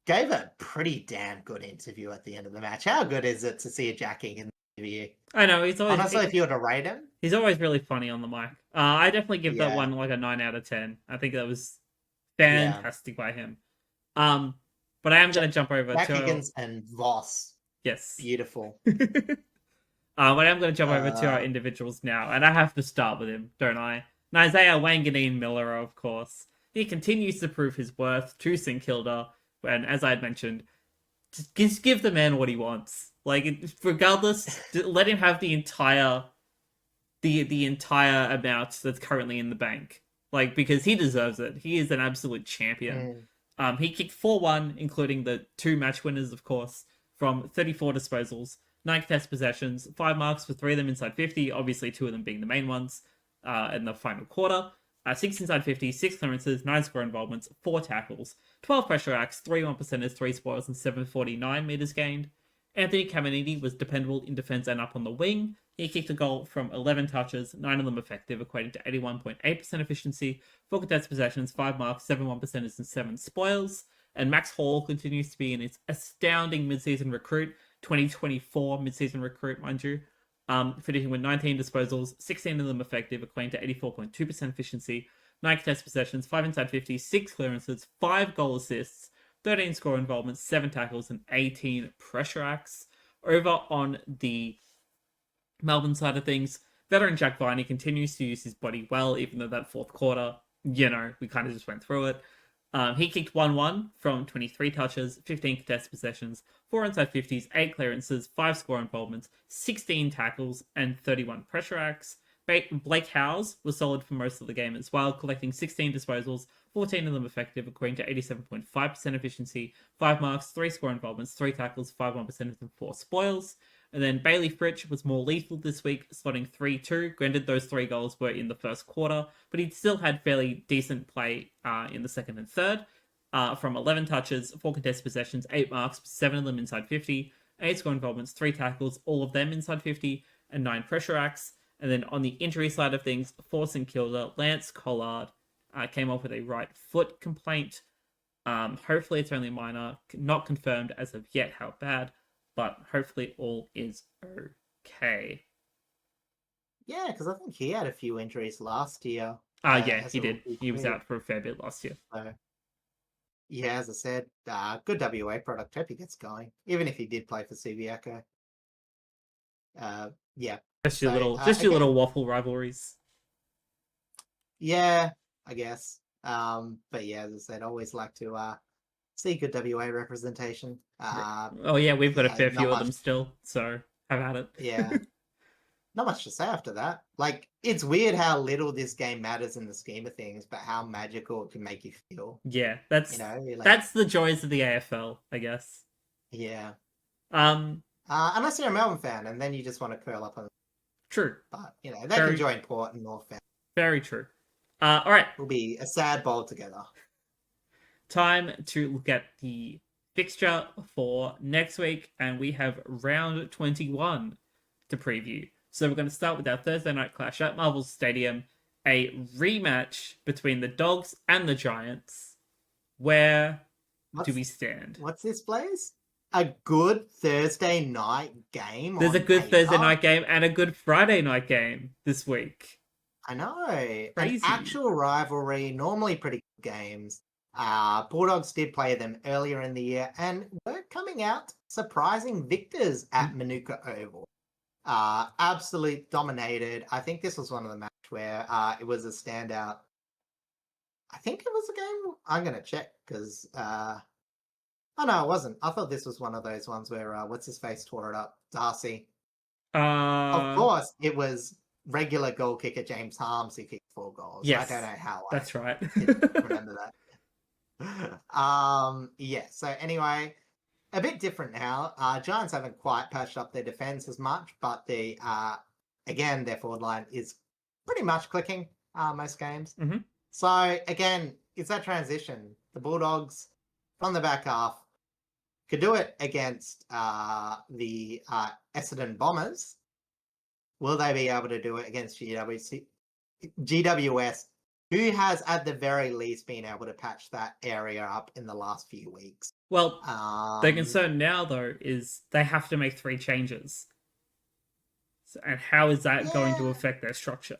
gave a pretty damn good interview at the end of the match. How good is it to see a Jack Higgins interview? I know Honestly, if you were to rate him, he's always really funny on the mic. I definitely give that yeah, one like a 9 out of 10. I think that was yeah. fantastic by him. Um, but I am going to jump over Jack to Higgins and Voss, yes. beautiful. But I'm going to jump over to our Uh, individuals now, and I have to start with him, don't I? And Isaiah Wanganeen Miller, of course. He continues to prove his worth to St Kilda, and as I had mentioned, just give the man what he wants. Like, regardless, let him have the entire amount that's currently in the bank. Like, because he deserves it. He is an absolute champion. mm, He kicked 4-1, including the 2 match winners, of course, from 34 disposals, 9 contest possessions, 5 marks for 3 of them inside 50, obviously 2 of them being the main ones in the final quarter. 6 inside 50, 6 clearances, 9 score involvements, 4 tackles, 12 pressure acts, 3 1%ers, 3 spoils, and 749 metres gained. Anthony Caminiti was dependable in defence and up on the wing. He kicked a goal from 11 touches, 9 of them effective, equating to 81.8% efficiency, 4 contested possessions, 5 marks, 7 1%ers, and 7 spoils. And Max Hall continues to be in his astounding mid-season recruit, 2024 mid-season recruit, mind you, finishing with 19 disposals, 16 of them effective, equating to 84.2% efficiency, 9 contested possessions, 5 inside 50, 6 clearances, 5 goal assists, 13 score involvements, 7 tackles, and 18 pressure acts. Over on the Melbourne side of things, veteran Jack Viney continues to use his body well, even though that fourth quarter, we kind of just went through it. He kicked 1-1 from 23 touches, 15 contested possessions, 4 inside 50s, 8 clearances, 5 score involvements, 16 tackles, and 31 pressure acts. Blake Howes was solid for most of the game as well, collecting 16 disposals, 14 of them effective, equating to 87.5% efficiency, 5 marks, 3 score involvements, 3 tackles, 5 1%, and 4 spoils. And then Bailey Fritsch was more lethal this week, slotting 3-2. Granted, those 3 goals were in the first quarter, but he still had fairly decent play in the second and third. From 11 touches, 4 contested possessions, 8 marks, 7 of them inside 50, 8 score involvements, 3 tackles, all of them inside 50, and 9 pressure acts. And then on the injury side of things, for St Kilda, Lance Collard came off with a right foot complaint. Hopefully it's only minor, not confirmed as of yet how bad, but hopefully all is okay. yeah, because I think he had a few injuries last year, Yeah, as he a did. rookie He was too. out for a fair bit last year. So yeah, as I said, good WA product. Hope he gets going, even if he did play for Subiaco. Yeah. So Just your little again, waffle rivalries. yeah, I guess. But yeah, as I said, always like to see good WA representation. Oh yeah, we've got a fair Not few of much. them still, so have at it. Yeah, not much to say after that. Like, it's weird how little this game matters in the scheme of things, but how magical it can make you feel. Yeah, You know, like, that's the joys of the AFL, I guess. yeah. Um, Unless you're a Melbourne fan, and then you just want to curl up on. true. But you know, they can Very, join Port and North fan. very true. All right, It'll be a sad bowl together. time to look at the fixture for next week, and we have round 21 to preview. So we're going to start with our Thursday night clash at Marvel Stadium, a rematch between the Dogs and the Giants. Where do we stand? What's this, Blaze? A good Thursday night game. There's a good Thursday night game and a good Friday night game this week. I know. Crazy. An actual rivalry, normally pretty good games. Bulldogs did play them earlier in the year and were coming out surprising victors at Manuka Oval. Absolute dominated. I think this was one of the matches where it was a standout. I think it was a game. I'm going to check because... Oh, no, it wasn't. I thought this was one of those ones where, what's-his-face tore it up? Darcy. Of course, it was regular goal kicker James Harms who kicked 4 goals. Yes, I don't know how that's right. remember that. Yeah, so anyway, a bit different now. Giants haven't quite patched up their defense as much, but again, their forward line is pretty much clicking most games. Mm-hmm. So again, it's that transition. The Bulldogs from the back half could do it against the Essendon Bombers. Will they be able to do it against GWS, who has at the very least been able to patch that area up in the last few weeks? Well, the concern now, though, is they have to make 3 changes. And how is that going to affect their structure?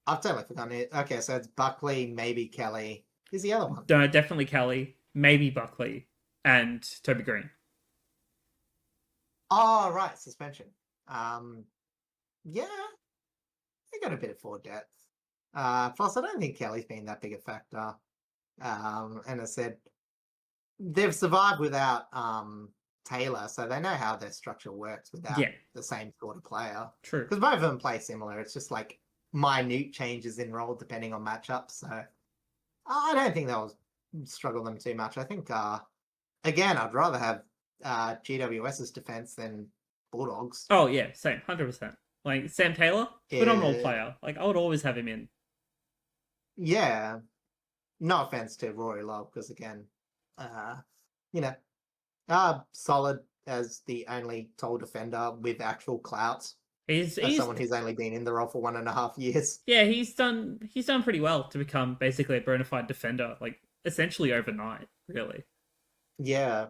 I've totally forgotten it. Okay, so it's Buckley, maybe Kelly. Who's the other one? No, definitely Kelly, maybe Buckley, and Toby Green. Oh, right, suspension. Yeah, they got a bit of forward depth. Plus, I don't think Kelly's been that big a factor. And I said they've survived without Taylor, so they know how their structure works without the same sort of player. True. Because both of them play similar. It's just like minute changes in role depending on matchups. So I don't think they'll struggle them too much. I think, again, I'd rather have GWS's defense than Bulldogs. Oh, yeah, same, 100%. Like, Sam Taylor, phenomenal player. Like, I would always have him in. Yeah. No offense to Rory Love, because again, solid as the only tall defender with actual clout. He's someone who's only been in the role for 1.5 years. Yeah, he's done pretty well to become basically a bona fide defender, like essentially overnight, really. Yeah.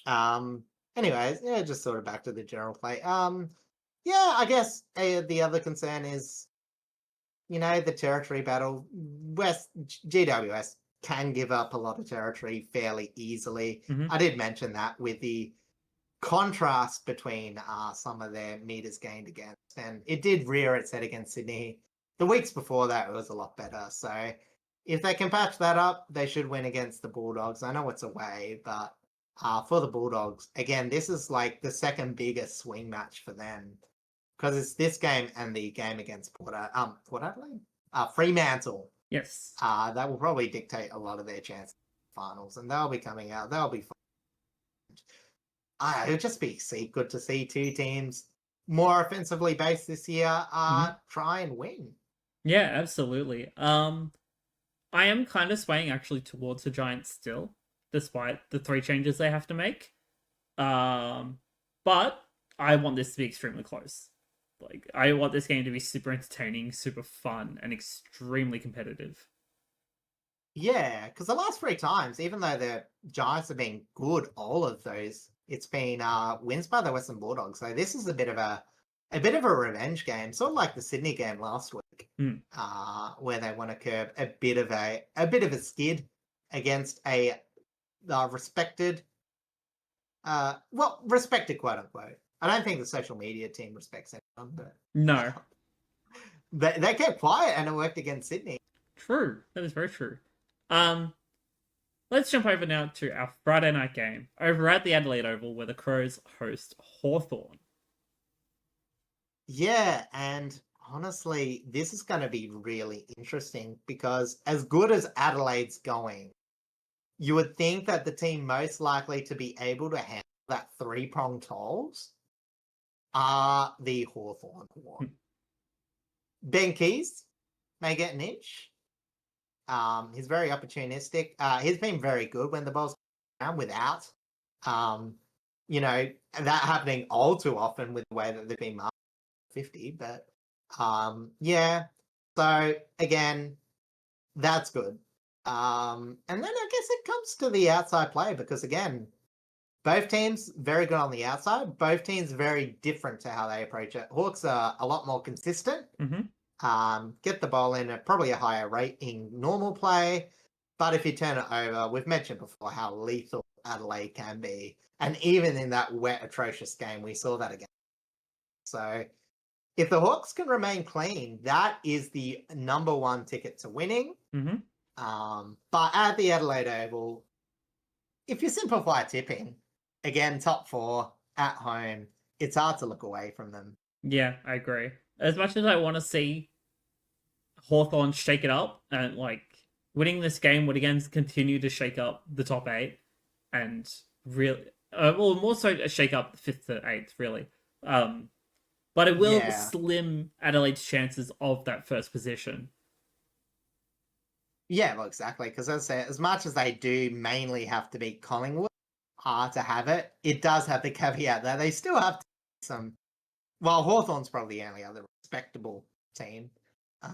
Anyways, yeah, just sort of back to the general play. Yeah, I guess the other concern is, the territory battle. GWS can give up a lot of territory fairly easily. Mm-hmm. I did mention that with the contrast between some of their meters gained against, and it did rear its head against Sydney. The weeks before that, it was a lot better. So if they can patch that up, they should win against the Bulldogs. I know it's away, but for the Bulldogs, again, this is like the second biggest swing match for them because it's this game and the game against Port Adelaide? Fremantle. Yes. That will probably dictate a lot of their chances in the finals, and they'll be coming out. They'll be fun. It'll just be good to see 2 teams more offensively based this year try and win. Yeah, absolutely. I am kind of swaying actually towards the Giants still, despite the 3 changes they have to make. But I want this to be extremely close. Like, I want this game to be super entertaining, super fun, and extremely competitive. Yeah, because the last 3 times, even though the Giants have been good, all of those, it's been wins by the Western Bulldogs. So this is a bit of a revenge game, sort of like the Sydney game last week, where they want to curb a bit of a skid against a respected quote unquote. I don't think the social media team respects anyone, but no, they kept quiet and it worked against Sydney. true. That is very true. Um, let's jump over now to our Friday night game over at the Adelaide Oval, where the Crows host Hawthorn. Yeah, and honestly, this is going to be really interesting because as good as Adelaide's going, you would think that the team most likely to be able to handle that three-pronged tolls are the Hawthorn one. Ben Keys may get an inch. He's very opportunistic. He's been very good when the ball's down without, um, that happening all too often with the way that they've been marked 50. But yeah. So again, that's good. And then I guess it comes to the outside play because again, both teams very good on the outside. Both teams very different to how they approach it. Hawks are a lot more consistent. Get the ball in at probably a higher rate in normal play. But if you turn it over, we've mentioned before how lethal Adelaide can be. And even in that wet, atrocious game, we saw that again. So if the Hawks can remain clean, that is the number one ticket to winning. But at the Adelaide Oval, if you simplify tipping, again, top four at home, it's hard to look away from them. Yeah, I agree. As much as I want to see Hawthorn shake it up and winning this game would again continue to shake up the top eight and really, more so shake up the fifth to eighth, really. But it will slim Adelaide's chances of that first position. Yeah, well, exactly. Because as I say, as much as they do mainly have to beat Collingwood to have it, it does have the caveat that they still have some. Well, Hawthorn's probably the only other respectable team.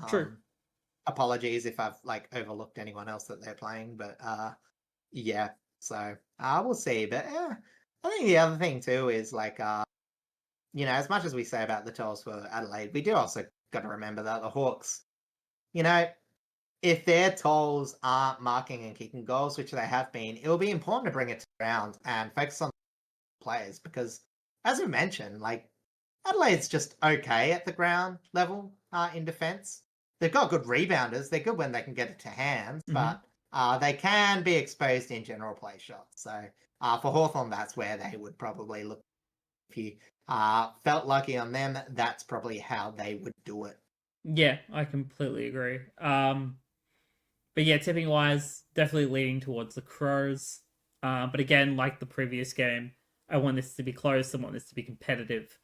True. Apologies if I've overlooked anyone else that they're playing, but yeah. So we'll see. But I think the other thing too is as much as we say about the tolls for Adelaide, we do also got to remember that the Hawks, if their tolls aren't marking and kicking goals, which they have been, it'll be important to bring it to the ground and focus on players because, as we mentioned, Adelaide's just okay at the ground level in defence. They've got good rebounders. They're good when they can get it to hands, but they can be exposed in general play shots. So for Hawthorn, that's where they would probably look. If you felt lucky on them, that's probably how they would do it. Yeah, I completely agree. But yeah, tipping wise, definitely leaning towards the Crows. But again, like the previous game, I want this to be close. I want this to be competitive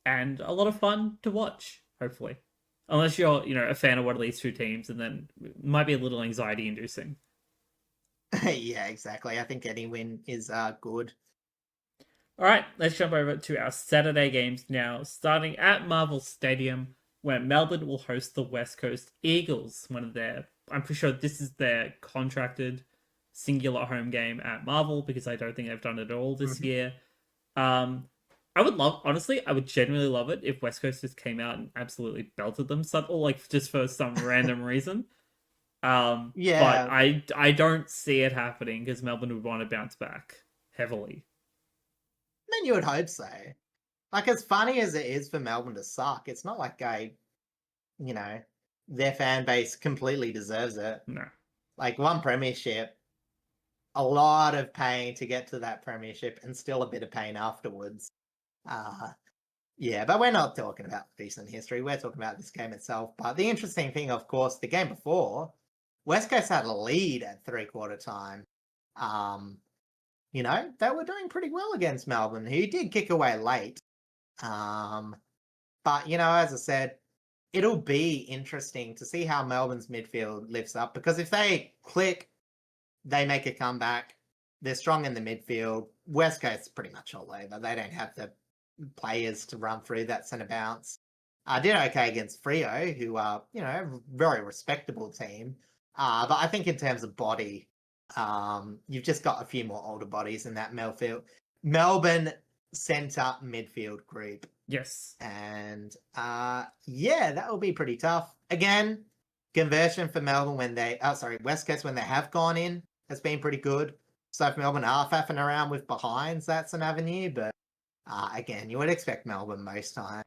and a lot of fun to watch, hopefully. Unless you're, a fan of one of these two teams, and then it might be a little anxiety inducing. Yeah, exactly. I think any win is good. All right, let's jump over to our Saturday games now, starting at Marvel Stadium, where Melbourne will host the West Coast Eagles. I'm pretty sure this is their contracted singular home game at Marvel because I don't think they've done it at all this year. I would genuinely love it if West Coast just came out and absolutely belted them, or just for some random reason. Yeah, but I don't see it happening because Melbourne would want to bounce back heavily. I mean, you would hope so. As funny as it is for Melbourne to suck, it's not like their fan base completely deserves it. No. One premiership, a lot of pain to get to that premiership, and still a bit of pain afterwards. Yeah, but we're not talking about recent history. We're talking about this game itself. But the interesting thing, of course, the game before, West Coast had a lead at 3/4 time. They were doing pretty well against Melbourne, who did kick away late. But, as I said, it'll be interesting to see how Melbourne's midfield lifts up because if they click, they make a comeback. They're strong in the midfield. West Coast's pretty much all over. They don't have the players to run through that centre bounce. Did okay against Freo, who are, a very respectable team. But I think in terms of body, you've just got a few more older bodies in that Melbourne centre midfield group. Yes. And that will be pretty tough. Again, conversion for Melbourne West Coast when they have gone in has been pretty good. So if Melbourne are faffing around with behinds, that's an avenue. But again, you would expect Melbourne most time.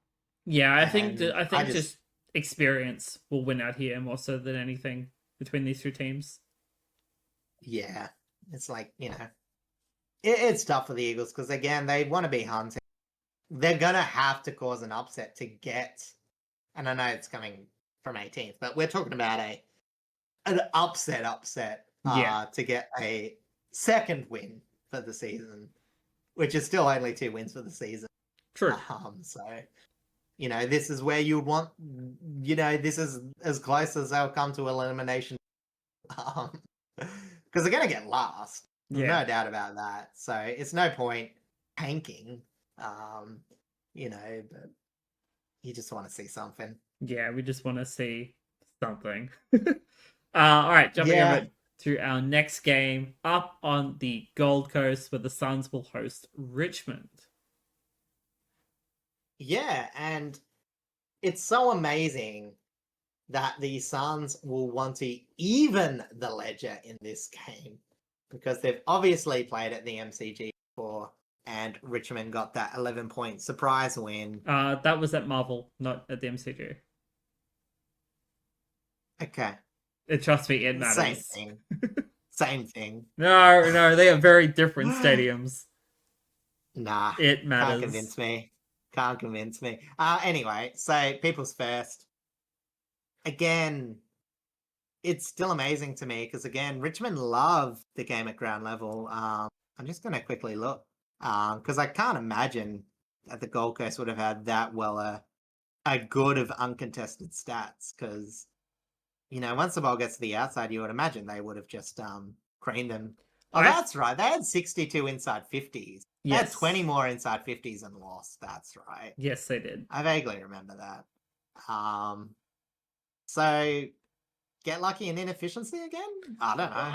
Yeah, I think just experience will win out here more so than anything. between these two teams. Yeah, it's like, it's tough for the Eagles because, again, they want to be hunting. They're going to have to cause an upset to get, and I know it's coming from 18th, but we're talking about an upset Yeah. to get a second win for the season, which is still only 2 wins for the season. True. So, this is where you want, this is as close as they'll come to elimination. Because they're going to get last. There's no doubt about that. So it's no point tanking, but you just want to see something. Yeah, we just want to see something. All right, jumping over to our next game up on the Gold Coast where the Suns will host Richmond. Yeah, and it's so amazing that the Suns will want to even the ledger in this game because they've obviously played at the MCG before and Richmond got that 11-point surprise win. That was at Marvel, not at the MCG. Okay. Trust me, it matters. Same thing. Same thing. No, they are very different stadiums. Nah. It matters. Can't convince me. Anyway, so People's First. Again, it's still amazing to me because, again, Richmond love the game at ground level. I'm just going to quickly look because I can't imagine that the Gold Coast would have had that a good of uncontested stats because, once the ball gets to the outside, you would imagine they would have just creamed them. Oh, that's right. They had 62 inside 50s. They had 20 more inside 50s and lost. That's right. Yes, they did. I vaguely remember that. So get lucky in inefficiency again? I don't know.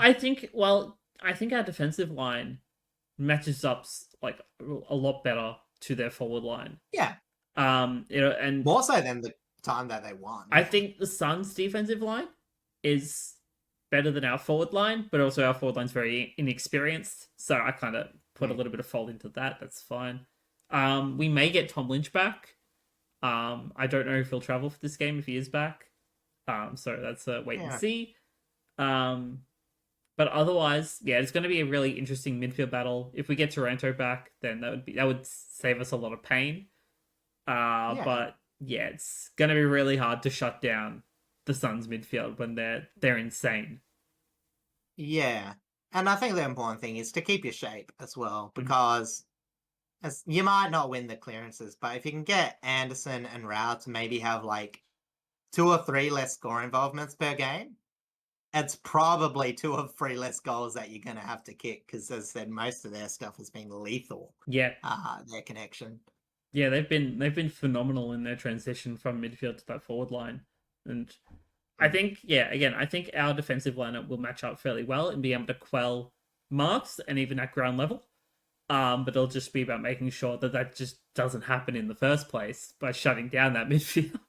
I think our defensive line matches up like a lot better to their forward line. Yeah. And more so than the time that they won. I think the Suns' defensive line is better than our forward line, but also our forward line's very inexperienced, so I kind of put a little bit of fault into that. That's fine. We may get Tom Lynch back. I don't know if he'll travel for this game if he is back. So that's a wait and see. But otherwise, it's going to be a really interesting midfield battle. If we get Taranto back, then that would save us a lot of pain. But it's going to be really hard to shut down the Suns midfield when they're insane. Yeah, and I think the important thing is to keep your shape as well because you might not win the clearances, but if you can get Anderson and Rao to maybe have like 2 or 3 less score involvements per game, it's probably 2 or 3 less goals that you're going to have to kick because, as I said, most of their stuff has been lethal. Yeah, their connection. Yeah, they've been phenomenal in their transition from midfield to that forward line, and I think I think our defensive lineup will match up fairly well and be able to quell marks and even at ground level. But it'll just be about making sure that just doesn't happen in the first place by shutting down that midfield.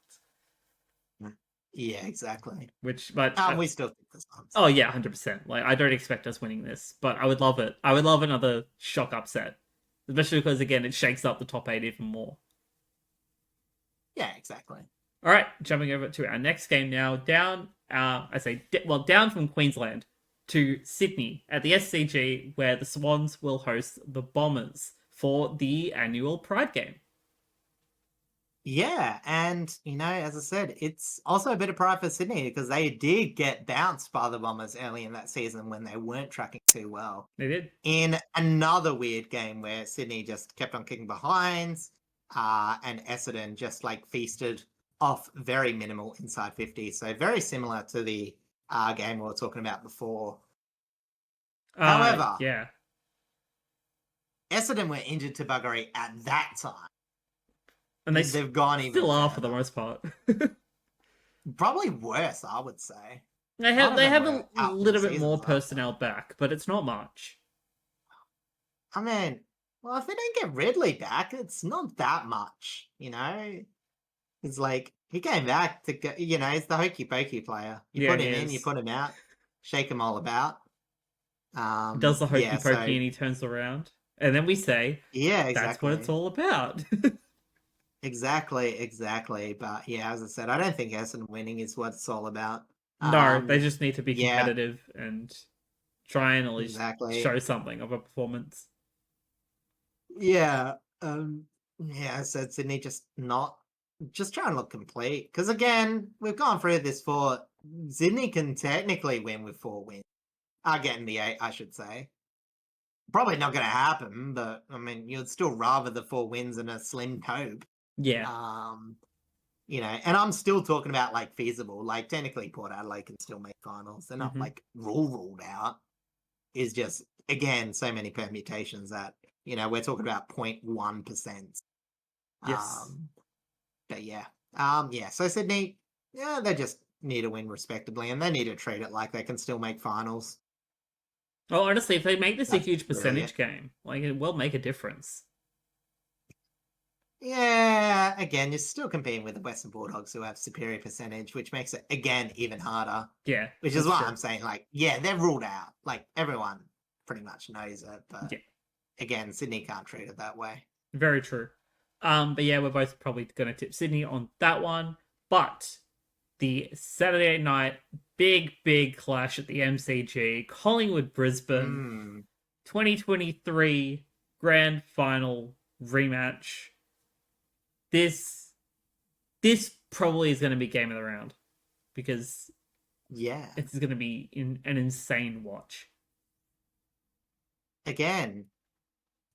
Yeah, exactly. We still think this one. Oh yeah, 100%. Like I don't expect us winning this, but I would love it. I would love another shock upset, especially because again it shakes up the top 8 even more. Yeah, exactly. All right, jumping over to our next game now. Down from Queensland to Sydney at the SCG, where the Swans will host the Bombers for the annual Pride game. Yeah, and, as I said, it's also a bit of pride for Sydney because they did get bounced by the Bombers early in that season when they weren't tracking too well. They did. In another weird game where Sydney just kept on kicking behinds, and Essendon just, feasted off very minimal inside 50. So very similar to the game we were talking about before. However, Essendon were injured to buggery at that time. And they've gone even still are for the most part. Probably worse, I would say. They have a little bit more personnel back, but it's not much. I mean, well, if they don't get Ridley back, it's not that much, It's like, he came back to go, he's the hokey pokey player. You put him in, you put him out, shake him all about. Does the hokey pokey and he turns around. And then we say, exactly. That's what it's all about. Exactly. But as I said, I don't think Essendon winning is what it's all about. No, they just need to be Yeah, competitive and try and at least exactly. show something of a performance. Yeah. Yeah, so Sydney just try and look complete. Because again, we've gone through this for Sydney can technically win with 4 wins. Getting the 8, I should say. Probably not going to happen, but I mean, you'd still rather the 4 wins than a slim cope. Yeah. Um, and I'm still talking about like feasible. Like technically, Port Adelaide can still make finals. They're not like ruled out. Is just again so many permutations that we're talking about 0.1%. Yes. But yeah, yeah. So Sydney, yeah, they just need to win respectably, and they need to treat it like they can still make finals. Well, honestly, if they make this a That's huge really it. percentage game, like it will make a difference. Yeah, again, you're still competing with the Western Bulldogs who have superior percentage, which makes it again even harder. Yeah, Which is that's why true. I'm saying, like, yeah, they're ruled out. Like everyone pretty much knows it, but Yeah, again, Sydney can't treat it that way. very true. But yeah, we're both probably gonna tip Sydney on that one. But the Saturday night big clash at the MCG, Collingwood Brisbane Mm, 2023 grand final rematch. This this probably is going to be game of the round because yeah. it's going to be an insane watch. Again,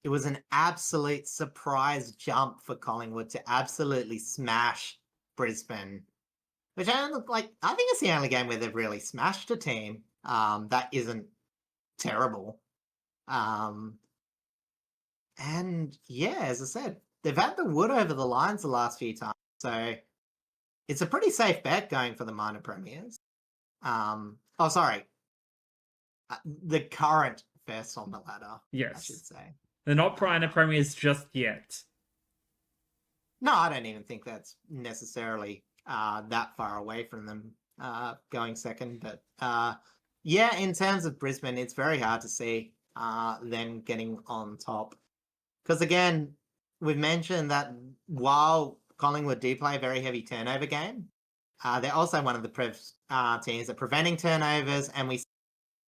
it was an absolute surprise jump for Collingwood to absolutely smash Brisbane, which I look like. I think it's the only game where they've really smashed a team that isn't terrible. Um, and yeah, as I said, they've had the wood over the lines the last few times, so it's a pretty safe bet going for the minor premiers. Oh, sorry, the current first on the ladder, I should Yes, say. they're not Prina Um, premiers just yet. No, I don't even think that's necessarily that far away from them going second. But yeah, in terms of Brisbane, it's very hard to see them getting on top. Because again, we've mentioned that while Collingwood do play a very heavy turnover game, they're also one of the teams at preventing turnovers, and we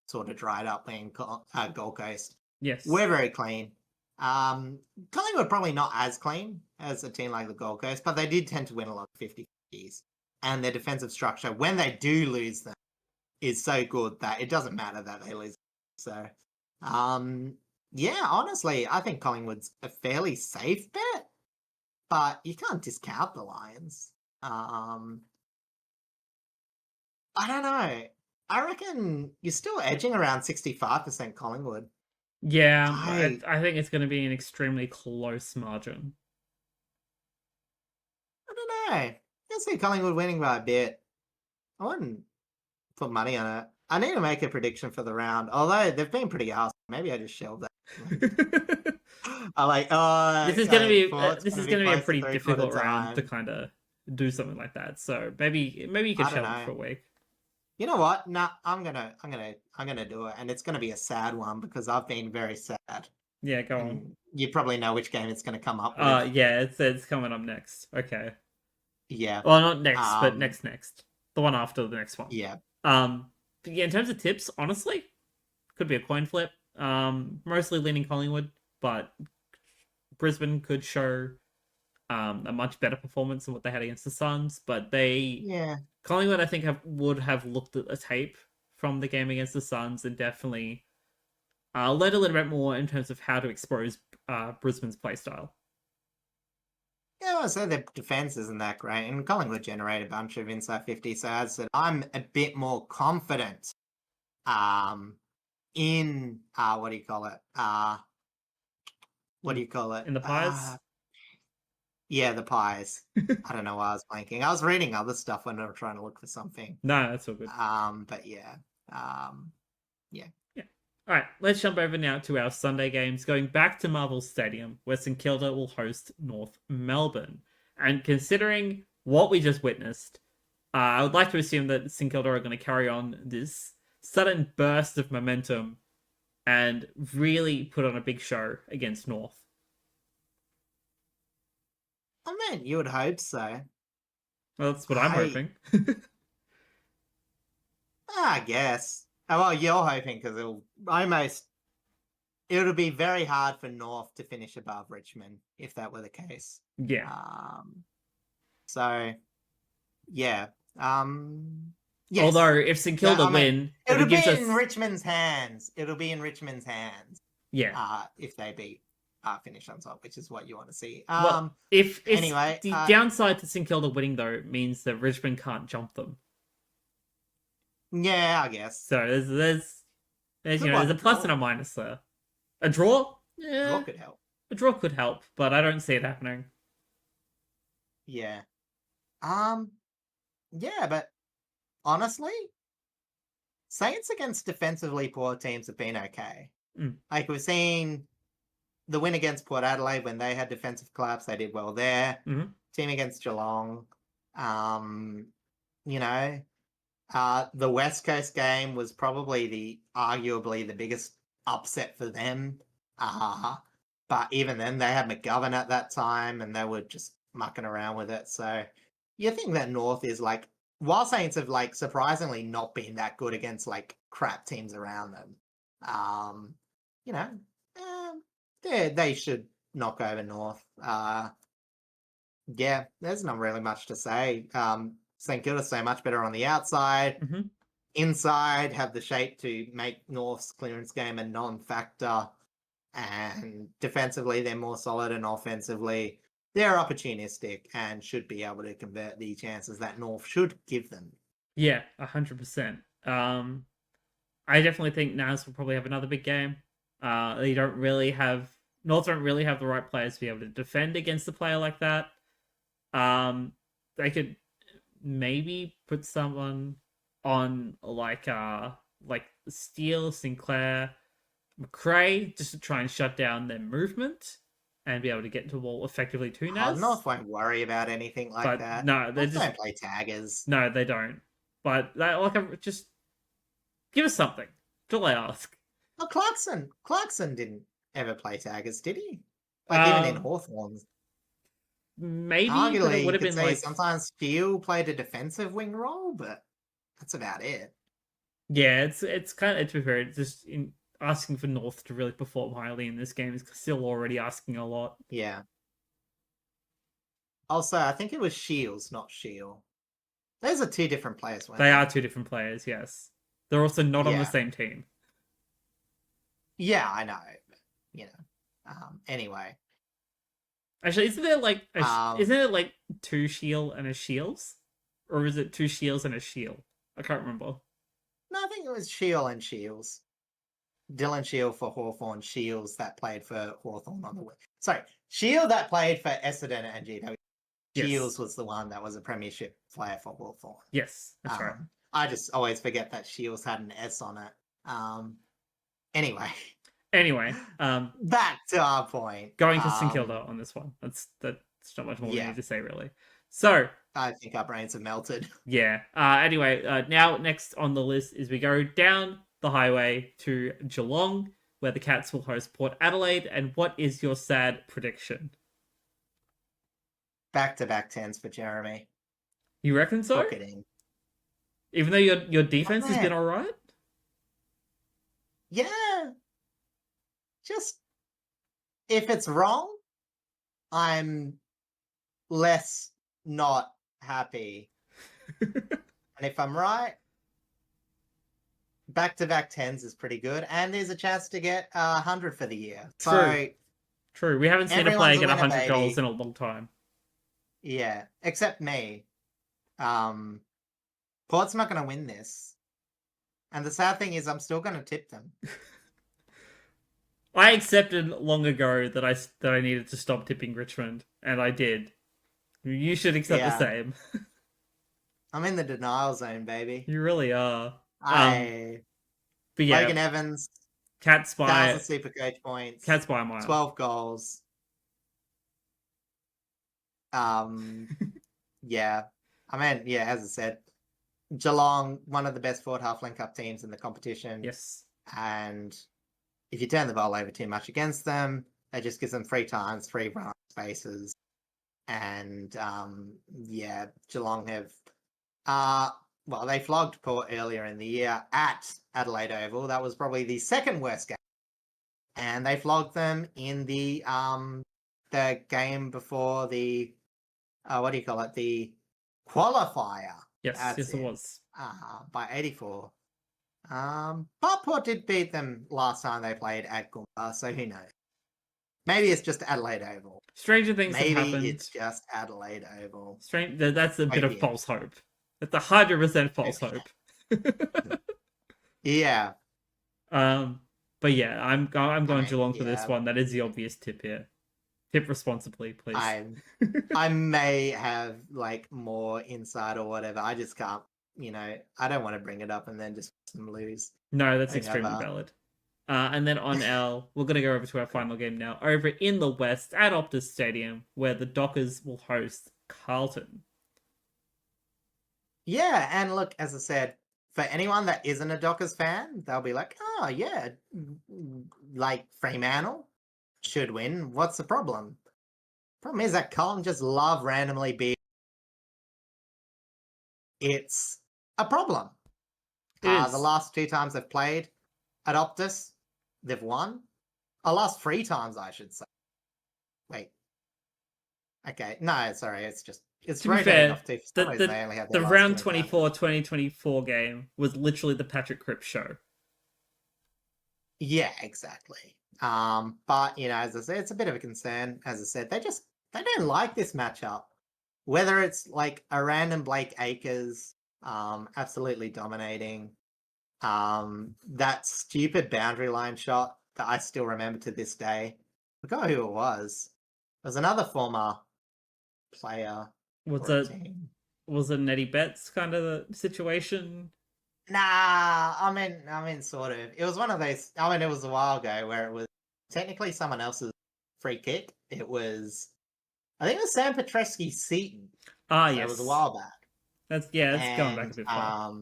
sort of dried up playing Gold Coast. Yes, We're very clean. Collingwood probably not as clean as a team like the Gold Coast, but they did tend to win a lot of 50-50s. And their defensive structure, when they do lose them, is so good that it doesn't matter that they lose. So, yeah, honestly, I think Collingwood's a fairly safe bet, but you can't discount the Lions. I don't know. I reckon you're still edging around 65% Collingwood. yeah, I I think it's going to be an extremely close margin. I don't know. I see Collingwood winning by a bit. I wouldn't put money on it. I need to make a prediction for the round. Although they've been pretty arsed. Maybe I just shelved that. I like, oh, going for it's this going is to be going to be a close to pretty 3/4 difficult round to time. kind of do something like that. So maybe you could I don't shelve it for know. a week. You know what? Nah, I'm gonna do it, and it's gonna be a sad one because I've been very sad, Yeah, go on. and you probably know which game it's gonna come up with. Yeah, it's coming up next. Okay. Yeah. Well, not next, but Um. next. The one after the next one. Yeah. But yeah, in terms of tips, honestly, could be a coin flip. Mostly leaning Collingwood, but Brisbane could show a much better performance than what they had against the Suns. But Yeah. Collingwood, I think, would have looked at a tape from the game against the Suns and definitely learned a little bit more in terms of how to expose Brisbane's playstyle. Yeah, I said their defense isn't that great, and Collingwood generate a bunch of inside 50. So as I said, I'm a bit more confident um in what do you call it? What do in you call it? in the Pies. Yeah, the pies. I don't know why I was blanking. I was reading other stuff when I was trying to look for something. No, that's all good. But yeah. Yeah. Yeah. All right, let's jump over now to our Sunday games. Going back to Marvel Stadium, where St Kilda will host North Melbourne. And considering what we just witnessed, I would like to assume that St Kilda are going to carry on this sudden burst of momentum and really put on a big show against North. I mean, you would hope so. Well, that's what I'm I hoping. I guess. Well, you're hoping because it'll be very hard for North to finish above Richmond if that were the case. Yeah. So, yeah. Yes. Although if St Kilda win, it'll gives be us in Richmond's hands. It'll be in Richmond's hands. Yeah. If they beat finish on top, which is what you want to see. Well, if anyway, the downside to St Kilda winning though means that Richmond can't jump them. Yeah, I guess. So there's a plus and a minus there. A draw? Yeah. Draw could help. A draw could help, but I don't see it happening. Yeah. Yeah, but honestly, Saints against defensively poor teams have been okay. Like we've seen the win against Port Adelaide when they had defensive collapse, they did well there. Team against Geelong, the West Coast game was probably arguably the biggest upset for them. But even then, they had McGovern at that time, and they were just mucking around with it. So you think that North is like, while Saints have like surprisingly not been that good against like crap teams around them, they should knock over North. Yeah, there's not really much to say. St Kilda so much better on the outside. Inside, have the shape to make North's clearance game a non-factor. And defensively, they're more solid, and offensively, they're opportunistic and should be able to convert the chances that North should give them. Yeah, 100%. I definitely think Naz will probably have another big game. North don't really have the right players to be able to defend against a player like that. They could maybe put someone on like Steele, Sinclair, McRae, just to try and shut down their movement and be able to get to the ball effectively to Naz. North won't worry about anything like that. No, they don't play taggers. No, they don't. But just give us something. That's all I ask. Well, Clarkson didn't ever play taggers, did he? Even in Hawthorn. Maybe arguably, it would have been like sometimes Steele played a defensive wing role, but that's about it. Yeah, it's kind of, to be fair, just asking for North to really perform highly in this game is still already asking a lot. Yeah. Also, I think it was Shields, not Shield. Those are two different players. They are two different players, yes. They're also not on the same team. Yeah, I know. Anyway. Actually, isn't there like two Shield and a Shields? Or is it two Shields and a Shield? I can't remember. No, I think it was Shield and Shields. Dylan Shield for Hawthorn, Shields that played for Hawthorn on the way. Sorry, Shield that played for Essendon and GWS. Yes. Shields was the one that was a premiership player for Hawthorn. Yes, that's right. I just always forget that Shields had an S on it. Anyway, back to our point. Going to St Kilda on this one. That's not much more we need to say, really. So I think our brains have melted. Yeah. Anyway, now next on the list is we go down the highway to Geelong, where the Cats will host Port Adelaide. And what is your sad prediction? Back-to-back 10s for Jeremy. You reckon so? Book it in. Even though your defense has been all right? Yeah. Just, if it's wrong, I'm less not happy. And if I'm right, back-to-back 10s is pretty good. And there's a chance to get 100 for the year. True. We haven't seen a player get 100 goals in a long time. Yeah, except me. Port's not going to win this. And the sad thing is I'm still going to tip them. I accepted long ago that I needed to stop tipping Richmond, and I did. You should accept the same. I'm in the denial zone, baby. You really are. But yeah, Logan Evans, Cats by 1,000 Supercoach points. Cats by a mile. 12 goals. Yeah. As I said, Geelong, one of the best Ford Halfling Cup teams in the competition. Yes. And if you turn the ball over too much against them, it just gives them free times, free run spaces. And Geelong have well, they flogged Port earlier in the year at Adelaide Oval. That was probably the second worst game. And they flogged them in the game before the what do you call it? The qualifier. Yes, yes, it was. By 84. But Port did beat them last time they played at Goomba, so who knows? Maybe it's just Adelaide Oval. Stranger things have Maybe happened. it's just Adelaide Oval. That's a bit of false hope. That's 100% false hope. Yeah. But yeah, I'm going Geelong for yeah. this one. That is the obvious tip here. Tip responsibly, please. I may have like more insight or whatever. I just can't. I don't want to bring it up and then just lose. No, that's extremely valid. And then on we're going to go over to our final game now. Over in the West at Optus Stadium, where the Dockers will host Carlton. Yeah, and look, as I said, for anyone that isn't a Dockers fan, they'll be like, oh, yeah, like Fremantle should win. What's the problem? Problem is that Carlton just love randomly being. It's a problem. The last 2 times they've played at Optus, they've won. The last 3 times, I should say. Wait. Okay. No, sorry. It's to be fair, the round 24 2024 game was literally the Patrick Cripps show. Yeah, exactly. But as I said, it's a bit of a concern. As I said, they don't like this matchup. Whether it's like a random Blake Acres, absolutely dominating, that stupid boundary line shot that I still remember to this day. I forgot who it was. It was another former player. Was it Nettie Betts kind of the situation? Nah, I mean, sort of. It was one of those. I mean, it was a while ago where it was technically someone else's free kick. I think it was Sam Petrescu-Seton. Yes. It was a while back. That's going back a bit far.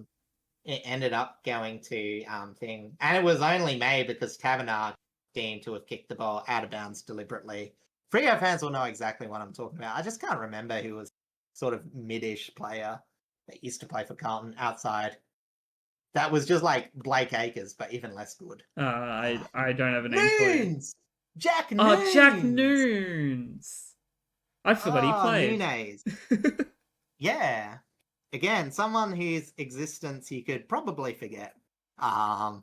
It ended up going to thing, and it was only made because Taverner deemed to have kicked the ball out of bounds deliberately. Freo fans will know exactly what I'm talking about. I just can't remember who was sort of mid-ish player that used to play for Carlton outside. That was just like Blake Acres, but even less good. I don't have a name for it. Jack Noons! Oh, Jack Noons! I forgot he played. Nunes. Yeah. Again, someone whose existence you could probably forget. But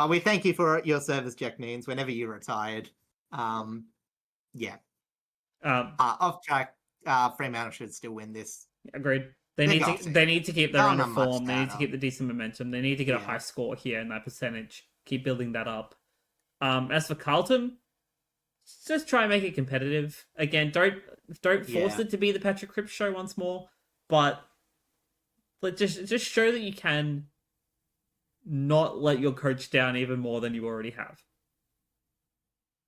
we thank you for your service, Jack Noons, whenever you retired. Yeah. Off track, Fremantle should still win this. Agreed. They need to keep their run of form. They need to keep the decent momentum. They need to get a high score here in that percentage. Keep building that up. As for Carlton, just try and make it competitive. Again, don't force it to be the Patrick Cripps show once more, but just show that you can not let your coach down even more than you already have.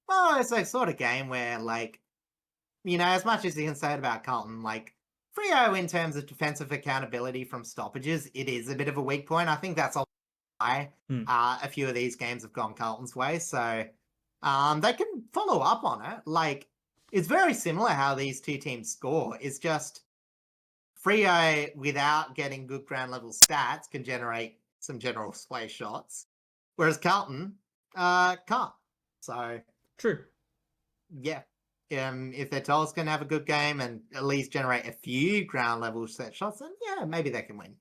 Well, it's a sort of game where, as much as you can say it about Carlton, Freo, in terms of defensive accountability from stoppages, it is a bit of a weak point. I think that's why a few of these games have gone Carlton's way. So they can follow up on it. It's very similar how these two teams score. It's just Freo, without getting good ground level stats, can generate some general sway shots, whereas Carlton can't. So true. Yeah. If their tolls can have a good game and at least generate a few ground level set shots, then maybe they can win.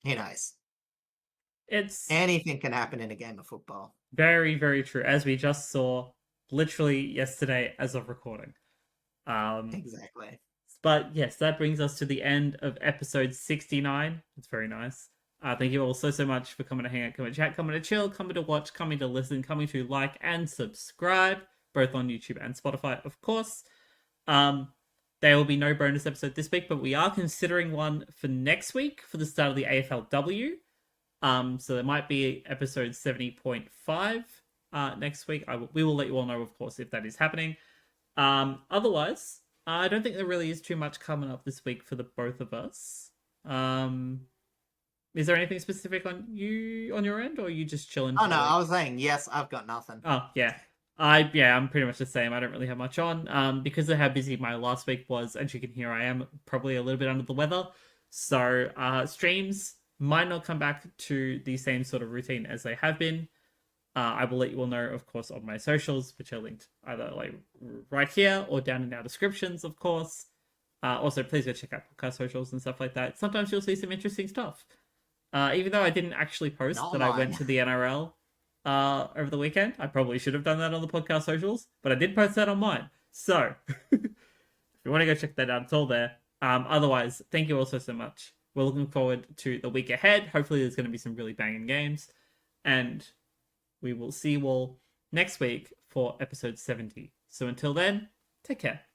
Who knows? Anything can happen in a game of football. Very, very true. As we just saw literally yesterday as of recording. Exactly. But yes, that brings us to the end of episode 69. It's very nice. Thank you all so much for coming to hang out, coming to chat, coming to chill, coming to watch, coming to listen, coming to like and subscribe, both on YouTube and Spotify, of course. There will be no bonus episode this week, but we are considering one for next week for the start of the AFLW. So there might be episode 70.5 next week. We will let you all know, of course, if that is happening. Otherwise, I don't think there really is too much coming up this week for the both of us. Is there anything specific on your end, or are you just chilling? Oh no, I was saying yes. I've got nothing. Oh yeah, I'm pretty much the same. I don't really have much on. Because of how busy my last week was, as you can hear, I am probably a little bit under the weather. So streams might not come back to the same sort of routine as they have been. I will let you all know, of course, on my socials, which are linked either like right here or down in our descriptions, of course. Also, please go check out podcast socials and stuff like that. Sometimes you'll see some interesting stuff. Even though I didn't actually post Not that I went mine. to the NRL over the weekend, I probably should have done that on the podcast socials, but I did post that on mine. So, if you want to go check that out, it's all there. Otherwise, thank you all so much. We're looking forward to the week ahead. Hopefully, there's going to be some really banging games. And we will see you all next week for episode 70. So until then, take care.